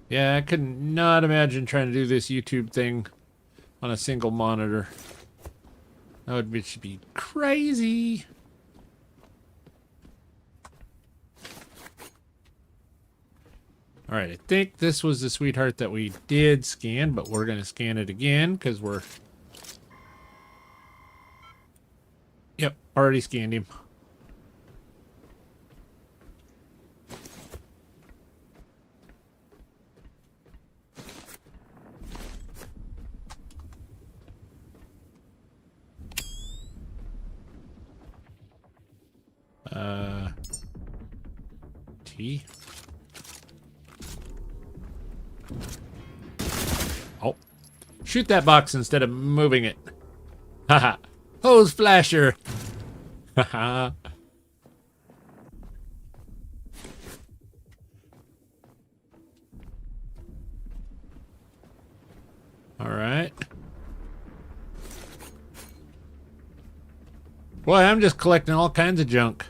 Yeah, I could not imagine trying to do this YouTube thing on a single monitor. That would be crazy. All right, I think this was the sweetheart that we did scan, but we're going to scan it again because we're... Yep, already scanned him. T. Oh. Shoot that box instead of moving it. Haha. Hose flasher. Haha. All right. Boy, I'm just collecting all kinds of junk.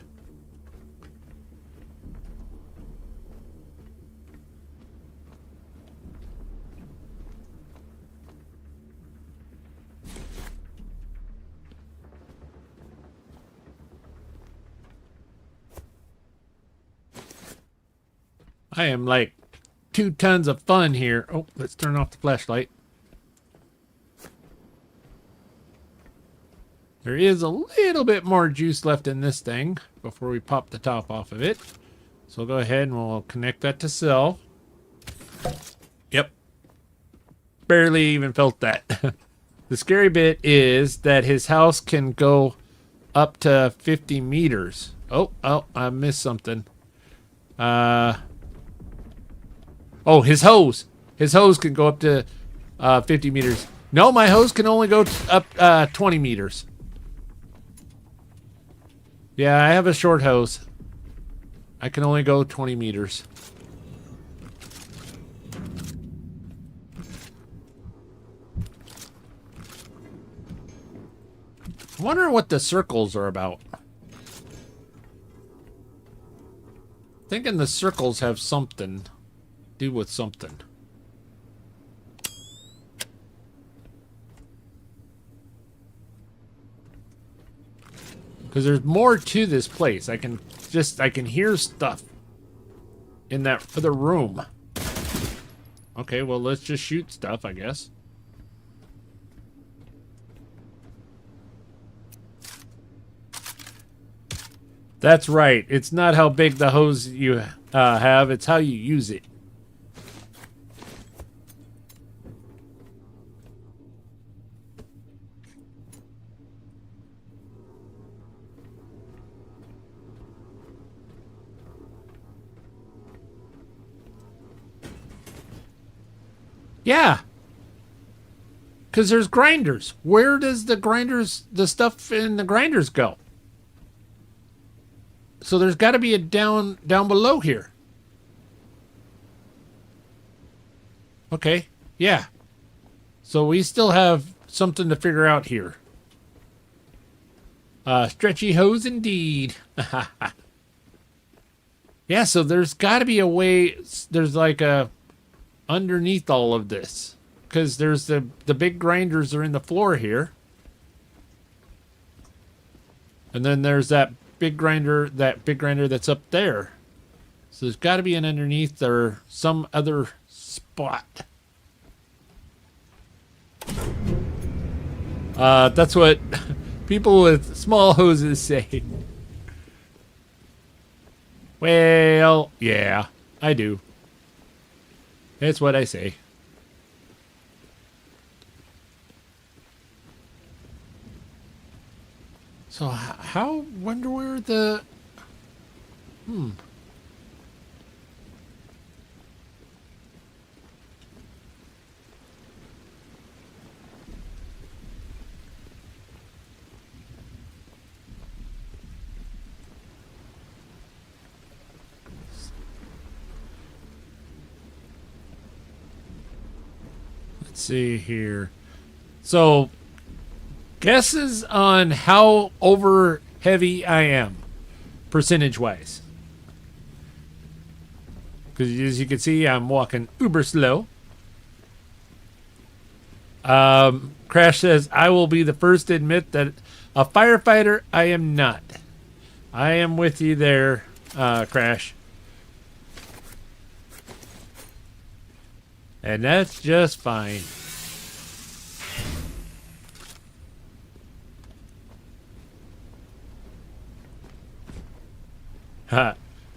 I am like 2 tons of fun here. Oh, let's turn off the flashlight. There is a little bit more juice left in this thing before we pop the top off of it. So we'll go ahead and we'll connect that to cell. Yep. Barely even felt that. The scary bit is that his house can go up to 50 meters. Oh, I missed something. Oh, his hose. His hose can go up to 50 meters. No, my hose can only go up 20 meters. Yeah, I have a short hose. I can only go 20 meters. I wonder what the circles are about. Thinking the circles have something. Do with something. Because there's more to this place. I can hear stuff in that other room. Okay, well, let's just shoot stuff, I guess. That's right. It's not how big the hose you have, it's how you use it. Yeah. Because there's grinders. Where does the stuff in the grinders go? So there's got to be a down below here. Okay. Yeah. So we still have something to figure out here. Stretchy hose indeed. Yeah, so there's got to be a way. There's like a... underneath all of this, because there's the big grinders are in the floor here, and then there's that big grinder that's up there. So there's got to be an underneath or some other spot. That's what people with small hoses say. Well, yeah, I do. That's what I say. So how, wonder where the, let's see here. So, guesses on how over heavy I am, percentage wise. Because as you can see, I'm walking uber slow. Crash says, I will be the first to admit that a firefighter, I am not. I am with you there, Crash. And that's just fine.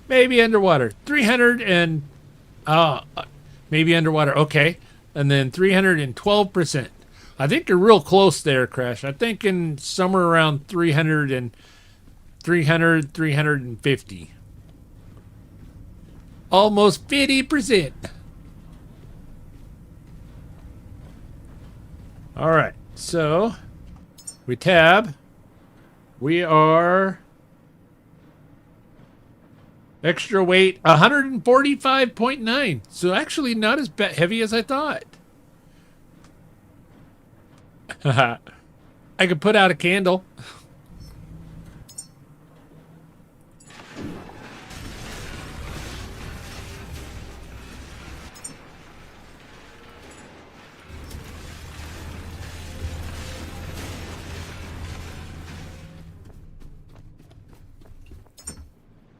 Maybe underwater. 300 and... maybe underwater. Okay. And then 312%. I think you're real close there, Crash. I'm thinking somewhere around 300, 350. Almost 50%. All right. So, we tab. We are... extra weight, 145.9. So actually not as heavy as I thought. I could put out a candle.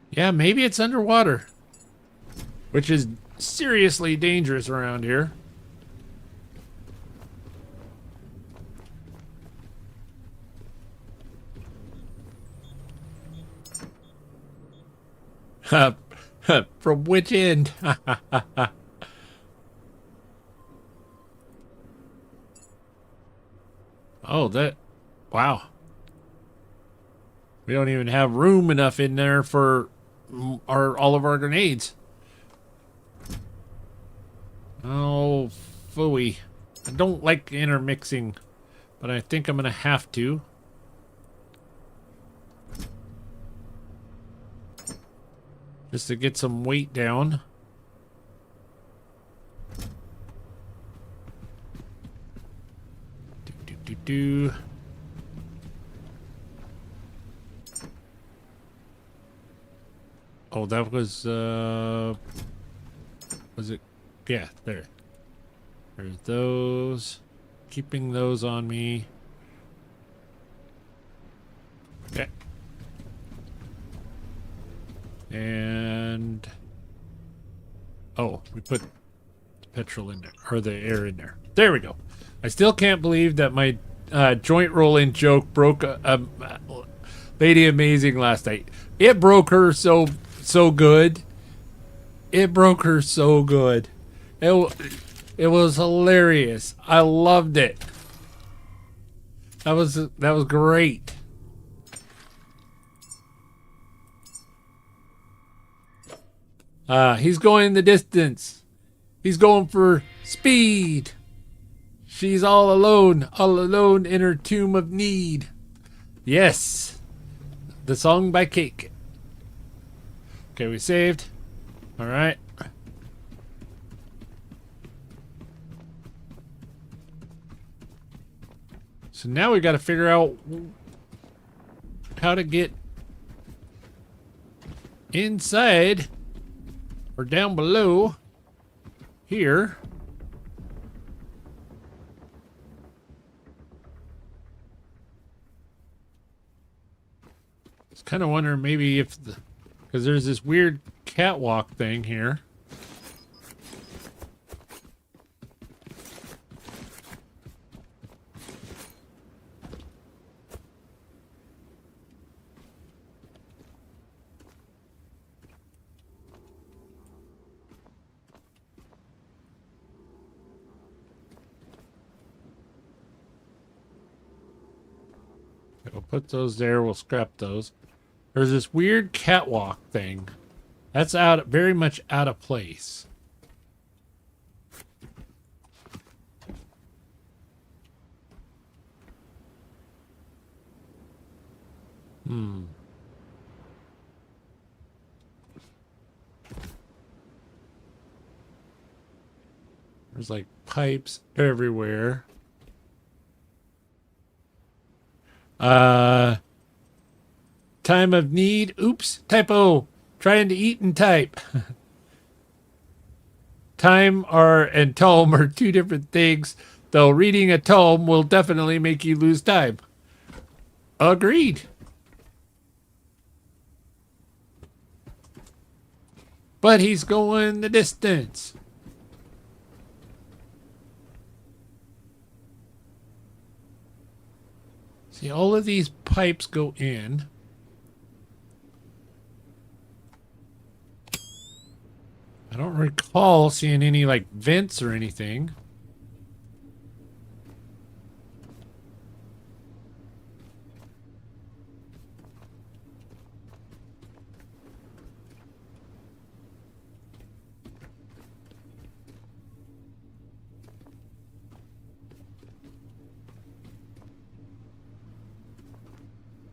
Yeah, maybe it's underwater, which is seriously dangerous around here. From which end? Oh, that... wow. We don't even have room enough in there for all of our grenades. Oh, phooey. I don't like intermixing, but I think I'm gonna have to. Just to get some weight down. Do. Oh, that was it? Yeah, there. There's those. Keeping those on me. Okay. And oh, we put the petrol in there, or the air in there. There we go. I still can't believe that my joint roll-in joke broke Lady Amazing last night. It broke her so good. It broke her so good. It was hilarious. I loved it. That was great. He's going the distance. He's going for speed. She's all alone in her tomb of need. Yes. The song by Cake. Okay, we saved. All right. So now we got to figure out how to get inside or down below here. I was kind of wondering maybe if because there's this weird catwalk thing here. We'll put those there. We'll scrap those. There's this weird catwalk thing. That's very much out of place. There's like pipes everywhere. Time of need. Oops, typo. Trying to eat and type. Time and tome are two different things, though reading a tome will definitely make you lose time. Agreed. But he's going the distance. See, all of these pipes go in. I don't recall seeing any, like, vents or anything.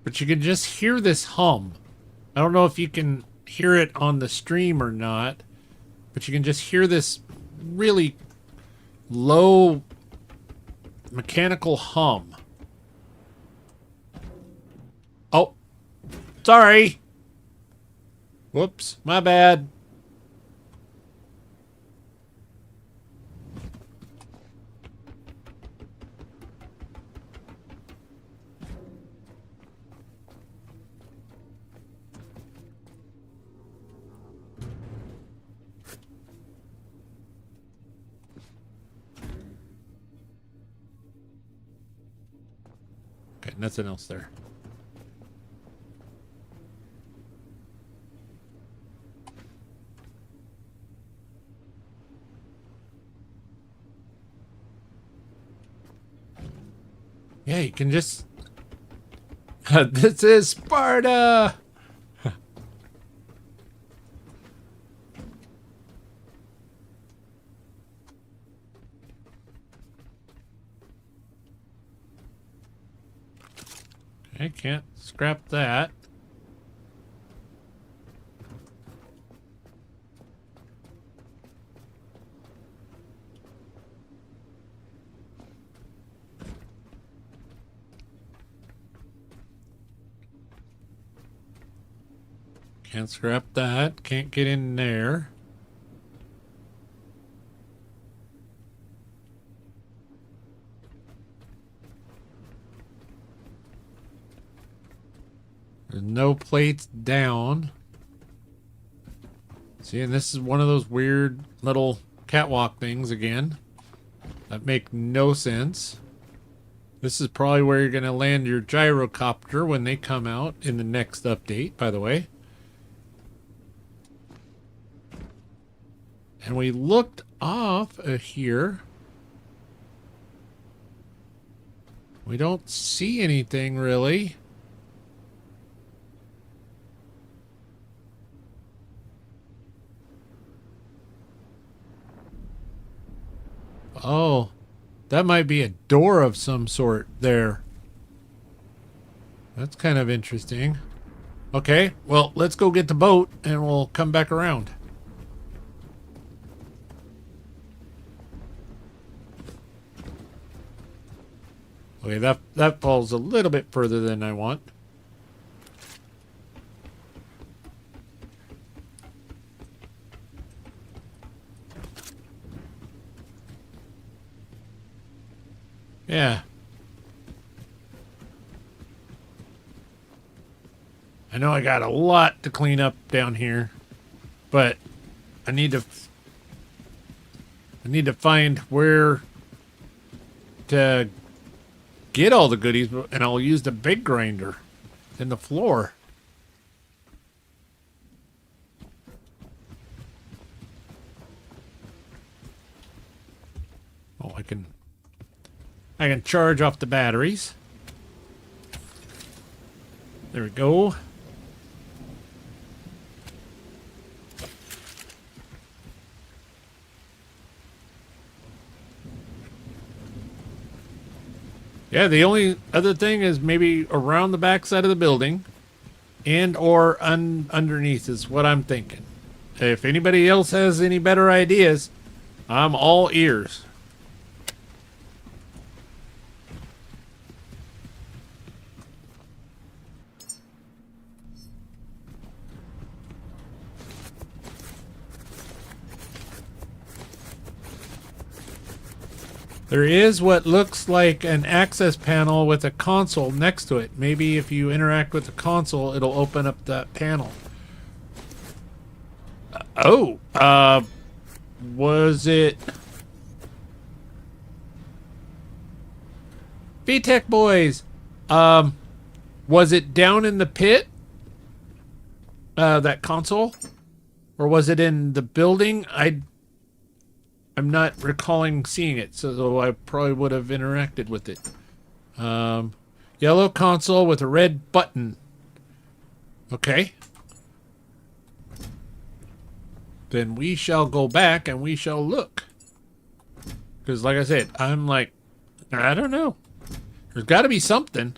But you can just hear this hum. I don't know if you can hear it on the stream or not, but you can just hear this really low mechanical hum. Oh, sorry. Whoops, my bad. Okay, nothing else there. Yeah, you can just... This is Sparta! I can't scrap that. Can't scrap that. Can't get in there. There's no plates down. See, and this is one of those weird little catwalk things again that make no sense. This is probably where you're going to land your gyrocopter when they come out in the next update, by the way. And we looked off of here. We don't see anything really. Oh, that might be a door of some sort there. That's kind of interesting. Okay, well, let's go get the boat and we'll come back around. Okay, that falls a little bit further than I want. Yeah. I know I got a lot to clean up down here, but I need to find where to get all the goodies, and I'll use the big grinder in the floor. Oh, I can charge off the batteries. There we go. Yeah, the only other thing is maybe around the back side of the building and or underneath is what I'm thinking. If anybody else has any better ideas, I'm all ears. There is what looks like an access panel with a console next to it. Maybe if you interact with the console, it'll open up that panel. Was it... VTech boys, was it down in the pit? That console? Or was it in the building? I'm not recalling seeing it, so I probably would have interacted with it. Yellow console with a red button. Okay. Then we shall go back and we shall look. Because like I said, I'm like, I don't know. There's got to be something.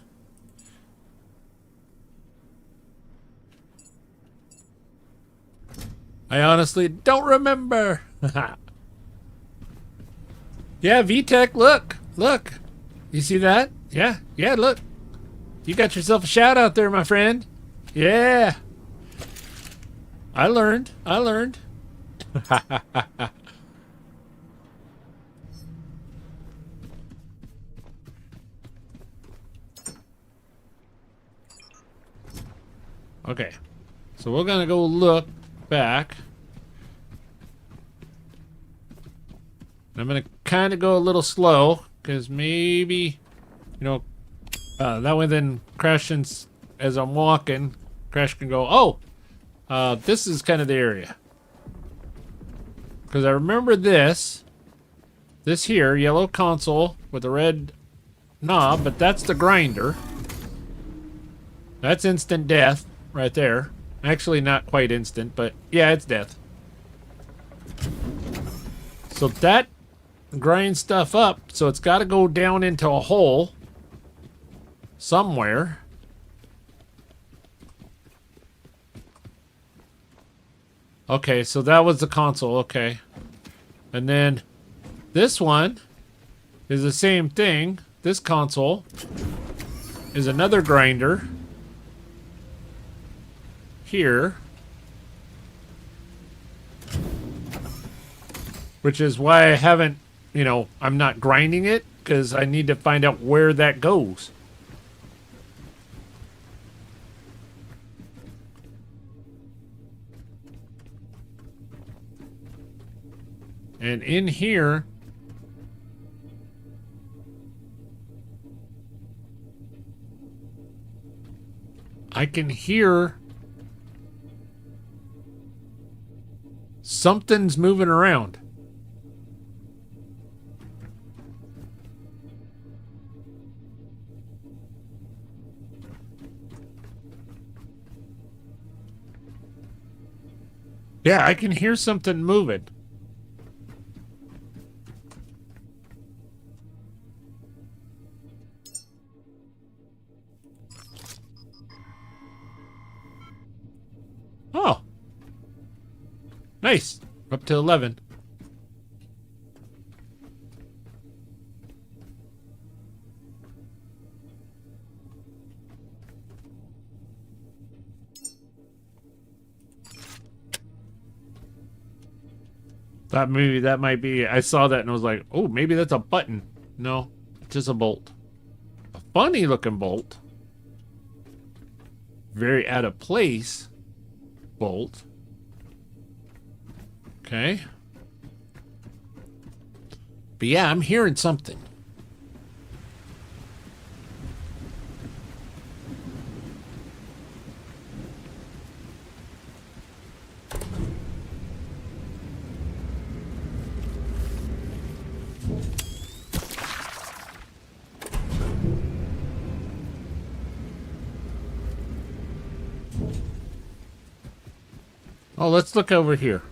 I honestly don't remember. Yeah, VTech, look. Look. You see that? Yeah, look. You got yourself a shout out there, my friend. Yeah. I learned. Okay. So we're going to go look back. I'm going to kind of go a little slow because maybe, you know, that way then Crash, as I'm walking, Crash can go, oh, this is kind of the area. Because I remember this here, yellow console with a red knob, but that's the grinder. That's instant death right there. Actually, not quite instant, but yeah, it's death. So that grinds stuff up, so it's got to go down into a hole somewhere. Okay, so that was the console, okay. And then this one is the same thing. This console is another grinder here, which is why I haven't, you know, I'm not grinding it, because I need to find out where that goes. And in here, I can hear something's moving around. Yeah, I can hear something moving. Oh. Nice. Up to 11. That might be, I saw that and I was like, oh, maybe that's a button. No, it's just a bolt. A funny looking bolt. Very out of place bolt. Okay. But yeah, I'm hearing something. Oh, let's look over here.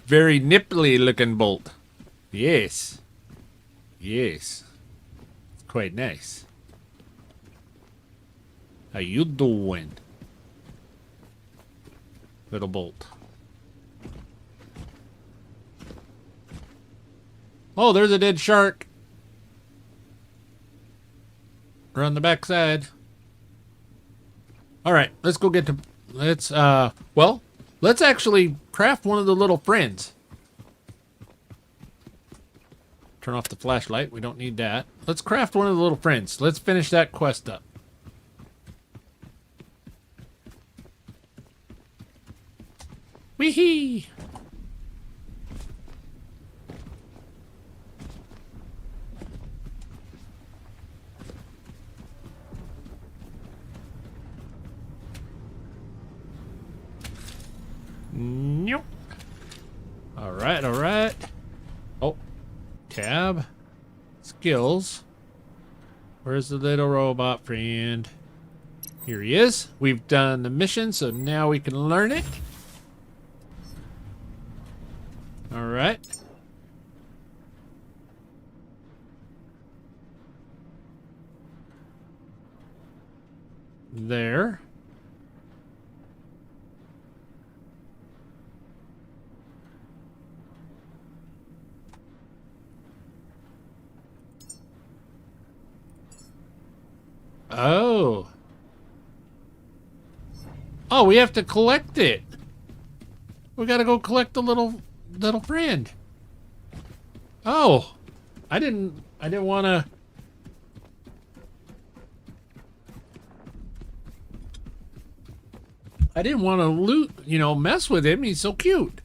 Very nipply looking bolt. Yes. Yes. Quite nice. How you doing? Little bolt. Oh, there's a dead shark. We're on the backside. Alright, let's go get to... Let's, well, let's actually craft one of the little friends. Turn off the flashlight. We don't need that. Let's craft one of the little friends. Let's finish that quest up. Wee-hee! Nope. Alright, alright. Oh. Tab. Skills. Where's the little robot friend? Here he is. We've done the mission, so now we can learn it. Alright. There. Oh. Oh, we have to collect it. We gotta go collect the little friend. Oh. I didn't wanna. I didn't want to loot, you know, mess with him. He's so cute.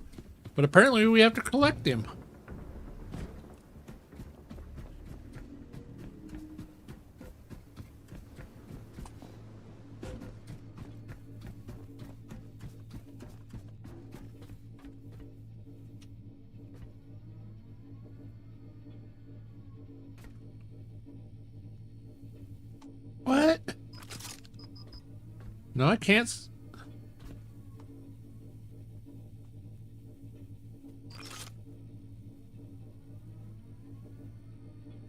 But apparently we have to collect him. What? No, I can't.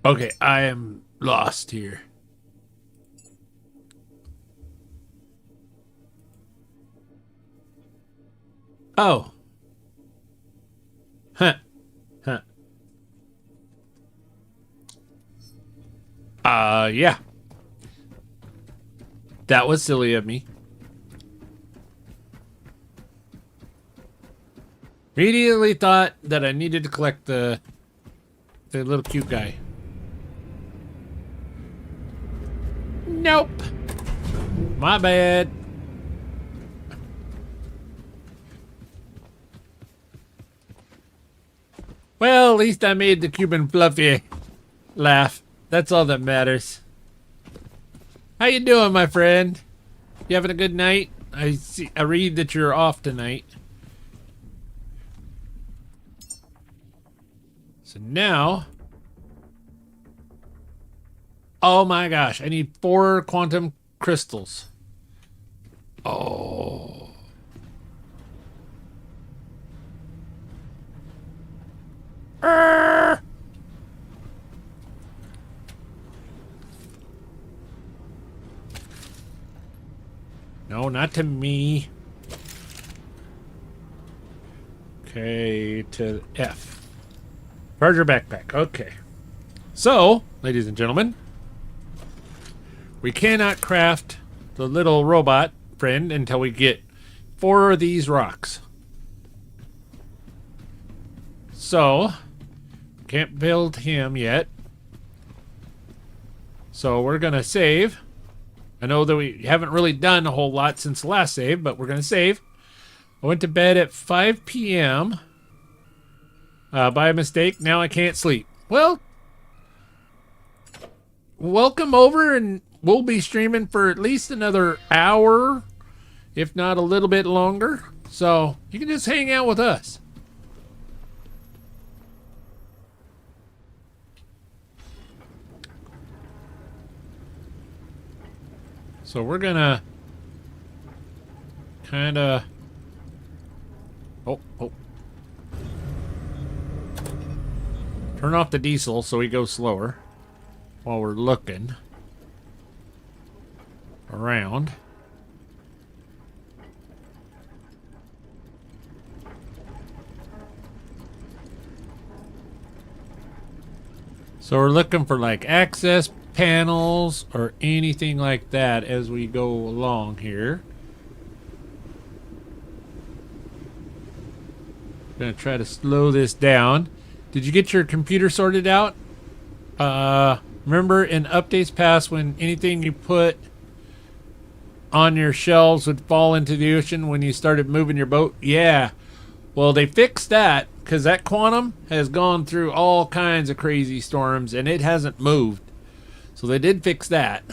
Okay, I am lost here. Oh. Huh. Huh. Yeah. That was silly of me. Immediately thought that I needed to collect the little cute guy. Nope. My bad. Well, at least I made the Cuban Fluffy laugh. That's all that matters. How you doing, my friend? You having a good night? I read that you're off tonight. So now, oh my gosh, I need 4 quantum crystals. Oh. No, not to me. Okay, to F. Charge your backpack. Okay. So, ladies and gentlemen, we cannot craft the little robot friend until we get 4 of these rocks. So, can't build him yet. So we're going to save. I know that we haven't really done a whole lot since the last save, but we're going to save. I went to bed at 5 p.m. By mistake. Now I can't sleep. Well, welcome over, and we'll be streaming for at least another hour, if not a little bit longer. So you can just hang out with us. So we're gonna kind of... Oh. Turn off the diesel so we go slower while we're looking around. So we're looking for like access panels or anything like that as we go along here. Gonna try to slow this down. Did you get your computer sorted out? Remember in updates past when anything you put on your shelves would fall into the ocean when you started moving your boat? Yeah. Well, they fixed that because that quantum has gone through all kinds of crazy storms and it hasn't moved. So they did fix that.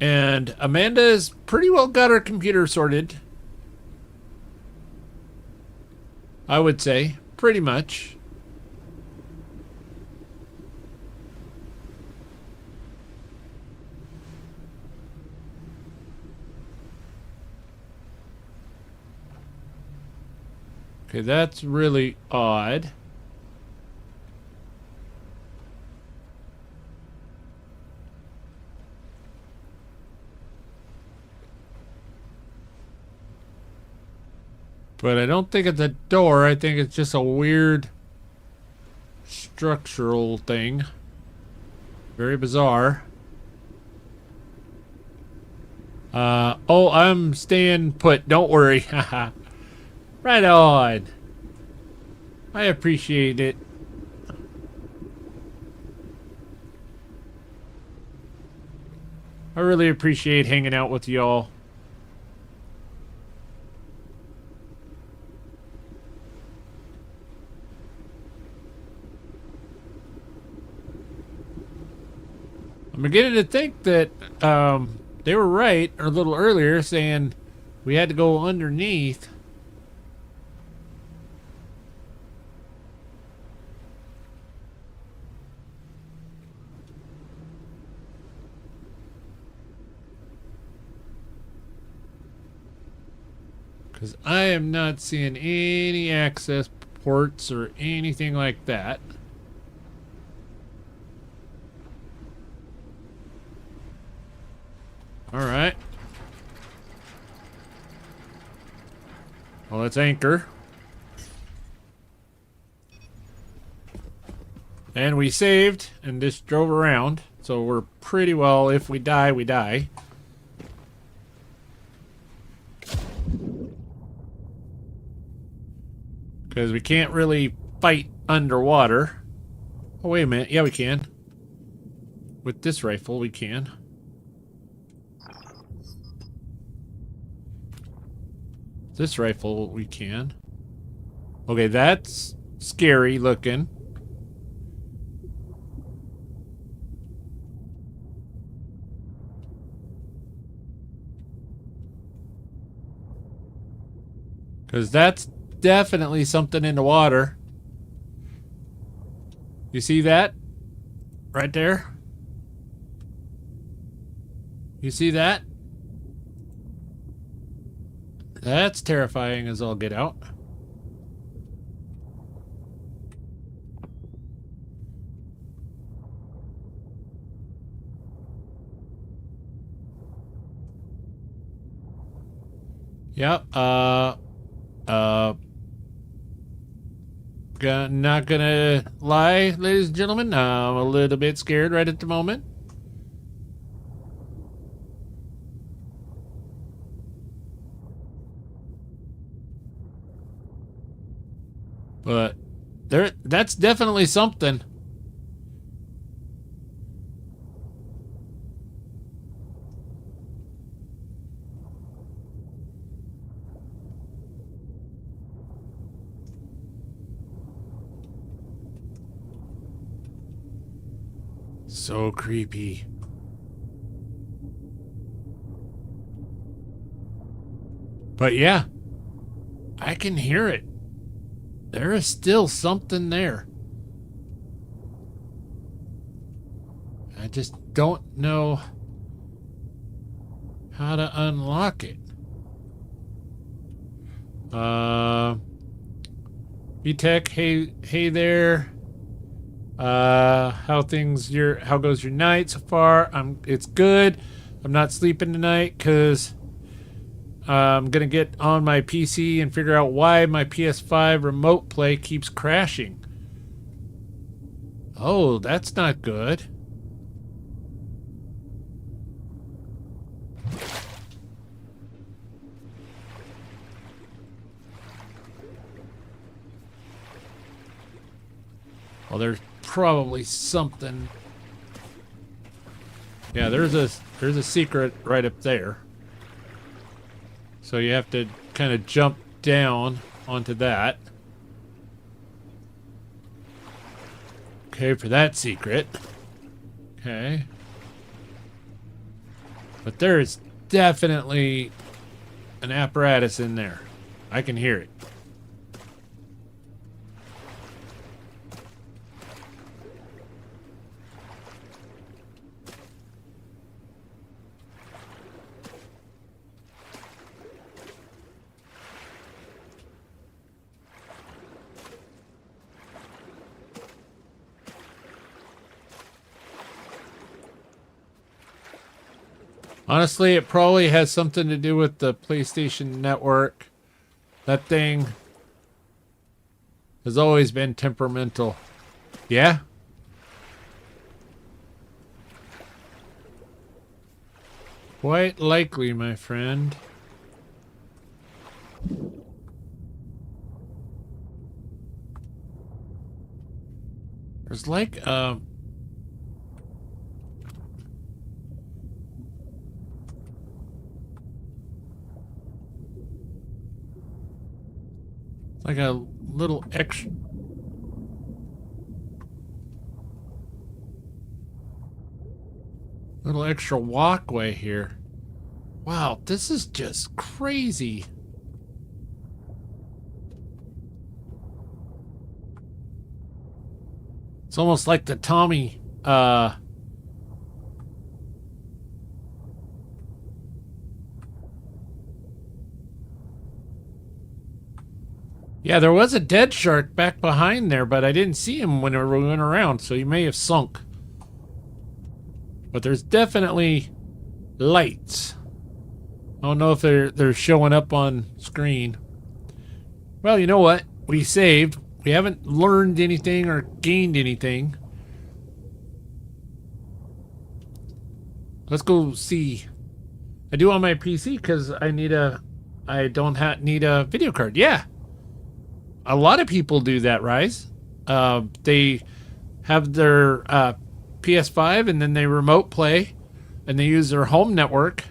And Amanda's pretty well got her computer sorted. I would say, pretty much. Okay, that's really odd. But I don't think it's a door. I think it's just a weird structural thing. Very bizarre. Oh, I'm staying put. Don't worry. Right on. I appreciate it. I really appreciate hanging out with y'all. I'm beginning to think that they were right a little earlier saying we had to go underneath. Because I am not seeing any access ports or anything like that. Alright. Well, let's anchor. And we saved and just drove around. So we're pretty well, if we die, we die. Because we can't really fight underwater. Oh, wait a minute. Yeah, we can. With this rifle, we can. This rifle, we can. Okay, that's scary looking. Because that's definitely something in the water. You see that? Right there? You see that? That's terrifying as all get out. Yep, not gonna lie, ladies and gentlemen, I'm a little bit scared right at the moment. But that's definitely something. So creepy. But yeah, I can hear it. There is still something there. I just don't know how to unlock it. VTech, hey there. How goes your night so far? It's good. I'm not sleeping tonight because I'm gonna get on my PC and figure out why my PS5 remote play keeps crashing. Oh, that's not good. Well, there's probably something. Yeah, there's a secret right up there. So you have to kind of jump down onto that. Okay, for that secret. Okay. But there is definitely an apparatus in there. I can hear it. Honestly, it probably has something to do with the PlayStation Network. That thing has always been temperamental. Yeah? Quite likely, my friend. There's like like a little extra walkway here. Wow, this is just crazy. It's almost like the Tommy yeah, there was a dead shark back behind there, but I didn't see him when we went around, so he may have sunk. But there's definitely lights. I don't know if they're showing up on screen. Well, you know what? We saved. We haven't learned anything or gained anything. Let's go see. I do on my PC because I need need a video card. Yeah. A lot of people do that, Rise. They have their PS5 and then they remote play and they use their home network.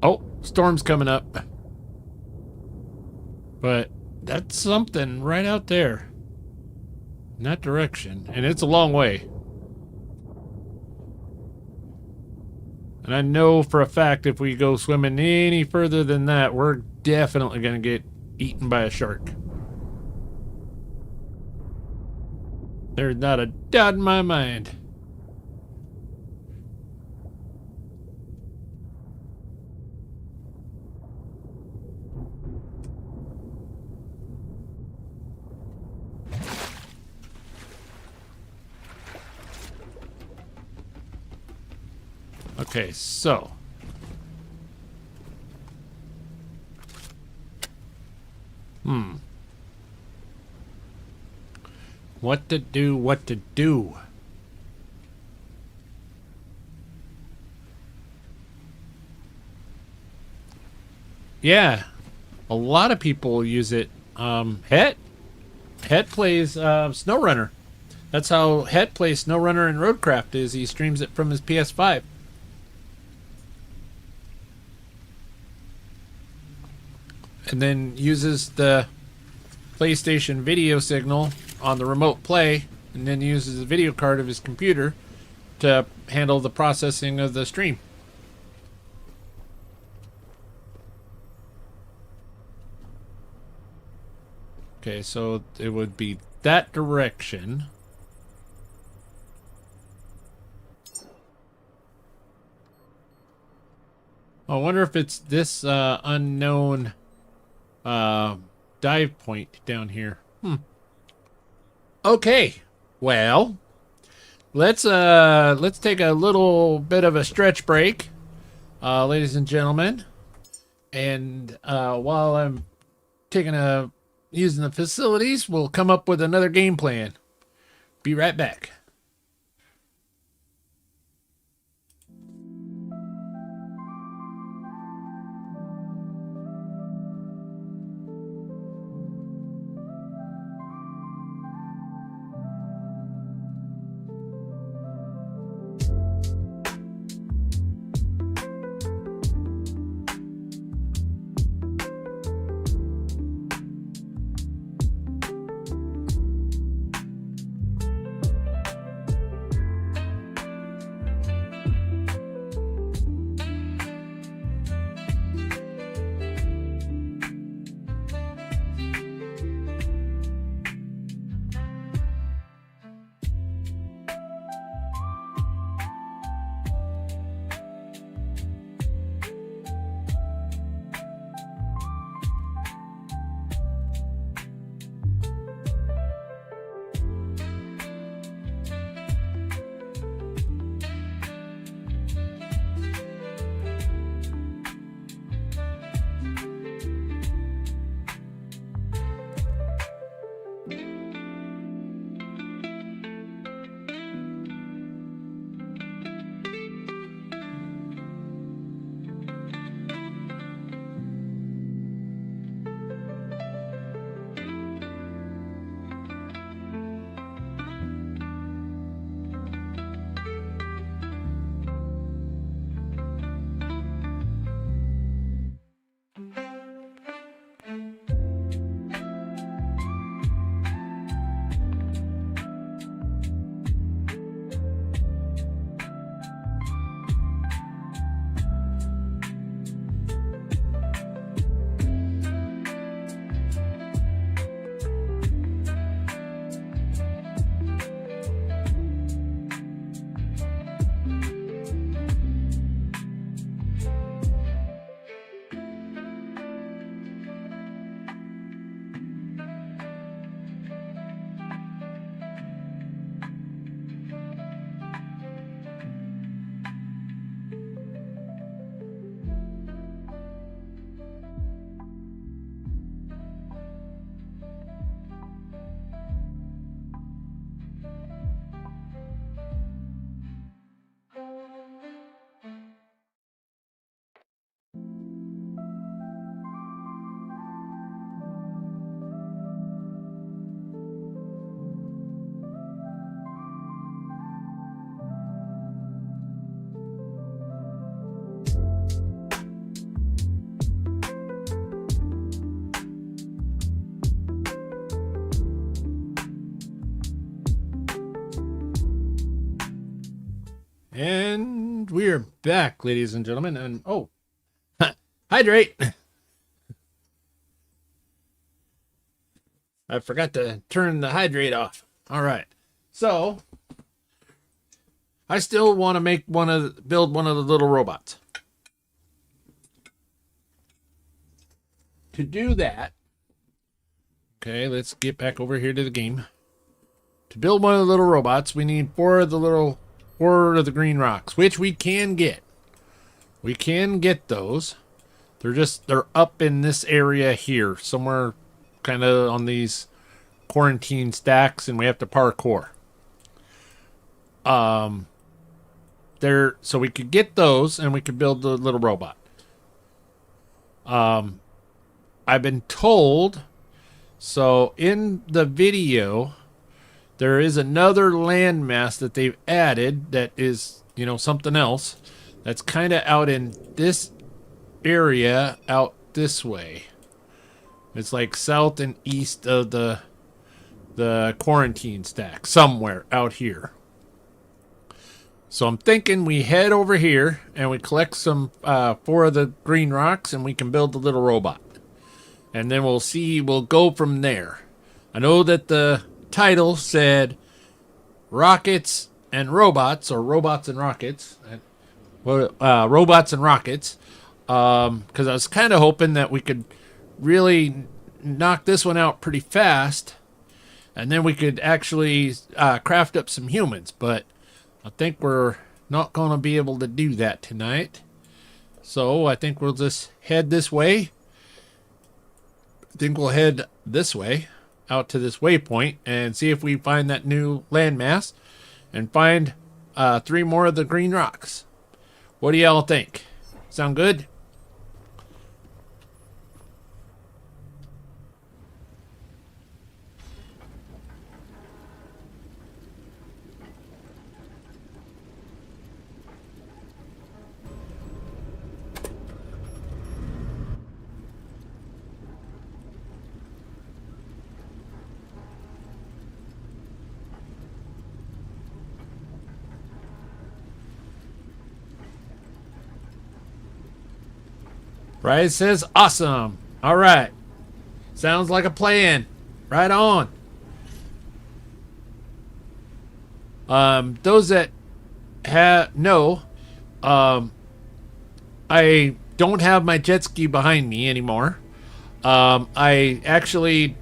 Oh, storm's coming up. But that's something right out there. In that direction. And it's a long way. And I know for a fact if we go swimming any further than that, we're definitely going to get eaten by a shark. There's not a doubt in my mind. Okay, so what to do. Yeah, a lot of people use it. Het plays SnowRunner. That's how Het plays SnowRunner in Roadcraft. Is he streams it from his PS5. And then uses the PlayStation video signal on the remote play, and then uses the video card of his computer to handle the processing of the stream. Okay, so it would be that direction. I wonder if it's this unknown dive point down here. Okay. Well, let's take a little bit of a stretch break, ladies and gentlemen. And while I'm using the facilities, we'll come up with another game plan. Be right back. And we're back, ladies and gentlemen. And oh, hydrate. I forgot to turn the hydrate off. All right. So I still want to build one of the little robots. To do that, okay, let's get back over here to the game. To build one of the little robots, we need four of the green rocks, which we can get. We can get those. They're up in this area here, somewhere kind of on these quarantine stacks, and we have to parkour. So we could get those and we could build the little robot. I've been told, so in the video there is another landmass that they've added that is, something else that's kind of out in this area out this way. It's like south and east of the quarantine stack, somewhere out here. So I'm thinking we head over here and we collect some 4 of the green rocks and we can build the little robot. And then we'll go from there. I know that the title said rockets and robots, or robots and rockets. Robots and rockets. Because I was kind of hoping that we could really knock this one out pretty fast, and then we could actually craft up some humans. But I think we're not going to be able to do that tonight. So I think we'll just head this way. I think we'll head this way, out to this waypoint, and see if we find that new landmass and find 3 more of the green rocks. What do y'all think? Sound good? Rise says awesome. All right. Sounds like a plan. Right on. Those that know, I don't have my jet ski behind me anymore. I actually,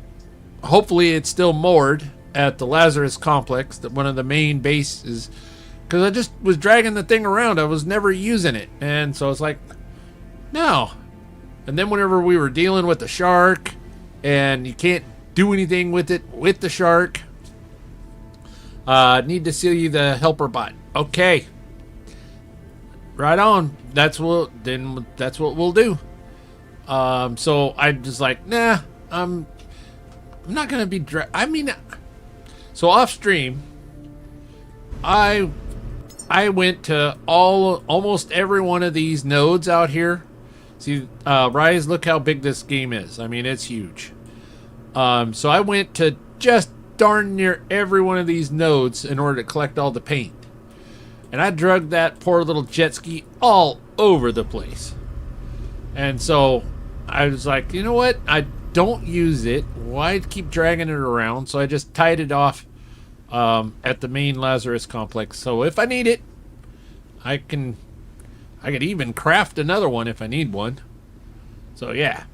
hopefully it's still moored at the Lazarus complex, one of the main bases, because I just was dragging the thing around. I was never using it. And so it's like, no. And then whenever we were dealing with the shark, and you can't do anything with it with the shark, need to sell you the helper bot. Okay, right on. That's what we'll do. So I'm just like, nah, I'm not gonna be. So off stream, I went to almost every one of these nodes out here. See, Rise, look how big this game is. I mean, it's huge. So I went to just darn near every one of these nodes in order to collect all the paint. And I drug that poor little jet ski all over the place. And so I was like, you know what? I don't use it. Why keep dragging it around? So I just tied it off at the main Lazarus complex. So if I need it, I could even craft another one if I need one. So yeah.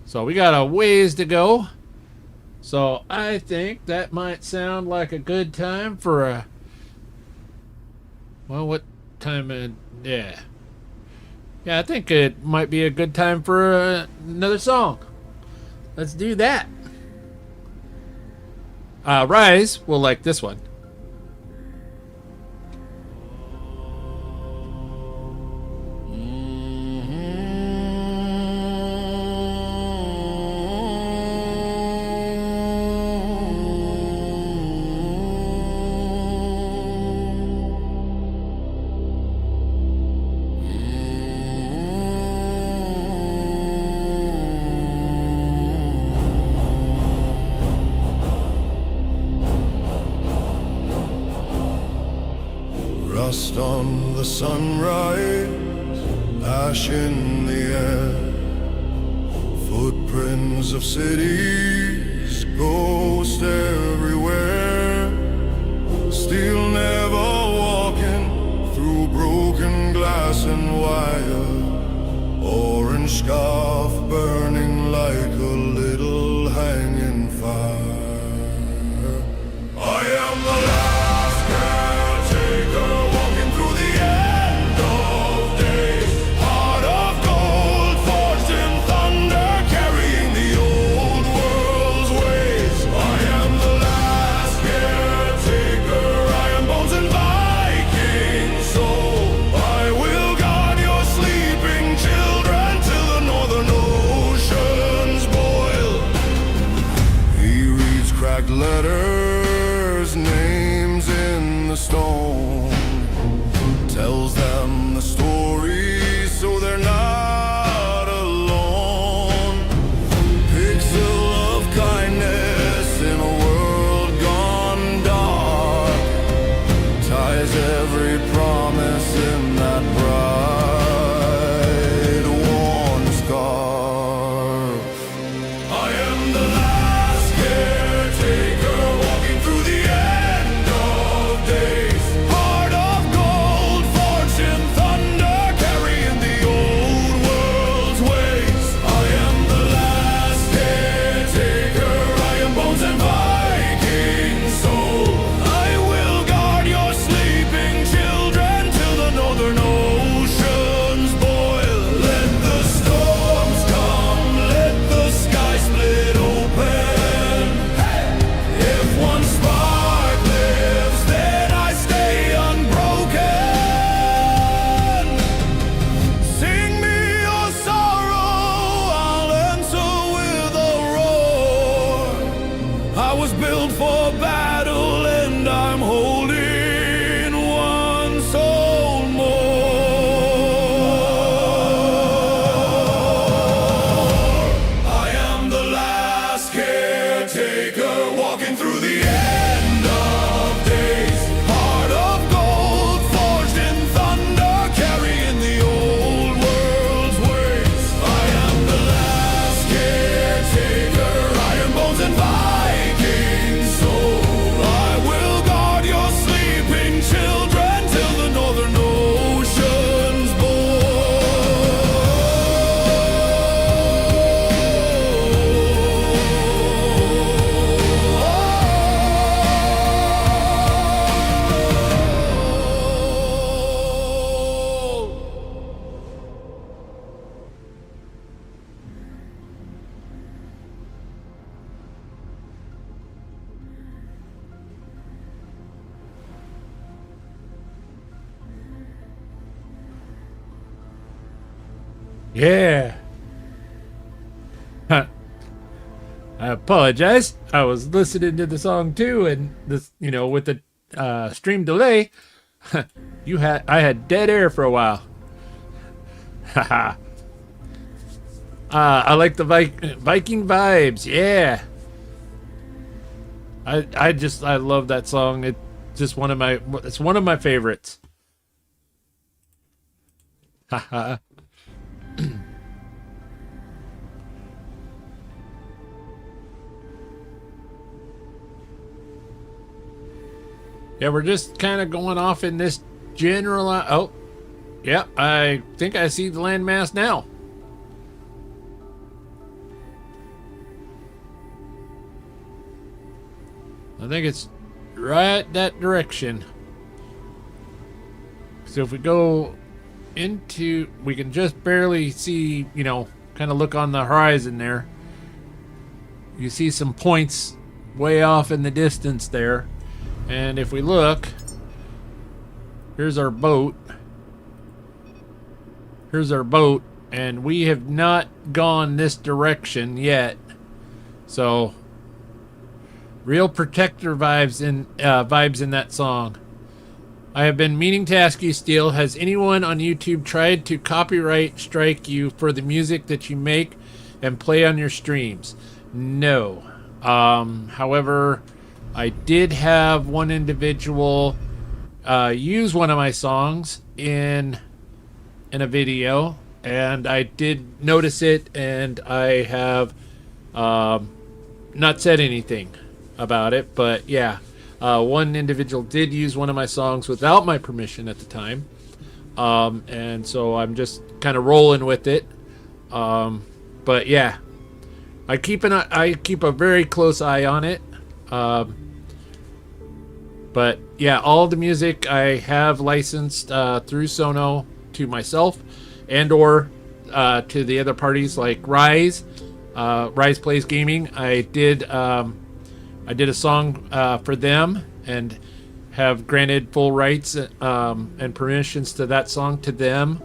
So we got a ways to go. So I think that might sound like a good time for a... Well, what time? Yeah. Yeah, I think it might be a good time for another song. Let's do that. Rise will like this one. Rust on the sunrise, ash in the air, footprints of cities, ghosts everywhere, still never walking through broken glass and wire, orange scarf burning like a little hanging fire. I am the last caretaker, walking through the end of days, heart of gold, forged in thunder, carrying the old world's ways. I am the last caretaker, I am bones and Viking soul. I will guard your sleeping children till the northern oceans boil. He reads cracked letters, names Yeah. Huh. I apologize. I was listening to the song too, and this, with the stream delay, I had dead air for a while. Haha. I like the Viking vibes. Yeah. I love that song. It's just it's one of my favorites. Haha. Yeah, we're just kind of going off in this general. Oh, yeah, I think I see the landmass now. I think it's right that direction. So if we go into, we can just barely see, kind of look on the horizon there. You see some points way off in the distance there. And if we look, here's our boat. Here's our boat, and we have not gone this direction yet. So, real protector vibes in that song. I have been meaning to ask you, Steele, has anyone on YouTube tried to copyright strike you for the music that you make and play on your streams? No. However, I did have one individual use one of my songs in a video, and I did notice it, and I have not said anything about it. But yeah, one individual did use one of my songs without my permission at the time, and so I'm just kind of rolling with it. But yeah, I keep a very close eye on it. But yeah, all the music I have licensed through Sono to myself and or to the other parties like Rise Plays Gaming. I did a song for them and have granted full rights and permissions to that song to them.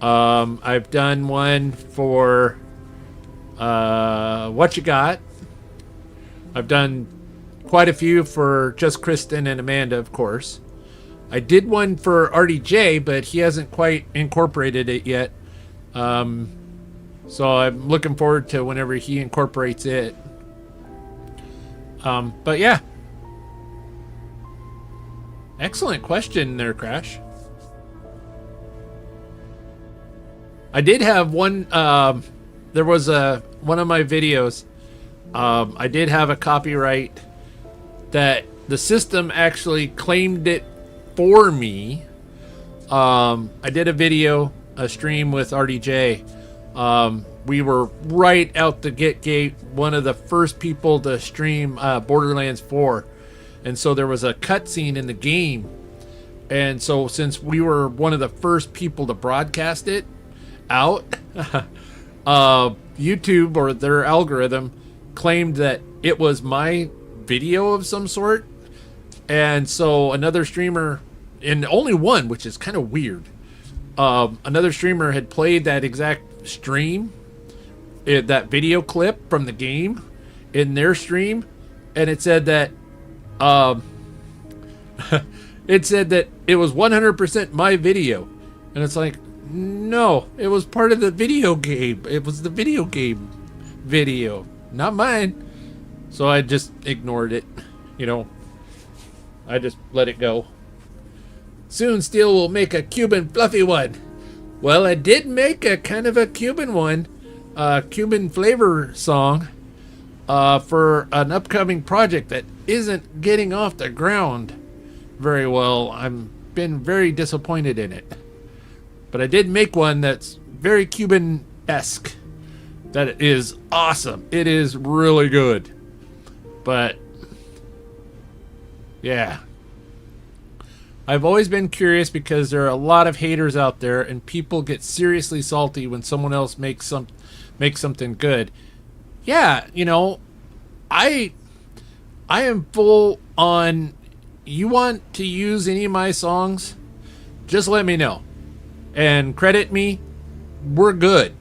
I've done one for What You Got. I've done quite a few for Just Kristen and Amanda, of course. I did one for RDJ, but he hasn't quite incorporated it yet. So I'm looking forward to whenever he incorporates it. But yeah. Excellent question there, Crash. I did have one, there was one of my videos. I did have a copyright that the system actually claimed it for me. I did a stream with RDJ. We were right out the gate, one of the first people to stream Borderlands 4. And so there was a cutscene in the game. And so since we were one of the first people to broadcast it out, YouTube or their algorithm claimed that it was my video of some sort. And so another streamer, and only one, which is kind of weird, another streamer had played that exact stream, that video clip from the game in their stream, and it said that it was 100% my video. And it's like, no, it was part of the video game. It was the video game video, not mine. So I just ignored it, I just let it go. Soon Steel will make a Cuban fluffy one. Well, I did make a kind of a Cuban one, Cuban flavor song, for an upcoming project that isn't getting off the ground very well. I've been very disappointed in it. But I did make one that's very Cuban-esque. That is awesome. It is really good. But yeah, I've always been curious because there are a lot of haters out there, and people get seriously salty when someone else makes something good. Yeah, I am full on. You want to use any of my songs? Just let me know and credit me. we're good.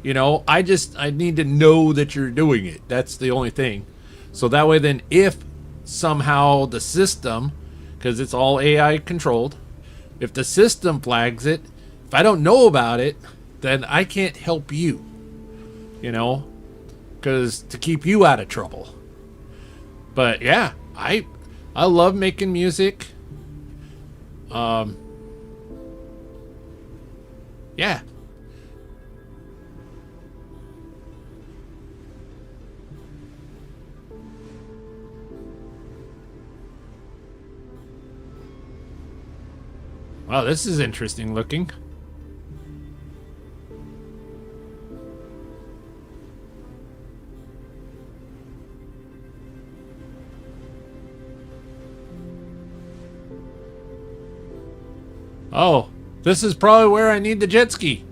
You know, I need to know that you're doing it. That's the only thing. So that way, then if somehow the system, because it's all AI controlled, if the system flags it, if I don't know about it, then I can't help you. You know, because to keep you out of trouble. But yeah, I love making music. Yeah. Wow, this is interesting looking. Oh, this is probably where I need the jet ski.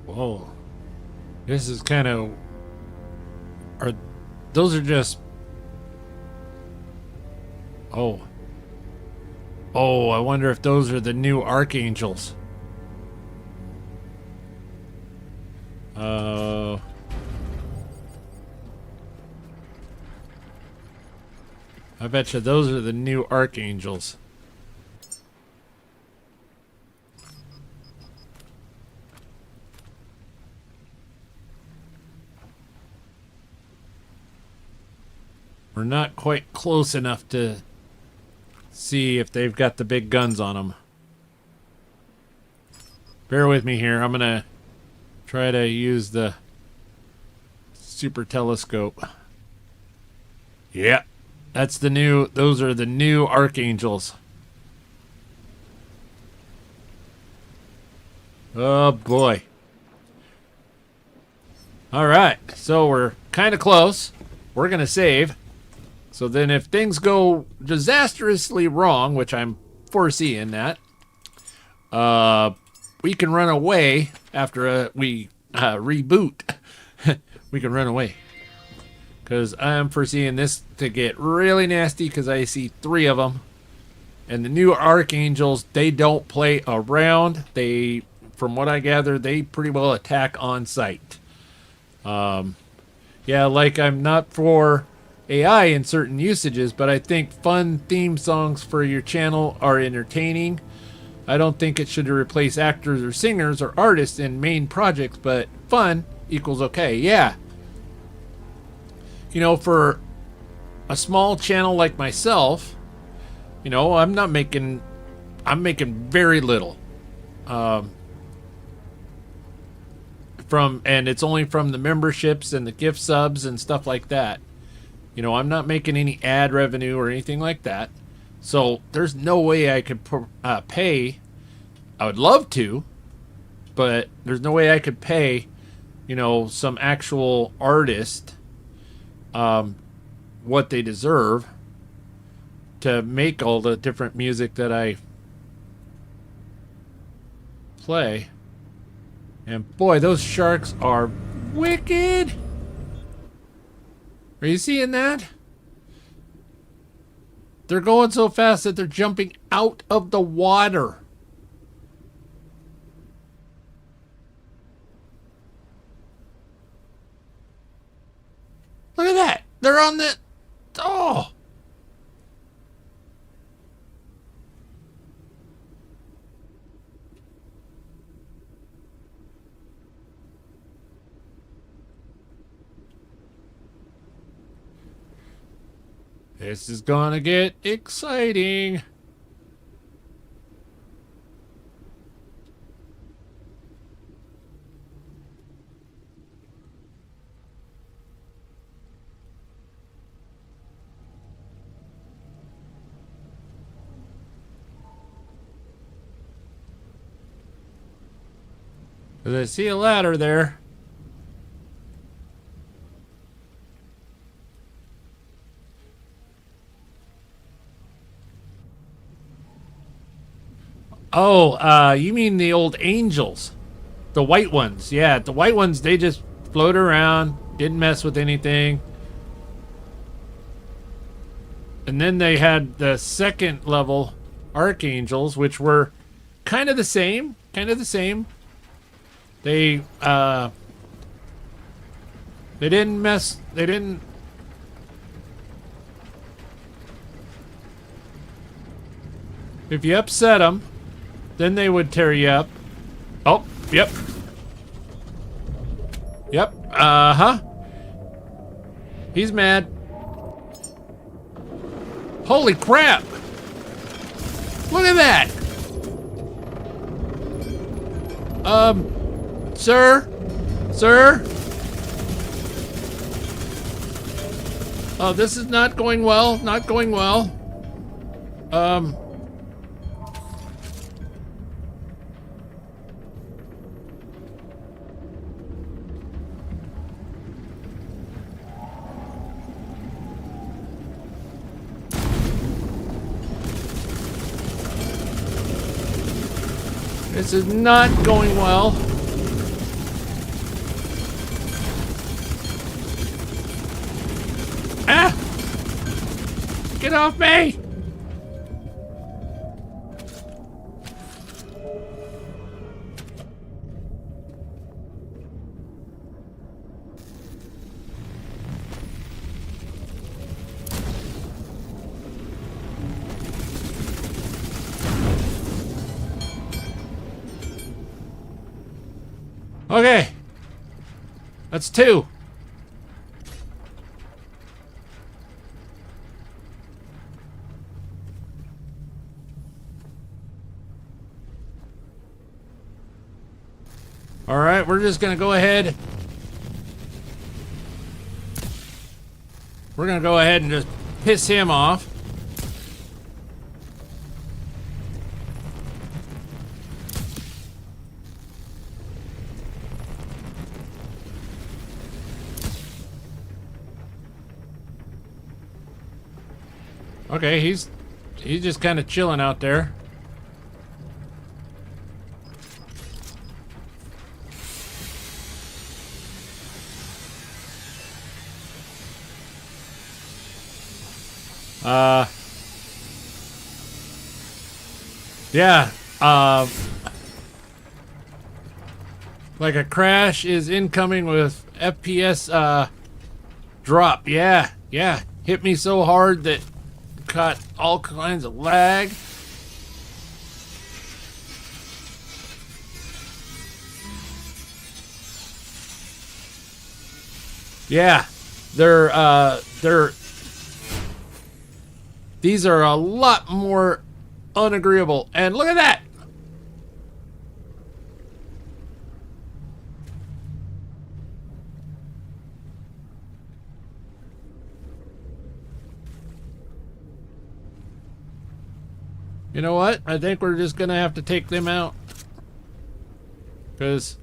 Whoa. This is kind of... Are those are just... Oh. Oh, I wonder if those are the new archangels. I bet you those are the new archangels. We're not quite close enough to see if they've got the big guns on them. Bear with me here. I'm gonna try to use the super telescope. Yeah, that's the new, those are the new archangels. Oh boy. All right, so we're kind of close. We're gonna save. So then if things go disastrously wrong, which I'm foreseeing that, we can run away after we reboot. We can run away. Because I'm foreseeing this to get really nasty because I see 3 of them. And the new archangels, they don't play around. They, from what I gather, they pretty well attack on sight. Yeah, like I'm not for AI in certain usages, but I think fun theme songs for your channel are entertaining. I don't think it should replace actors or singers or artists in main projects, but fun equals okay. Yeah. You know, for a small channel like myself, you know, I'm making very little. And it's only from the memberships and the gift subs and stuff like that. You know, I'm not making any ad revenue or anything like that. So there's no way I could pay. I would love to, but there's no way I could pay, you know, some actual artist what they deserve to make all the different music that I play. And boy, those sharks are wicked. Are you seeing that? They're going so fast that they're jumping out of the water. Look at that. They're on the... Oh. This is gonna get exciting. I see a ladder there. Oh, you mean the old angels. The white ones. Yeah, the white ones, they just float around, didn't mess with anything. And then they had the second level archangels, which were kind of the same. They didn't mess, they didn't. If you upset them, then they would tear you up. Oh, yep. Yep, uh-huh. He's mad. Holy crap! Look at that! Sir? Sir? Oh, this is not going well. Not going well. This is not going well. Ah! Get off me! Okay. That's 2. All right, we're just gonna go ahead. We're gonna go ahead and just piss him off. Okay, he's just kind of chilling out there. Yeah, like a crash is incoming with FPS, drop. Yeah, hit me so hard that caught all kinds of lag. Yeah, these are a lot more unagreeable. And look at that! You know what? I think we're just gonna have to take them out. Because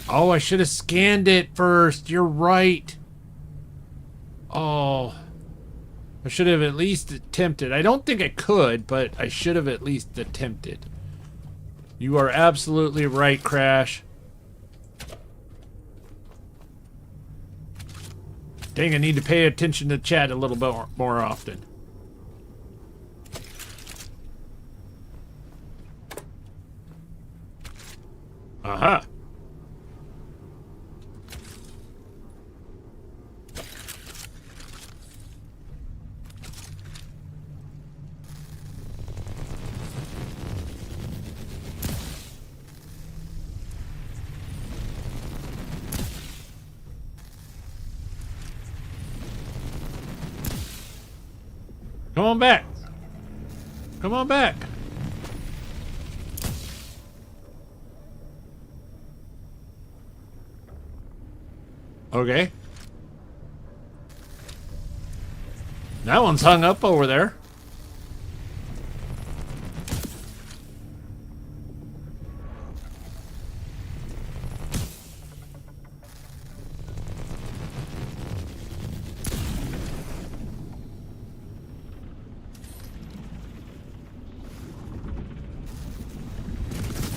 oh, I should have scanned it first. You're right. Oh, I should have at least attempted. I don't think I could, but I should have at least attempted. You are absolutely right, Crash. Dang, I need to pay attention to chat a little bit more often. Aha. Come on back. Come on back. Okay. That one's hung up over there.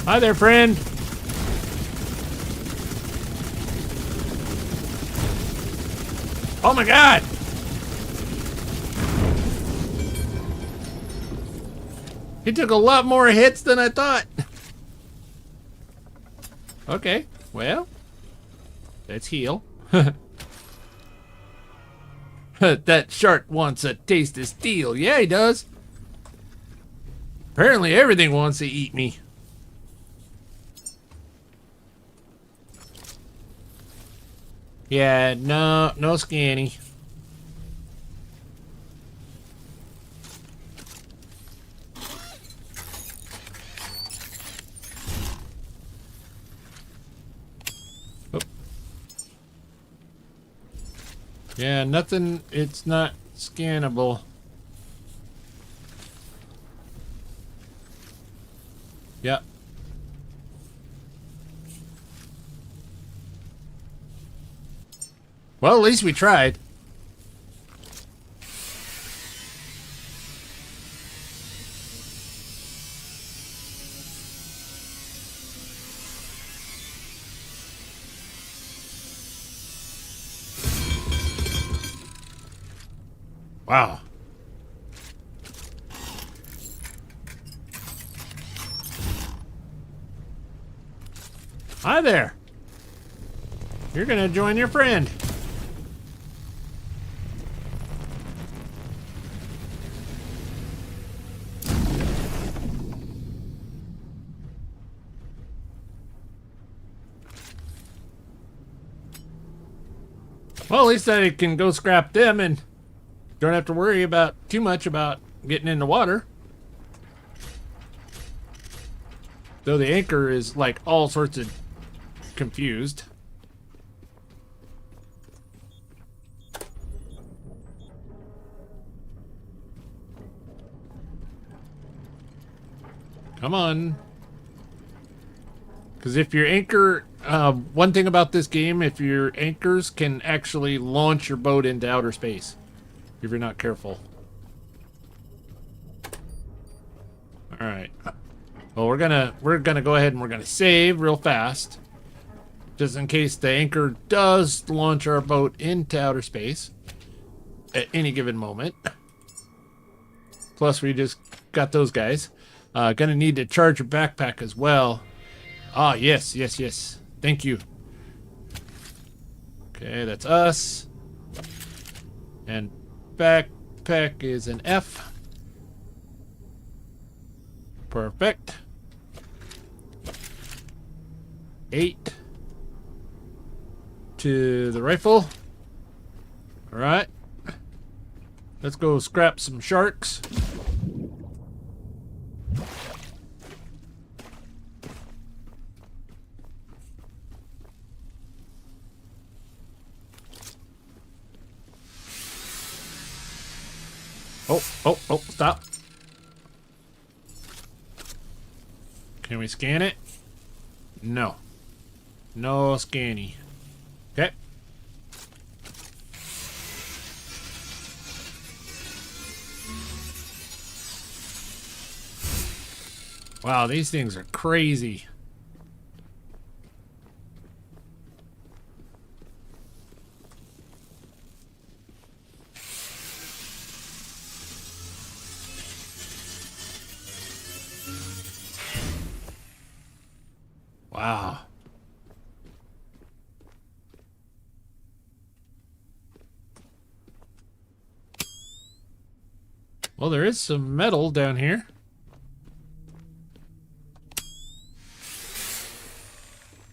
Hi there, friend. Oh my God. He took a lot more hits than I thought. Okay, well, let's heal. That shark wants a taste of steel. Yeah, he does. Apparently everything wants to eat me. Yeah, no scanny. Oh. Yeah, nothing, it's not scannable. Yeah. Well, at least we tried. Wow. Hi there. You're gonna join your friend. Well, at least I can go scrap them and don't have to worry about too much about getting in the water. Though the anchor is like all sorts of confused. Come on. Because if your anchor, one thing about this game, if your anchors can actually launch your boat into outer space, if you're not careful. All right. Well, we're gonna go ahead and we're gonna save real fast, just in case the anchor does launch our boat into outer space at any given moment. Plus, we just got those guys. Gonna need to charge your backpack as well. Ah, yes. Thank you. Okay, that's us. And backpack is an F. Perfect. 8 to the rifle. All right. Let's go scrap some sharks. Oh, stop. Can we scan it? No. No scanny. Okay. Wow, these things are crazy. Wow. Well, there is some metal down here.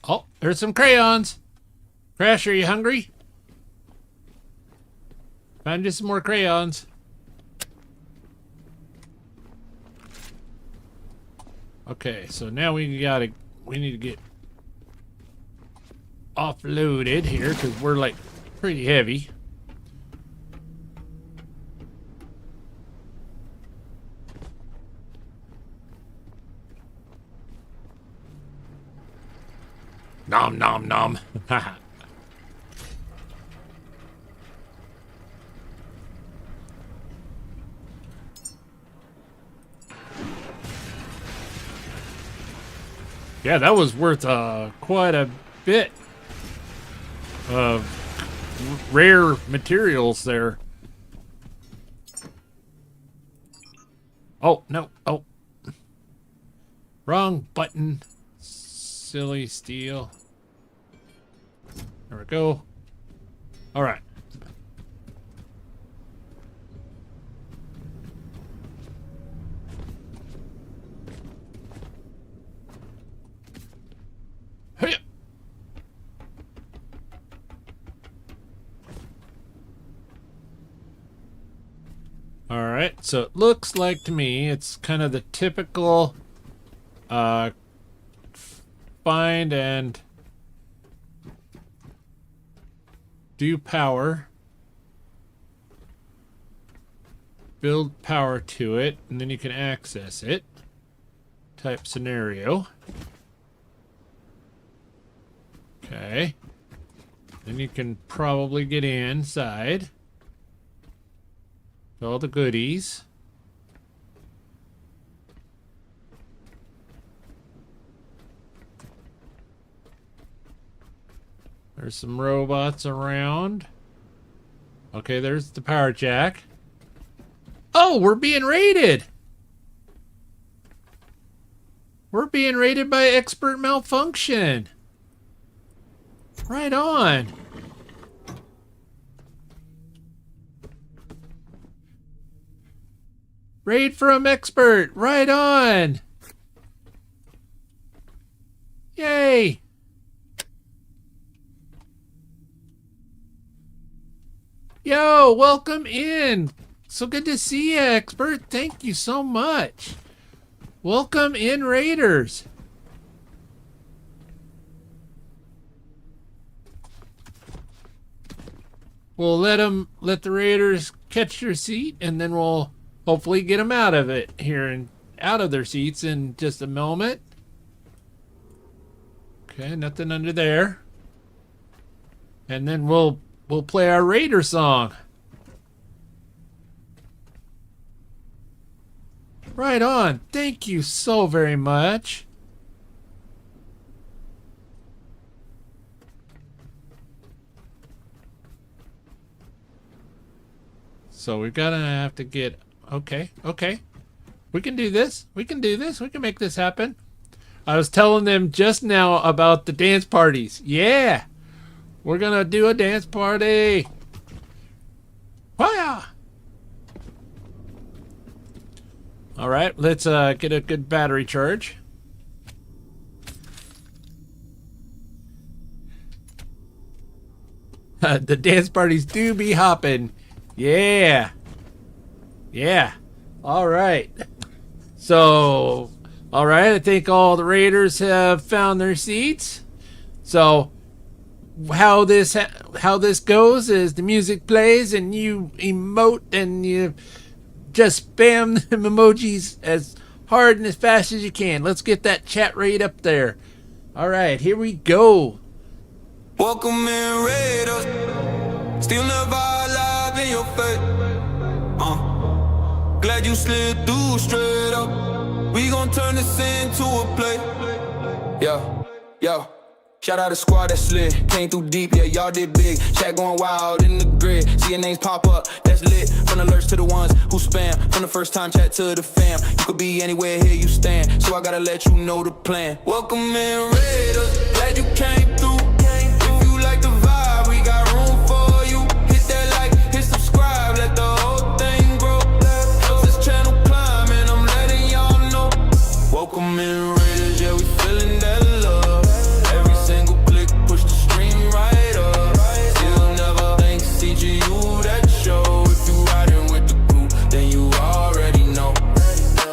Oh, there's some crayons. Crash, are you hungry? Find you some more crayons. Okay, so now we need to get offloaded here because we're like pretty heavy. Nom nom nom. Yeah, that was worth quite a bit of rare materials there. Oh, no. Oh. Wrong button. Silly steel. There we go. All right. Hey. All right, so it looks like to me it's kind of the typical find and do power, build power to it, and then you can access it type scenario. Okay. Then you can probably get inside. All the goodies. There's some robots around. Okay, there's the power jack. Oh, we're being raided! We're being raided by expert malfunction. Right on. Raid from expert. Right on. Yay. Yo, welcome in. So good to see you, expert. Thank you so much. Welcome in, raiders. We'll let the raiders catch their seat, and then we'll hopefully get them out of it here and out of their seats in just a moment. Okay, nothing under there. And then we'll play our raider song. Right on. Thank you so very much. So we're gonna have to get... Okay. We can do this. We can make this happen. I was telling them just now about the dance parties. Yeah! We're gonna do a dance party. Fire! Alright, let's get a good battery charge. The dance parties do be hopping. Yeah. Yeah. Alright. So, alright, I think all the raiders have found their seats. So, how this goes is the music plays and you emote and you just spam them emojis as hard and as fast as you can. Let's get that chat rate up there. Alright, here we go. Welcome in, raiders. Still never alive in your face. Glad you slid through straight up. We gon' turn this into a play. Yo. Shout out to squad that slid. Came through deep, yeah, y'all did big. Chat going wild in the grid. See your names pop up, that's lit. From the alerts to the ones who spam. From the first time chat to the fam. You could be anywhere, here you stand. So I gotta let you know the plan. Welcome in, raiders. Glad you came through. If you like the vibe, we got room for you. Hit that like, hit subscribe, let the whole thing grow. Helps this channel climb, and I'm letting y'all know. Welcome in, raiders, yeah, we feeling that love. Every single click, push the stream right up. Still never thanks CGU that show. If you riding with the crew, then you already know.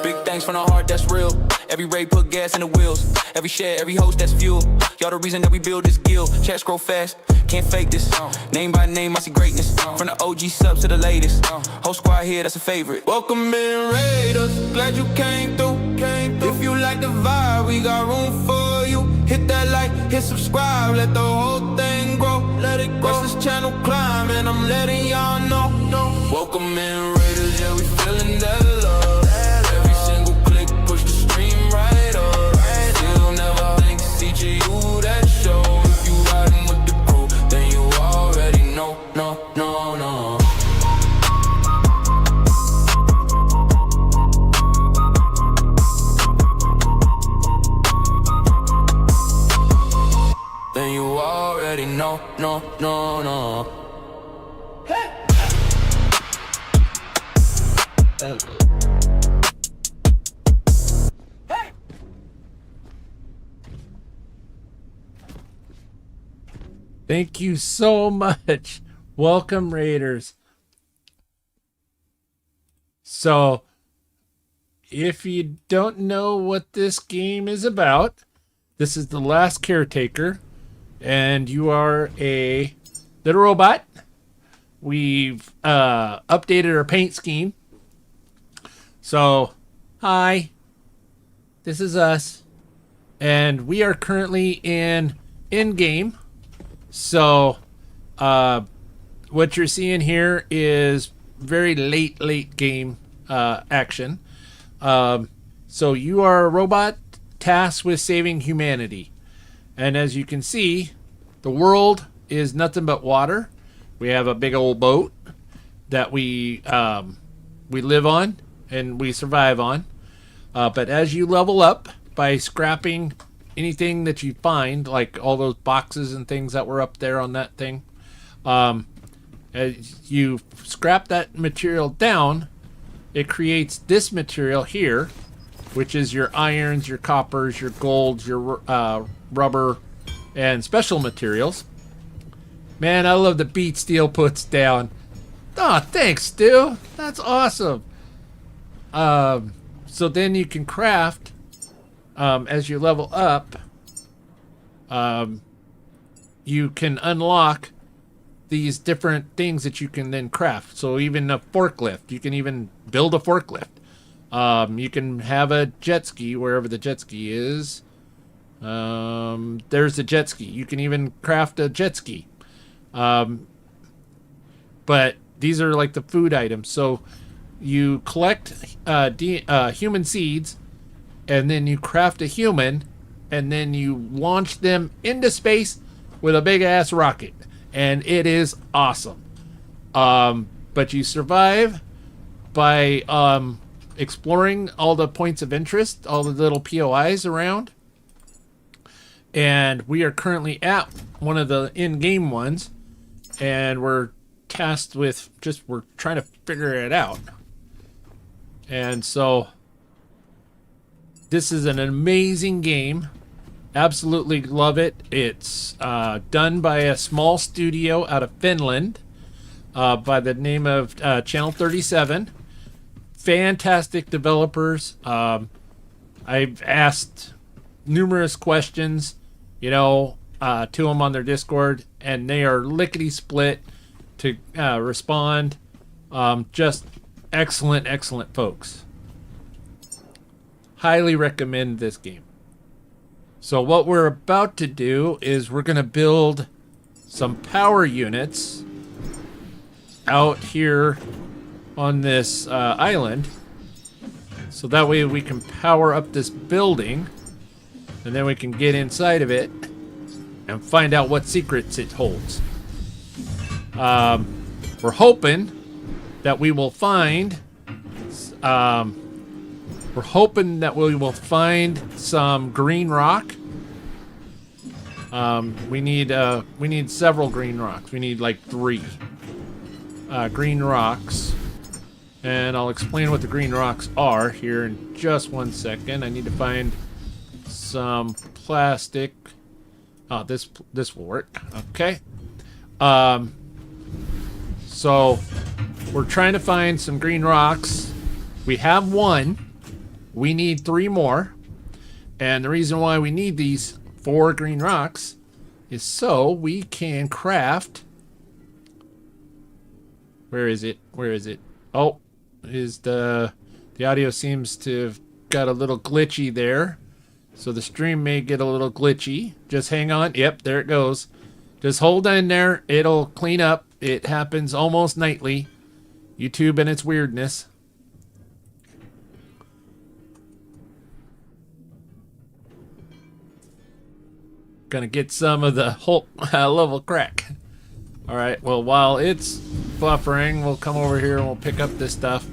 Big thanks from the heart, that's real. Every raid put gas in the wheels. Every share, every host, that's fuel. Y'all the reason that we build this guild. Chats grow fast, can't fake this. Name by name, I see greatness. From the OG subs to the latest. Whole squad here, that's a favorite. Welcome in, raiders. Glad you came through. If you like the vibe, we got room for you. Hit that like, hit subscribe, let the whole thing grow. Let it grow. Watch this channel climb, and I'm letting y'all know. Welcome in, Raiders, yeah, we feeling that love. Every single click, push the stream right up. Still never think CGU that show. If you riding with the crew, then you already know. No. Then you already know. No. Thank you so much. Welcome, Raiders. So, if you don't know what this game is about, this is the last Caretaker, and you are a little robot. We've updated our paint scheme. So, hi, this is us, and we are currently in game. So, what you're seeing here is very late game action. So you are a robot tasked with saving humanity, and as you can see, the world is nothing but water. We have a big old boat that we live on and we survive on. But as you level up by scrapping anything that you find, like all those boxes and things that were up there on that thing, as you scrap that material down, it creates this material here, which is your irons, your coppers, your golds, your rubber, and special materials. Man, I love the beat Steel puts down. Oh, thanks, Stu. That's awesome. So then you can craft, as you level up, you can unlock these different things that you can then craft. So even a forklift, you can even build a forklift. You can have a jet ski wherever the jet ski is. There's a jet ski. You can even craft a jet ski. But these are like the food items. So you collect human seeds, and then you craft a human, and then you launch them into space with a big ass rocket, and it is awesome. But you survive by exploring all the points of interest, all the little POIs around. And we are currently at one of the in-game ones, and we're tasked with we're trying to figure it out. And so this is an amazing game. Absolutely love it. It's done by a small studio out of Finland by the name of Channel 37. Fantastic developers. I've asked numerous questions, to them on their Discord, and they are lickety split to respond. Just excellent folks. Highly recommend this game. So what we're about to do is we're going to build some power units out here on this island, so that way we can power up this building, and then we can get inside of it and find out what secrets it holds. We're hoping that we will find some green rock. We need several green rocks. We need like 3 green rocks, and I'll explain what the green rocks are here in just 1 second. I need to find some plastic. Oh, this will work. Okay. So we're trying to find some green rocks. We have 1. We need 3 more. And the reason why we need these 4 green rocks is so we can craft. Where is it? Oh, the audio seems to have got a little glitchy there. So the stream may get a little glitchy. Just hang on. Yep, there it goes. Just hold in there. It'll clean up. It happens almost nightly. YouTube and its weirdness. Gonna get some of the whole level crack. Alright, well, while it's buffering, we'll come over here and we'll pick up this stuff.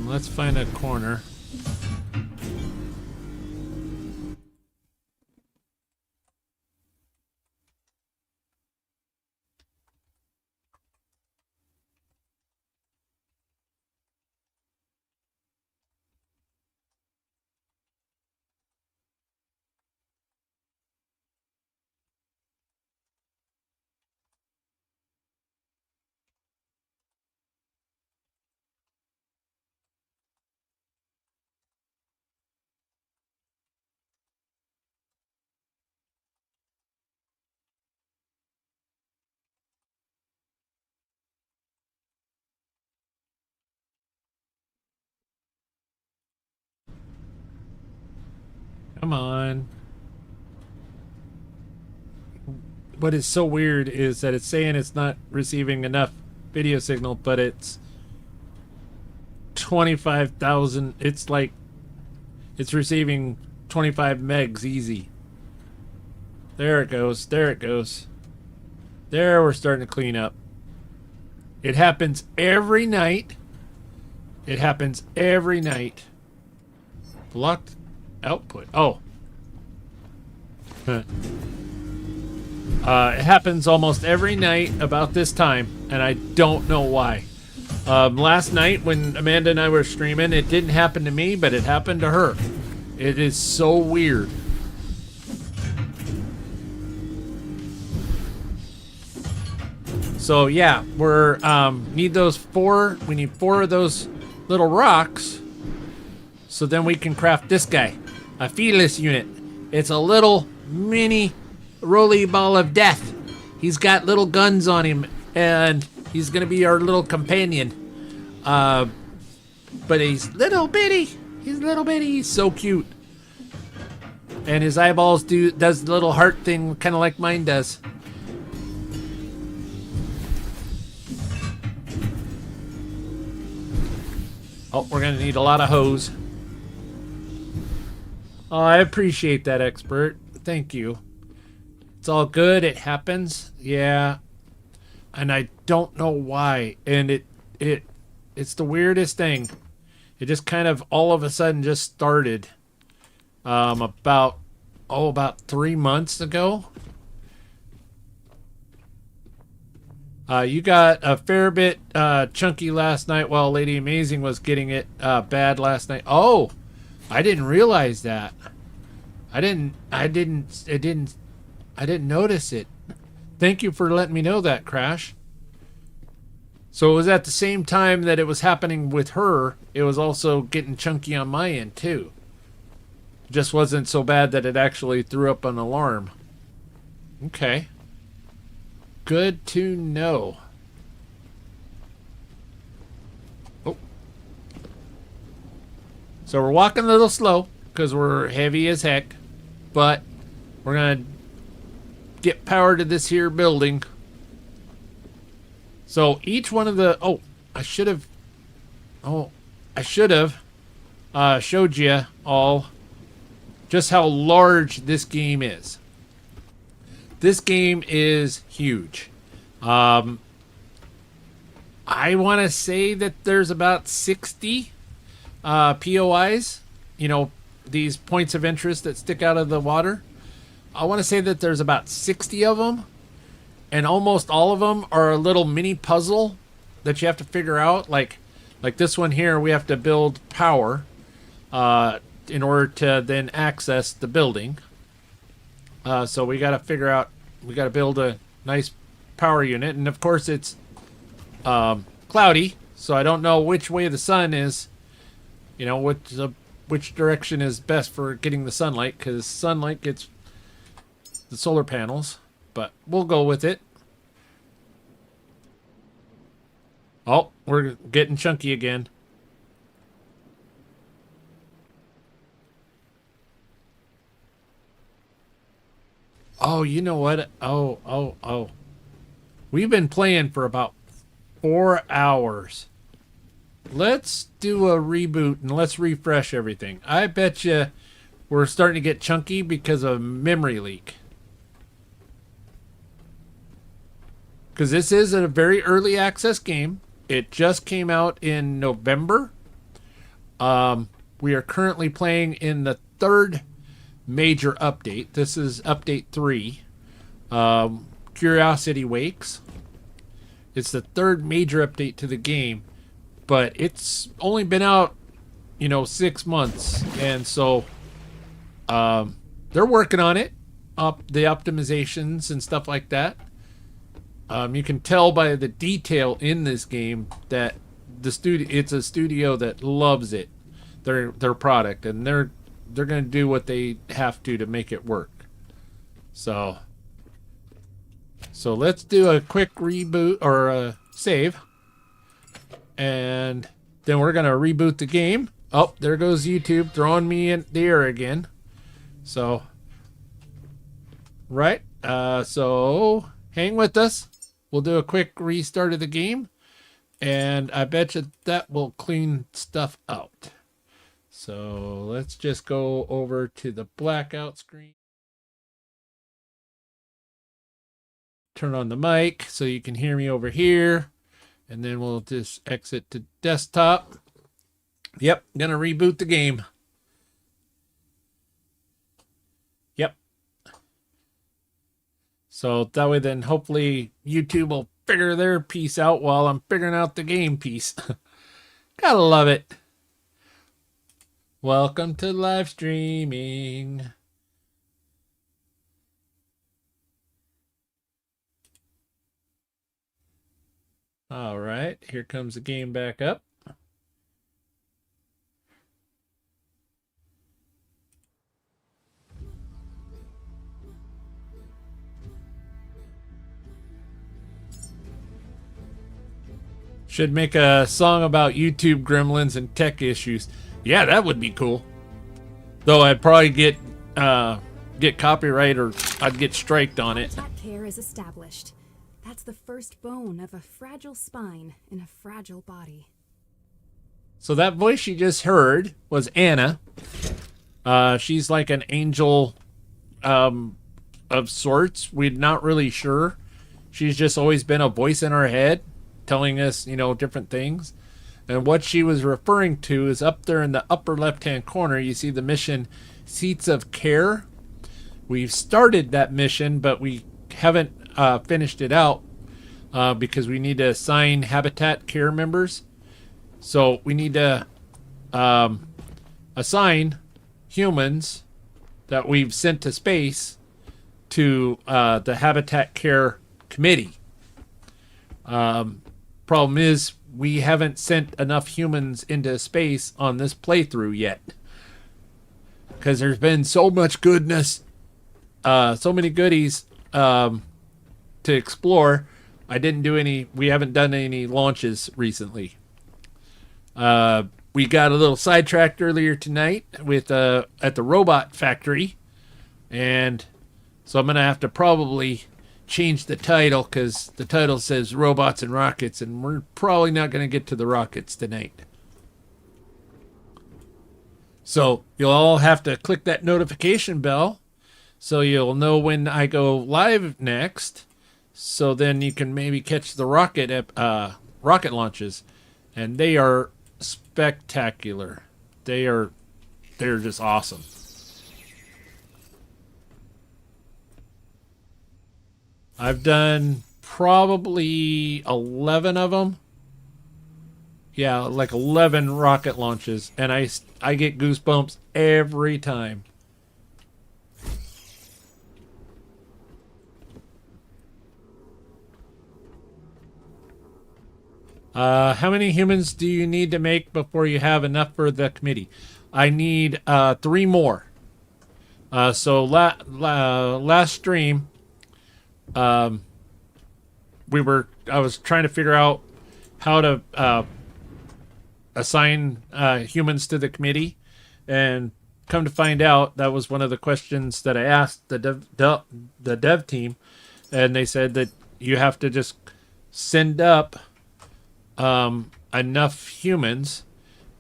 Let's find a corner. Come on. What is so weird is that it's saying it's not receiving enough video signal, but it's 25,000. It's like it's receiving 25 megs easy. There it goes. There it goes. There, we're starting to clean up. It happens every night. It happens every night. Blocked output. Oh. It happens almost every night about this time, and I don't know why. Last night when Amanda and I were streaming, it didn't happen to me, but it happened to her. It is so weird. So yeah, we're need those four. We need 4 of those little rocks, so then we can craft this guy, a fearless unit. It's a little mini roly ball of death. He's got little guns on him, and he's gonna be our little companion. But he's little bitty. He's little bitty. He's so cute, and his eyeballs does the little heart thing, kind of like mine does. Oh, we're gonna need a lot of hose. Oh, I appreciate that, expert. Thank you. It's all good. It happens. Yeah. And I don't know why. And it's the weirdest thing. It just kind of all of a sudden just started about 3 months ago. You got a fair bit chunky last night while Lady Amazing was getting it bad last night. Oh, I didn't realize that. I didn't notice it. Thank you for letting me know that, Crash. So it was at the same time that it was happening with her, it was also getting chunky on my end too. Just wasn't so bad that it actually threw up an alarm. Okay. Good to know. Oh. So we're walking a little slow because we're heavy as heck, but we're gonna get power to this here building. So each one of the I should have showed you all just how large this game is. This game is huge. I want to say that there's about 60 POIs, you know, these points of interest that stick out of the water. I want to say that there's about 60 of them, and almost all of them are a little mini puzzle that you have to figure out. Like this one here, we have to build power. in order to then access the building. So we got to figure out, we got to build a nice power unit. And of course it's cloudy, so I don't know which way the sun is, you know, which direction is best for getting the sunlight, because sunlight gets the solar panels, but we'll go with it. Oh, we're getting chunky again. Oh, you know what? Oh. We've been playing for about 4 hours. Let's do a reboot and let's refresh everything. I bet you we're starting to get chunky because of memory leak. Because this is a very early access game. It just came out in November. We are currently playing in the third major update. This is update 3. Curiosity Wakes. It's the third major update to the game, but it's only been out, 6 months, and so they're working on it, the optimizations and stuff like that. You can tell by the detail in this game that it's a studio that loves it, their product, and they're going to do what they have to make it work. So let's do a quick reboot or a save, and then we're going to reboot the game. Oh, there goes YouTube throwing me in the air again. So, right. So hang with us. We'll do a quick restart of the game, and I bet you that will clean stuff out. So let's just go over to the blackout screen. Turn on the mic so you can hear me over here, and then we'll just exit to desktop. Yep, gonna reboot the game. Yep. So that way then hopefully YouTube will figure their piece out while I'm figuring out the game piece. Gotta love it. Welcome to live streaming. All right, here comes the game back up. Should make a song about YouTube gremlins and tech issues. Yeah, that would be cool. Though I'd probably get copyright, or I'd get striked on it. Habitat care is established. That's the first bone of a fragile spine in a fragile body. So that voice you just heard was Anna. She's like an angel of sorts. We're not really sure. She's just always been a voice in our head telling us, different things. And what she was referring to is up there in the upper left-hand corner. You see the mission Seats of Care. We've started that mission, but we haven't finished it out because we need to assign habitat care members. So we need to assign humans that we've sent to space to the habitat care committee. Problem is, we haven't sent enough humans into space on this playthrough yet, because there's been so much goodness, so many goodies to explore. We haven't done any launches recently. We got a little sidetracked earlier tonight with at the robot factory, and so I'm gonna have to probably change the title, because the title says robots and rockets, and we're probably not going to get to the rockets tonight. So you'll all have to click that notification bell so you'll know when I go live next, so then you can maybe catch the rocket launches, and they are spectacular. They're just awesome. I've done probably 11 of them. Yeah, like 11 rocket launches, and I get goosebumps every time. How many humans do you need to make before you have enough for the committee? I need 3 more. So last stream, I was trying to figure out how to assign humans to the committee, and come to find out that was one of the questions that I asked the dev team, and they said that you have to just send up enough humans,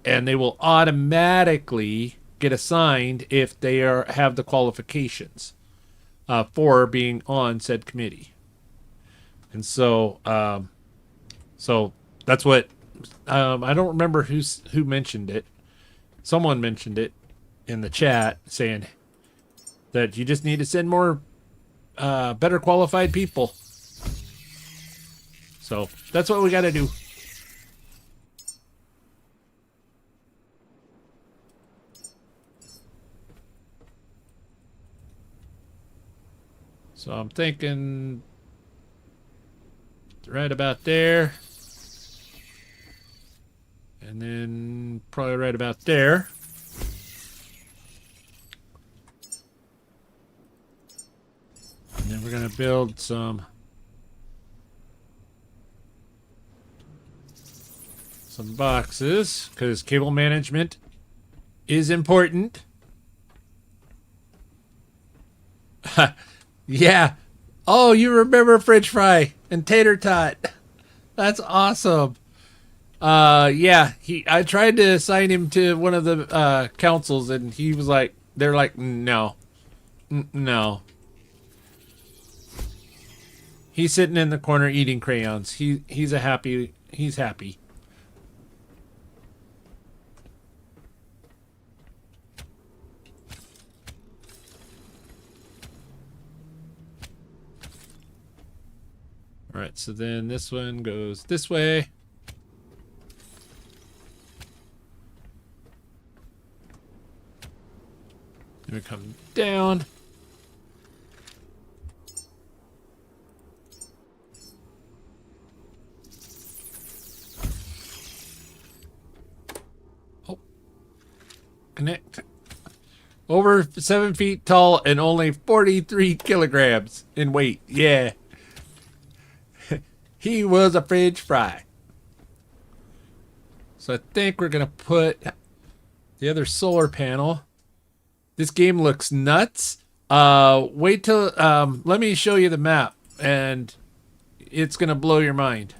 and they will automatically get assigned if they have the qualifications for being on said committee. And so that's what I don't remember who mentioned it. Someone mentioned it in the chat, saying that you just need to send more better qualified people. So that's what we got to do. So I'm thinking right about there. And then probably right about there. And then we're going to build some boxes, because cable management is important. Yeah. Oh, you remember French fry and tater tot. That's awesome. Yeah, I tried to assign him to one of the councils, and he was like, they're like, no. No. He's sitting in the corner eating crayons. He's happy. All right, so then this one goes this way. Then we come down. Oh. Connect. Over 7 feet tall and only 43 kilograms in weight. Yeah. He was a French fry. So I think we're going to put the other solar panel. This game looks nuts. Wait till, let me show you the map, and it's going to blow your mind.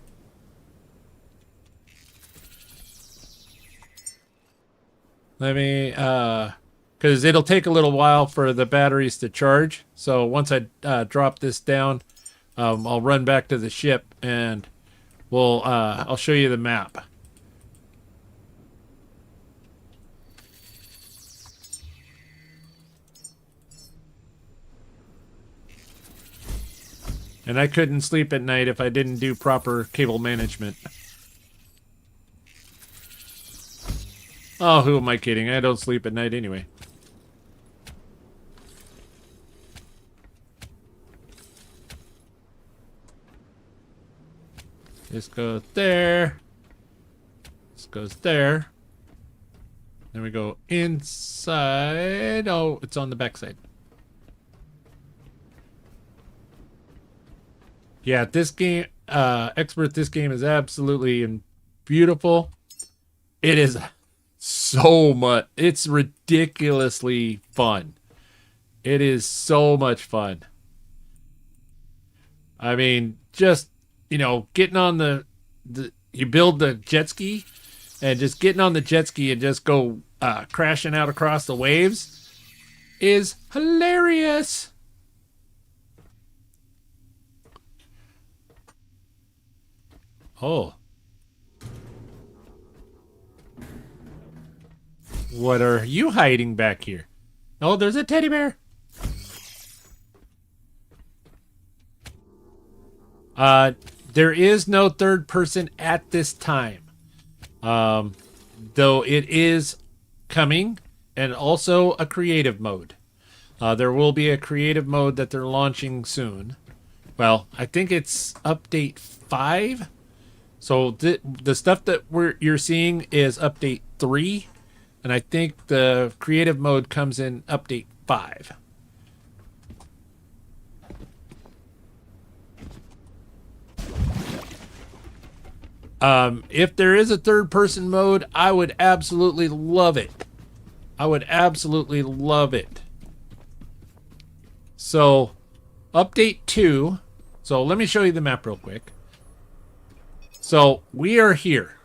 Let me, because it'll take a little while for the batteries to charge. So once I drop this down, I'll run back to the ship, and I'll show you the map. And I couldn't sleep at night if I didn't do proper cable management. Oh, who am I kidding? I don't sleep at night anyway. This goes there. This goes there. Then we go inside. Oh, it's on the backside. Yeah, this game, Expert, this game is absolutely beautiful. It is so much. It's ridiculously fun. It is so much fun. I mean, just, you know, getting on you build the jet ski, and just getting on the jet ski and just go crashing out across the waves is hilarious. Oh. What are you hiding back here? Oh, there's a teddy bear. There is no third person at this time. Though it is coming, and also a creative mode. There will be a creative mode that they're launching soon. Well, I think it's update 5. So the stuff that you're seeing is update 3, and I think the creative mode comes in update 5. If there is a third-person mode, I would absolutely love it. I would absolutely love it. So, update 2. So, let me show you the map real quick. So, we are here.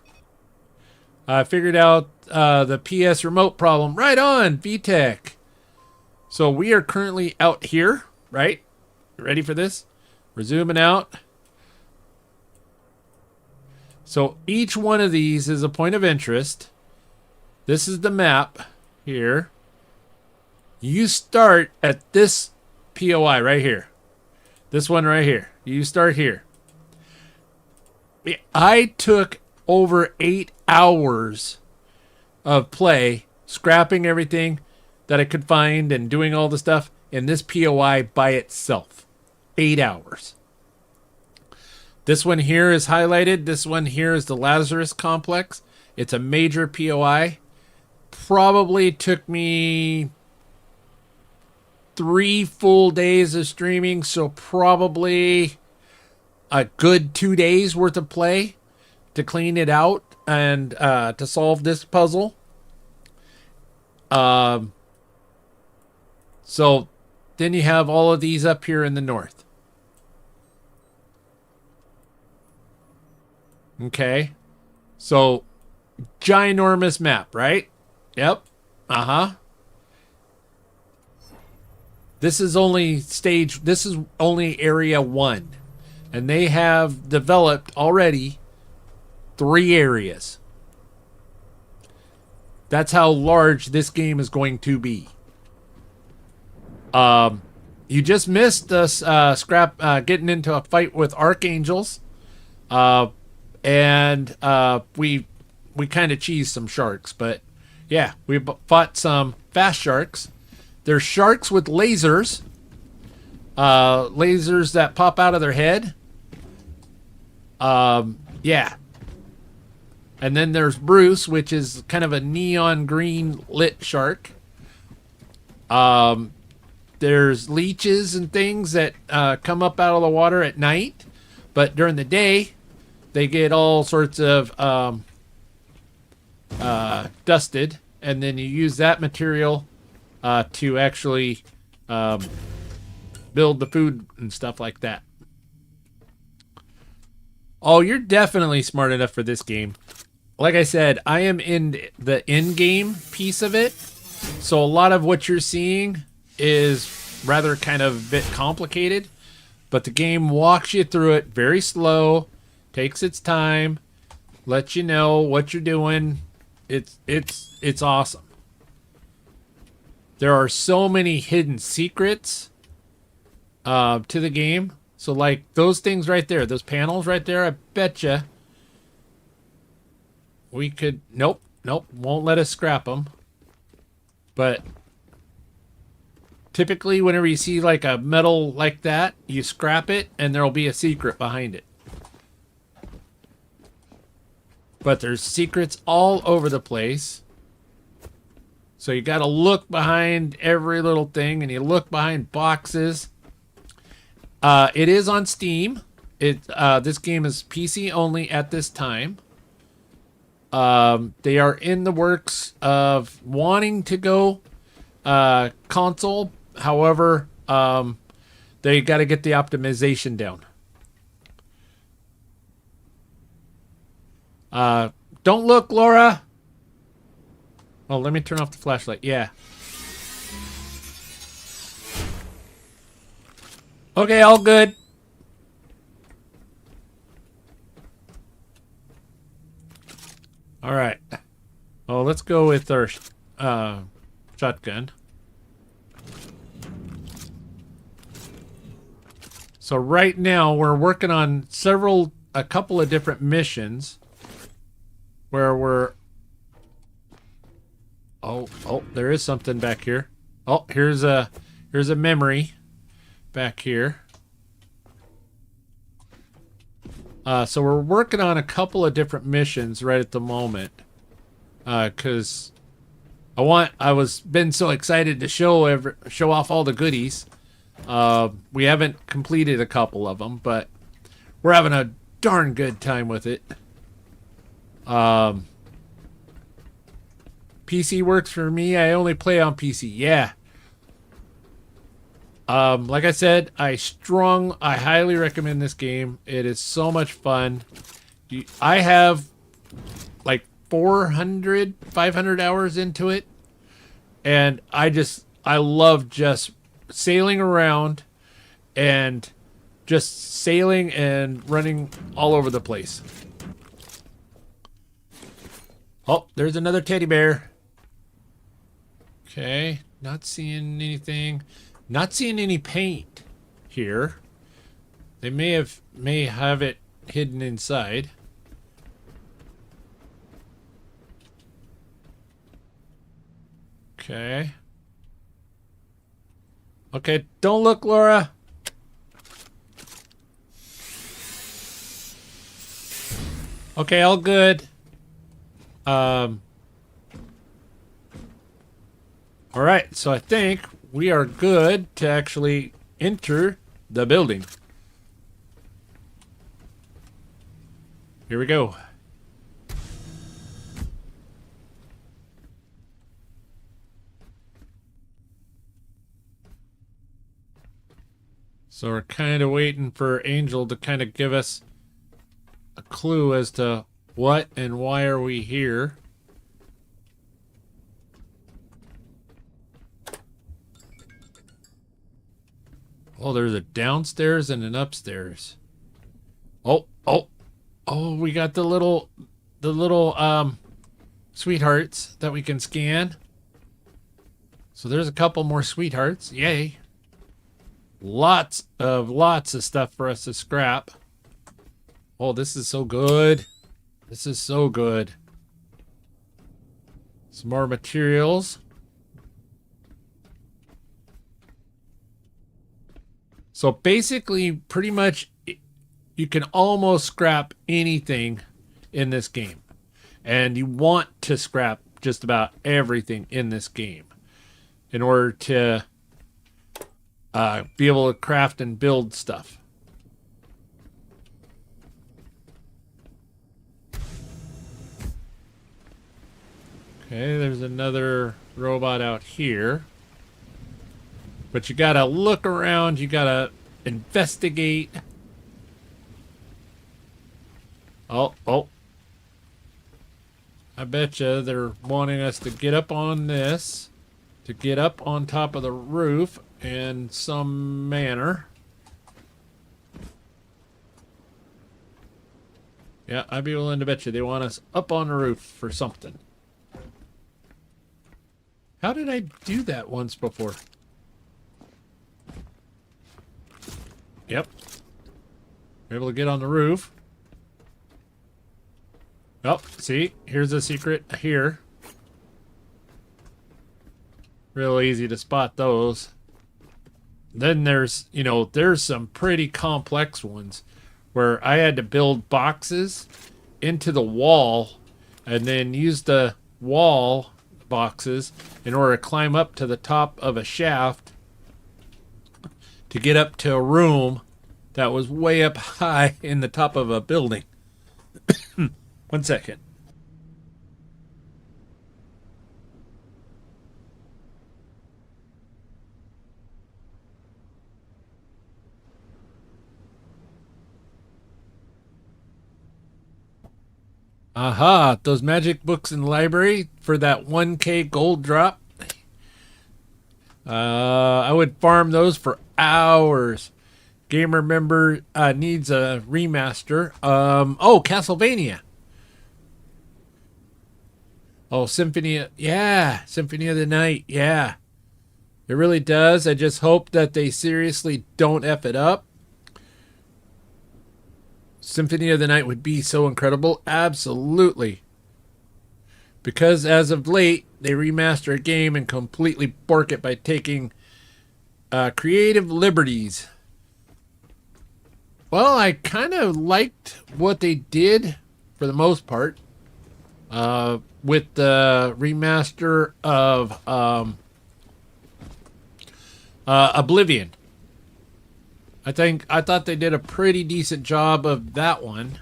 I figured out the PS remote problem. Right on, VTech. So, we are currently out here, right? Ready for this? We're zooming out. So each one of these is a point of interest. This is the map here. You start at this POI right here. This one right here. You start here. I took over 8 hours of play, scrapping everything that I could find and doing all the stuff in this POI by itself. 8 hours. This one here is highlighted. This one here is the Lazarus Complex. It's a major POI. Probably took me 3 full days of streaming, so probably a good 2 days worth of play to clean it out and to solve this puzzle. So then you have all of these up here in the north. Okay, so ginormous map, right? Yep. This is only area 1, and they have developed already 3 areas. That's how large this game is going to be. You just missed us getting into a fight with archangels. And we kind of cheesed some sharks, but yeah, we fought some fast sharks. There's sharks with lasers, lasers that pop out of their head. Yeah. And then there's Bruce, which is kind of a neon green lit shark. There's leeches and things that come up out of the water at night, but during the day, they get all sorts of dusted, and then you use that material to actually build the food and stuff like that. Oh, you're definitely smart enough for this game. Like I said, I am in the in-game piece of it, so a lot of what you're seeing is rather kind of a bit complicated, but the game walks you through it very slow. Takes its time, lets you know what you're doing. It's awesome. There are so many hidden secrets to the game. So like those things right there, those panels right there, I betcha we could. Nope, won't let us scrap them. But typically, whenever you see like a metal like that, you scrap it, and there'll be a secret behind it. But there's secrets all over the place. So you got to look behind every little thing, and you look behind boxes. It is on Steam. This game is PC only at this time. They are in the works of wanting to go console. However, they got to get the optimization down. Don't look, Laura. Oh, let me turn off the flashlight. Yeah. Okay, all good. All right. Oh, let's go with our shotgun. So right now we're working on a couple of different missions where we're... Oh, there is something back here. Oh, here's a memory back here. So we're working on a couple of different missions right at the moment. Cause I was been so excited to show off all the goodies. We haven't completed a couple of them, but we're having a darn good time with it. PC works for me. I only play on PC. Yeah. Like I said, I highly recommend this game. It is so much fun. I have like 500 hours into it. And I love just sailing around and just sailing and running all over the place. Oh, there's another teddy bear. Okay, not seeing anything. Not seeing any paint here. They may have it hidden inside. Okay. Okay, don't look, Laura. Okay, all good. All right, so I think we are good to actually enter the building. Here we go. So we're kind of waiting for Angel to kind of give us a clue as to what and why are we here. Oh, there's a downstairs and an upstairs. Oh, we got the little sweethearts that we can scan. So there's a couple more sweethearts. Yay. Lots of stuff for us to scrap. Oh, this is so good. This is so good. Some more materials. So basically, pretty much, you can almost scrap anything in this game. And you want to scrap just about everything in this game in order to be able to craft and build stuff. Okay, there's another robot out here. But you gotta look around, you gotta investigate. Oh. I betcha they're wanting us to get up on this, to get up on top of the roof in some manner. Yeah, I'd be willing to bet you they want us up on the roof for something. How did I do that once before? Yep. We're able to get on the roof. Oh, see? Here's a secret here. Real easy to spot those. Then there's, there's some pretty complex ones where I had to build boxes into the wall and then use the wall boxes in order to climb up to the top of a shaft to get up to a room that was way up high in the top of a building. 1 second. Aha, those magic books in the library for that 1K gold drop. I would farm those for hours. Gamer member needs a remaster. Oh, Castlevania. Oh, Symphony. Yeah, Symphony of the Night. Yeah, it really does. I just hope that they seriously don't F it up. Symphony of the Night would be so incredible. Absolutely. Because as of late, they remaster a game and completely bork it by taking creative liberties. Well, I kind of liked what they did for the most part with the remaster of Oblivion. I thought they did a pretty decent job of that one.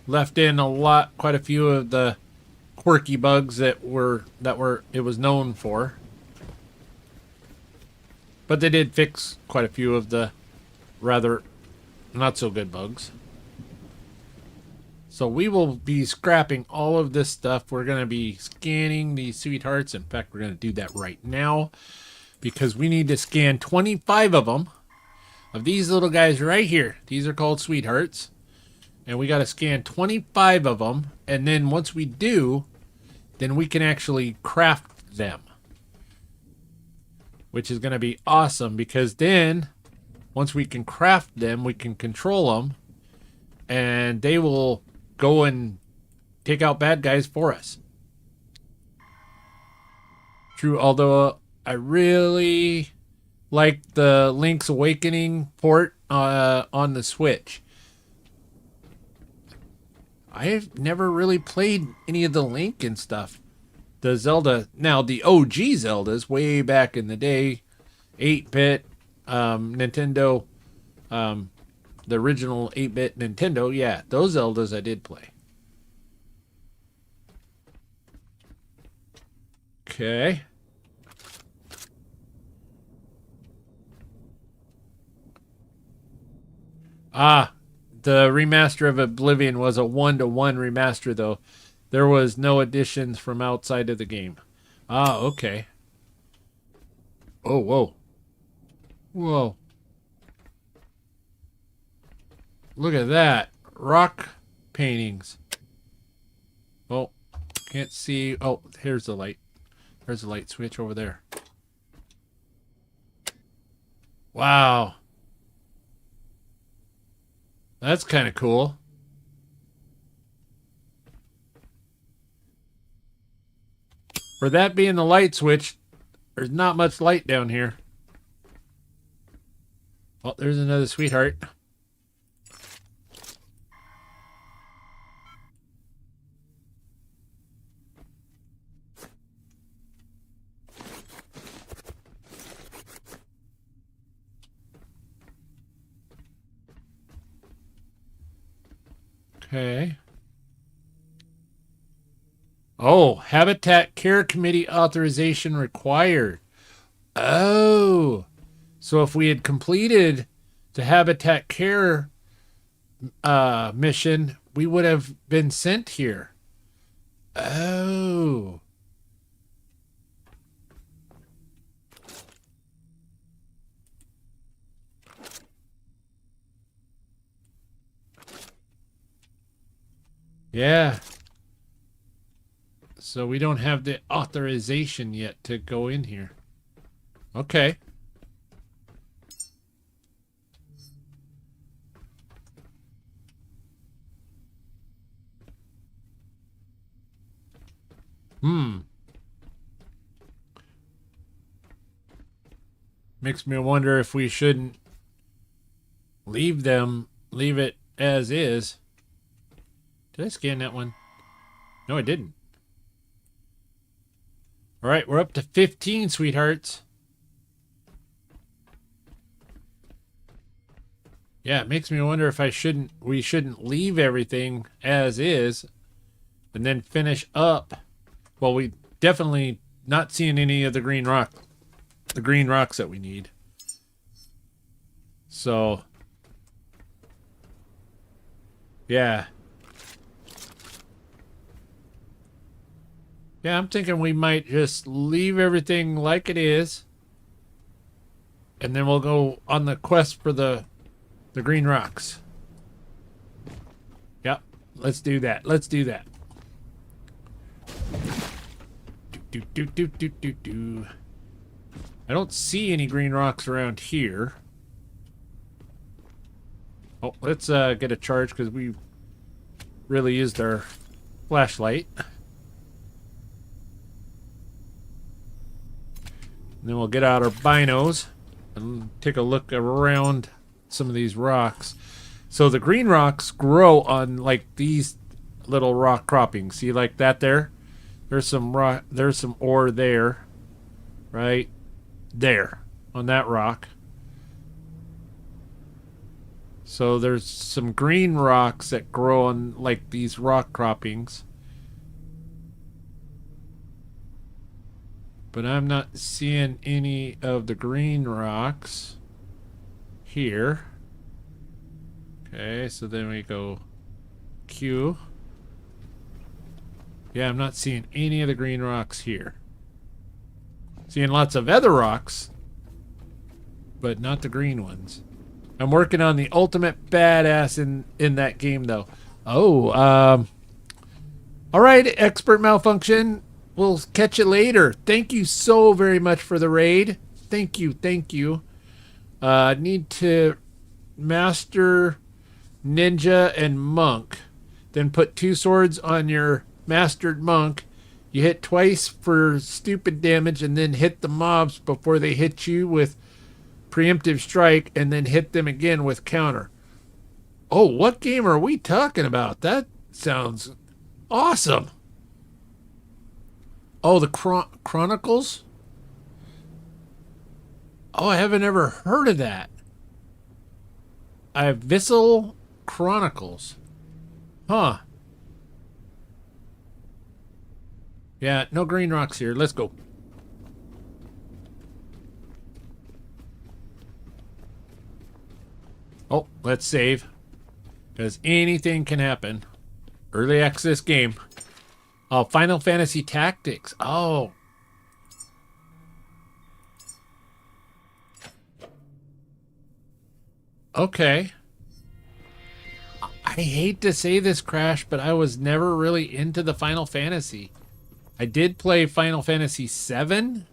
Left in quite a few of the quirky bugs that it was known for. But they did fix quite a few of the rather not so good bugs. So we will be scrapping all of this stuff. We're going to be scanning these sweethearts. In fact, we're going to do that right now because we need to scan 25 of them, of these little guys right here. These are called sweethearts. And we got to scan 25 of them. And then once we do, then we can actually craft them. Which is going to be awesome because then once we can craft them, we can control them. And they will go and take out bad guys for us. True, although I really like the Link's Awakening port on the Switch. I've never really played any of the Link and stuff. The Zelda, now the OG Zeldas, way back in the day, 8-bit, Nintendo, the original 8-bit Nintendo, yeah, those Zeldas I did play. Okay. Ah, the remaster of Oblivion was a 1-to-1 remaster, though. There was no additions from outside of the game. Ah, okay. Oh, whoa. Whoa. Look at that. Rock paintings. Oh, can't see. Oh, here's the light. There's the light switch over there. Wow. That's kind of cool. For that being the light switch, there's not much light down here. Oh, there's another sweetheart. Okay. Oh, Habitat Care Committee authorization required. Oh. So if we had completed the Habitat Care mission, we would have been sent here. Oh. Yeah. So we don't have the authorization yet to go in here. Okay. Makes me wonder if we shouldn't leave it as is. Did I scan that one? No, I didn't. All right, we're up to 15, sweethearts. Yeah, it makes me wonder if we shouldn't leave everything as is and then finish up. Well, we definitely not seeing any of the green rocks that we need. So, yeah. Yeah, I'm thinking we might just leave everything like it is. And then we'll go on the quest for the green rocks. Yep, let's do that. Let's do that. Do. I don't see any green rocks around here. Oh, let's get a charge because we really used our flashlight. And then we'll get out our binos and take a look around some of these rocks. So the green rocks grow on like these little rock croppings. See like that there? There's some rock, there's some ore there. Right there on that rock. So there's some green rocks that grow on like these rock croppings. But I'm not seeing any of the green rocks here. Okay, so then we go Q. Yeah, I'm not seeing any of the green rocks here. Seeing lots of other rocks, but not the green ones. I'm working on the ultimate badass in that game, though. Oh, all right, Expert Malfunction. We'll catch you later. Thank you so very much for the raid. Thank you, thank you. Need to master Ninja and Monk. Then put 2 swords on your mastered Monk. You hit twice for stupid damage and then hit the mobs before they hit you with preemptive strike and then hit them again with counter. Oh, what game are we talking about? That sounds awesome. Oh, the Chronicles? Oh, I haven't ever heard of that. I have Vissel Chronicles. Huh. Yeah, no green rocks here. Let's go. Oh, let's save. Because anything can happen. Early access game. Oh, Final Fantasy Tactics. Oh. Okay. I hate to say this, Crash, but I was never really into the Final Fantasy. I did play Final Fantasy 7.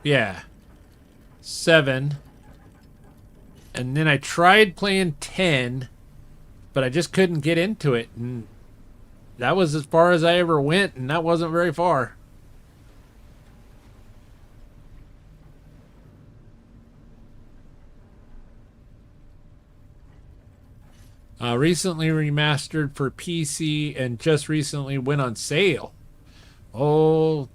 Yeah. 7. And then I tried playing 10, but I just couldn't get into it. And that was as far as I ever went, and that wasn't very far. Recently remastered for PC and just recently went on sale. Oh,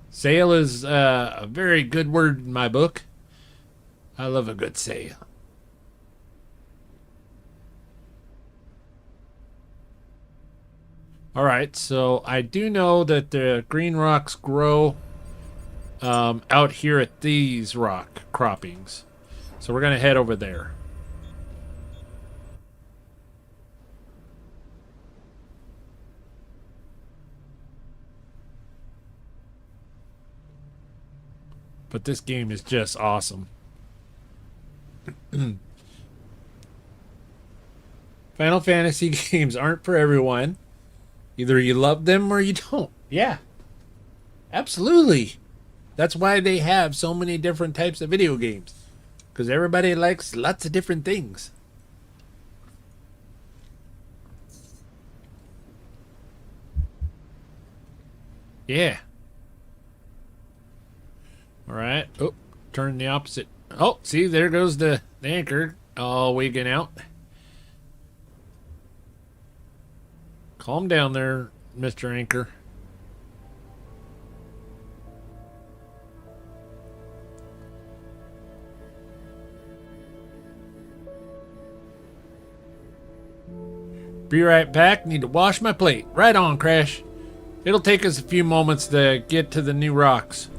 sale is a very good word in my book. I love a good sale. All right, so I do know that the green rocks grow out here at these rock croppings. So we're going to head over there. But this game is just awesome. Final Fantasy games aren't for everyone. Either you love them or you don't. Yeah. Absolutely. That's why they have so many different types of video games. Because everybody likes lots of different things. Yeah. All right. Oh, turn the opposite. Oh, see, there goes the anchor all wigging out. Calm down there, Mr. Anchor. Be right back. Need to wash my plate. Right on, Crash. It'll take us a few moments to get to the new rocks.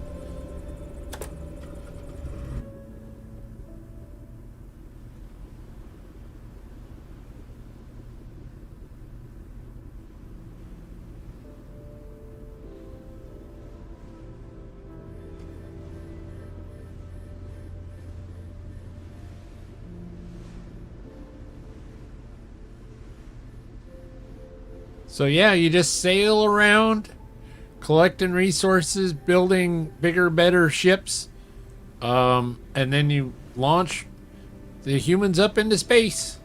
So yeah, you just sail around, collecting resources, building bigger, better ships, and then you launch the humans up into space.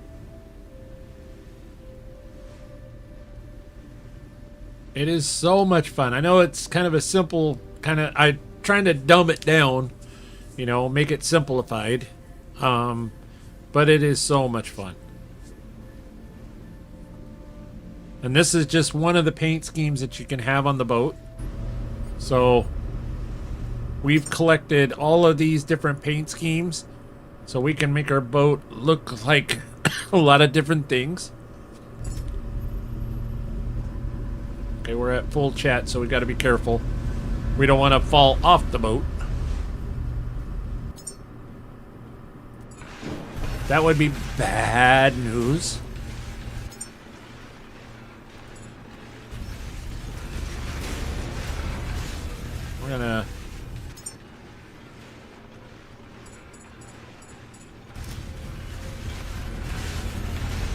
It is so much fun. I know it's kind of a simple I'm trying to dumb it down, you know, make it simplified. But it is so much fun. And this is just one of the paint schemes that you can have on the boat. So we've collected all of these different paint schemes so we can make our boat look like a lot of different things. Okay, we're at full chat, so we got to be careful. We don't want to fall off the boat. That would be bad news. We're gonna...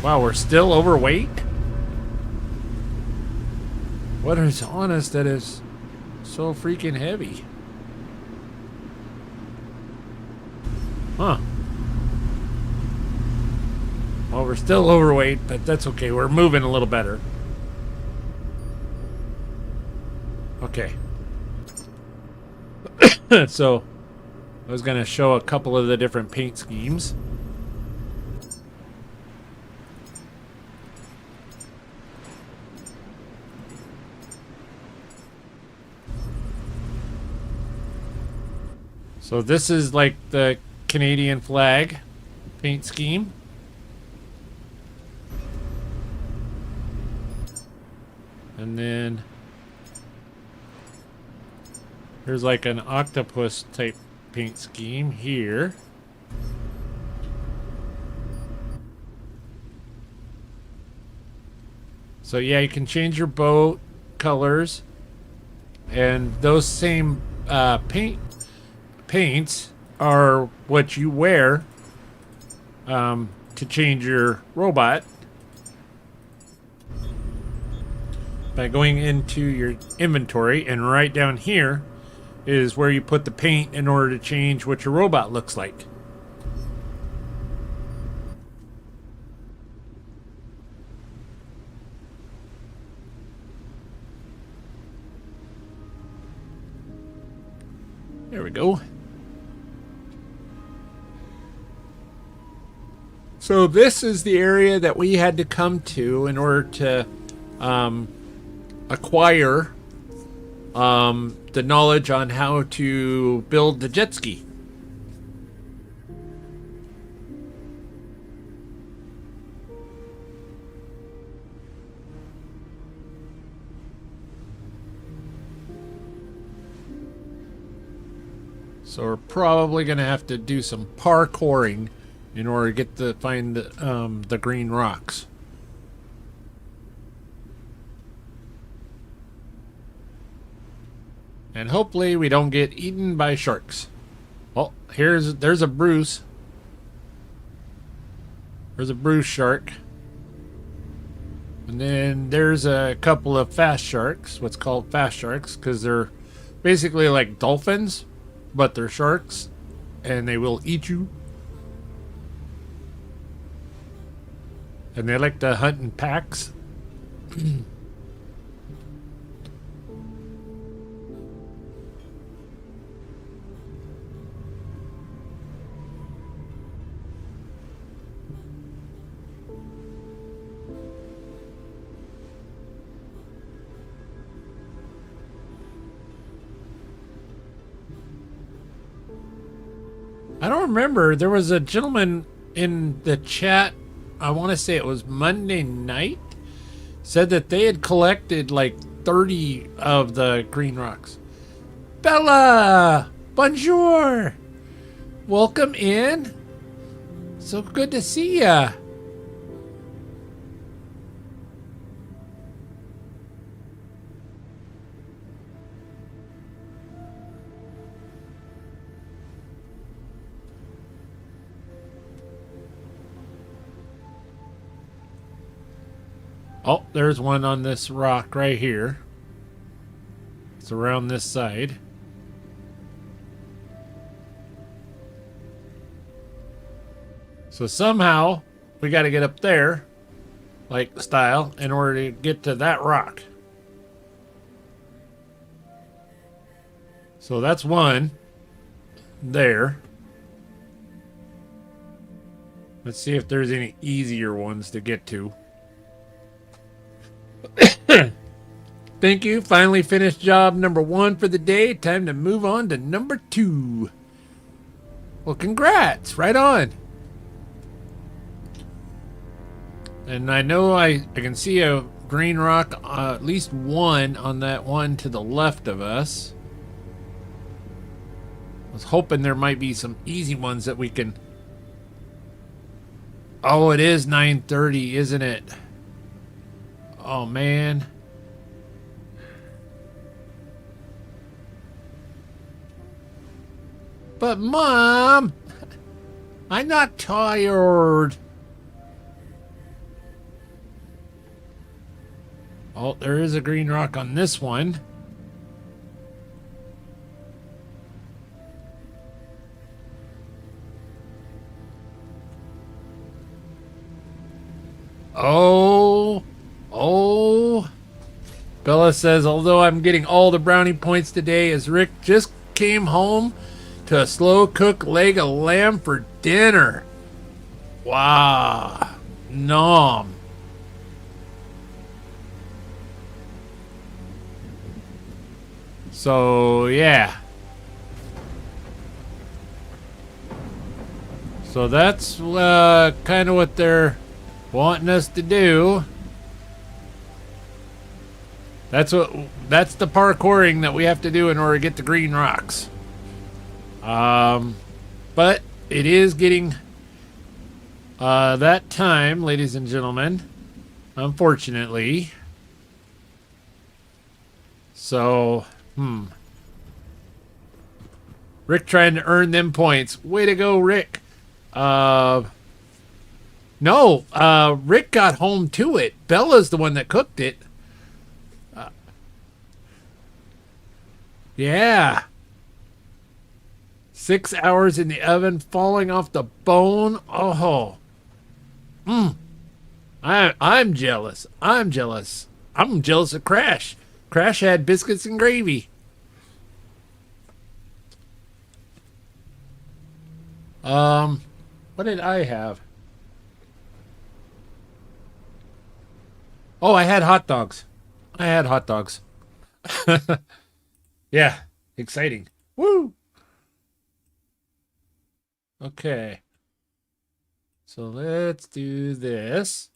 Wow, we're still overweight? What is on us that is so freaking heavy? Huh. Well, we're still overweight, but that's okay. We're moving a little better. Okay. So, I was going to show a couple of the different paint schemes. So this is like the Canadian flag paint scheme. And then there's like an octopus type paint scheme here. So yeah, you can change your boat colors, and those same paints are what you wear to change your robot by going into your inventory, and right down here is where you put the paint in order to change what your robot looks like. There we go. So this is the area that we had to come to in order to acquire the knowledge on how to build the jet ski. So we're probably going to have to do some parkouring in order to get to find the green rocks. And hopefully we don't get eaten by sharks. Oh, there's a Bruce. There's a Bruce shark. And then there's a couple of fast sharks, what's called fast sharks, because they're basically like dolphins, but they're sharks, and they will eat you. And they like to hunt in packs. I don't remember. There was a gentleman in the chat, I want to say it was Monday night, said that they had collected like 30 of the green rocks. Bella! Bonjour! Welcome in. So good to see ya. Oh, there's one on this rock right here. It's around this side. So somehow we got to get up there, like style, in order to get to that rock. So that's one there. Let's see if there's any easier ones to get to. Thank you. Finally finished job number 1 for the day. Time to move on to number 2. Well, congrats. Right on. And I know I can see a green rock, at least one on that one to the left of us. I was hoping there might be some easy ones that we can... Oh, it is 9:30, isn't it? Oh, man. But, Mom, I'm not tired. Oh, there is a green rock on this one. Oh. Bella says, although I'm getting all the brownie points today, as Rick just came home to a slow cooked leg of lamb for dinner. Wow. Nom. So, yeah. So that's kind of what they're wanting us to do. That's the parkouring that we have to do in order to get the green rocks. But it is getting that time, ladies and gentlemen, unfortunately. So, Rick trying to earn them points. Way to go, Rick. No, Rick got home to it. Bella's the one that cooked it. Yeah. 6 hours in the oven, falling off the bone. Oh. I'm jealous. I'm jealous of Crash. Crash had biscuits and gravy. What did I have? Oh, I had hot dogs. Yeah, exciting. Woo! Okay. So let's do this.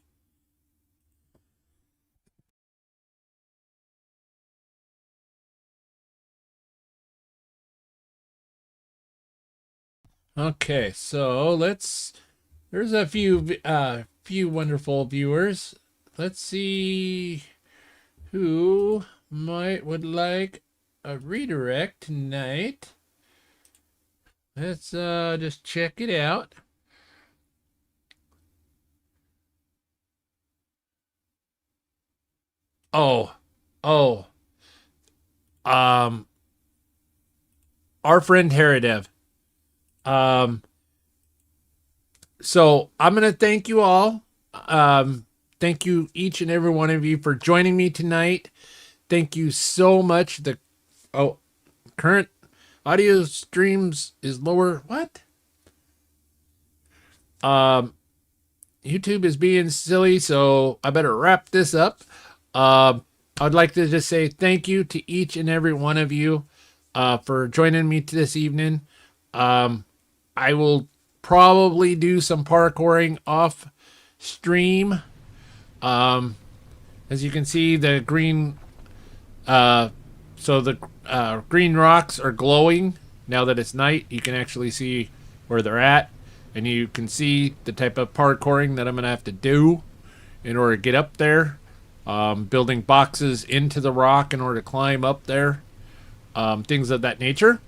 Okay, so there's a few wonderful viewers. Let's see who would like a redirect tonight. Let's just check it out. Oh, our friend Heradev. So I'm gonna thank you all. Thank you each and every one of you for joining me tonight. Thank you so much. Current audio streams is lower. What? YouTube is being silly, so I better wrap this up. I'd like to just say thank you to each and every one of you for joining me this evening. I will probably do some parkouring off stream. As you can see, the green green rocks are glowing. Now that it's night, you can actually see where they're at, and you can see the type of parkouring that I'm gonna have to do in order to get up there. Building boxes into the rock in order to climb up there, things of that nature.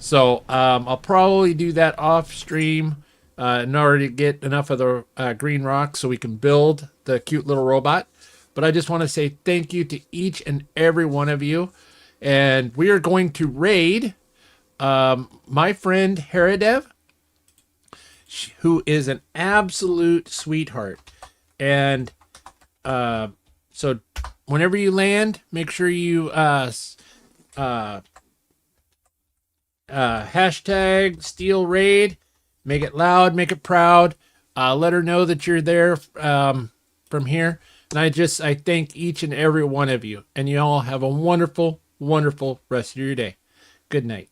So I'll probably do that off stream in order to get enough of the green rocks so we can build the cute little robot. But I just want to say thank you to each and every one of you. And we are going to raid my friend Heradev, who is an absolute sweetheart. And so whenever you land, make sure you Hashtag Steel Raid. Make it loud, make it proud. Let her know that you're there from here. And I thank each and every one of you. And you all have a wonderful, wonderful rest of your day. Good night.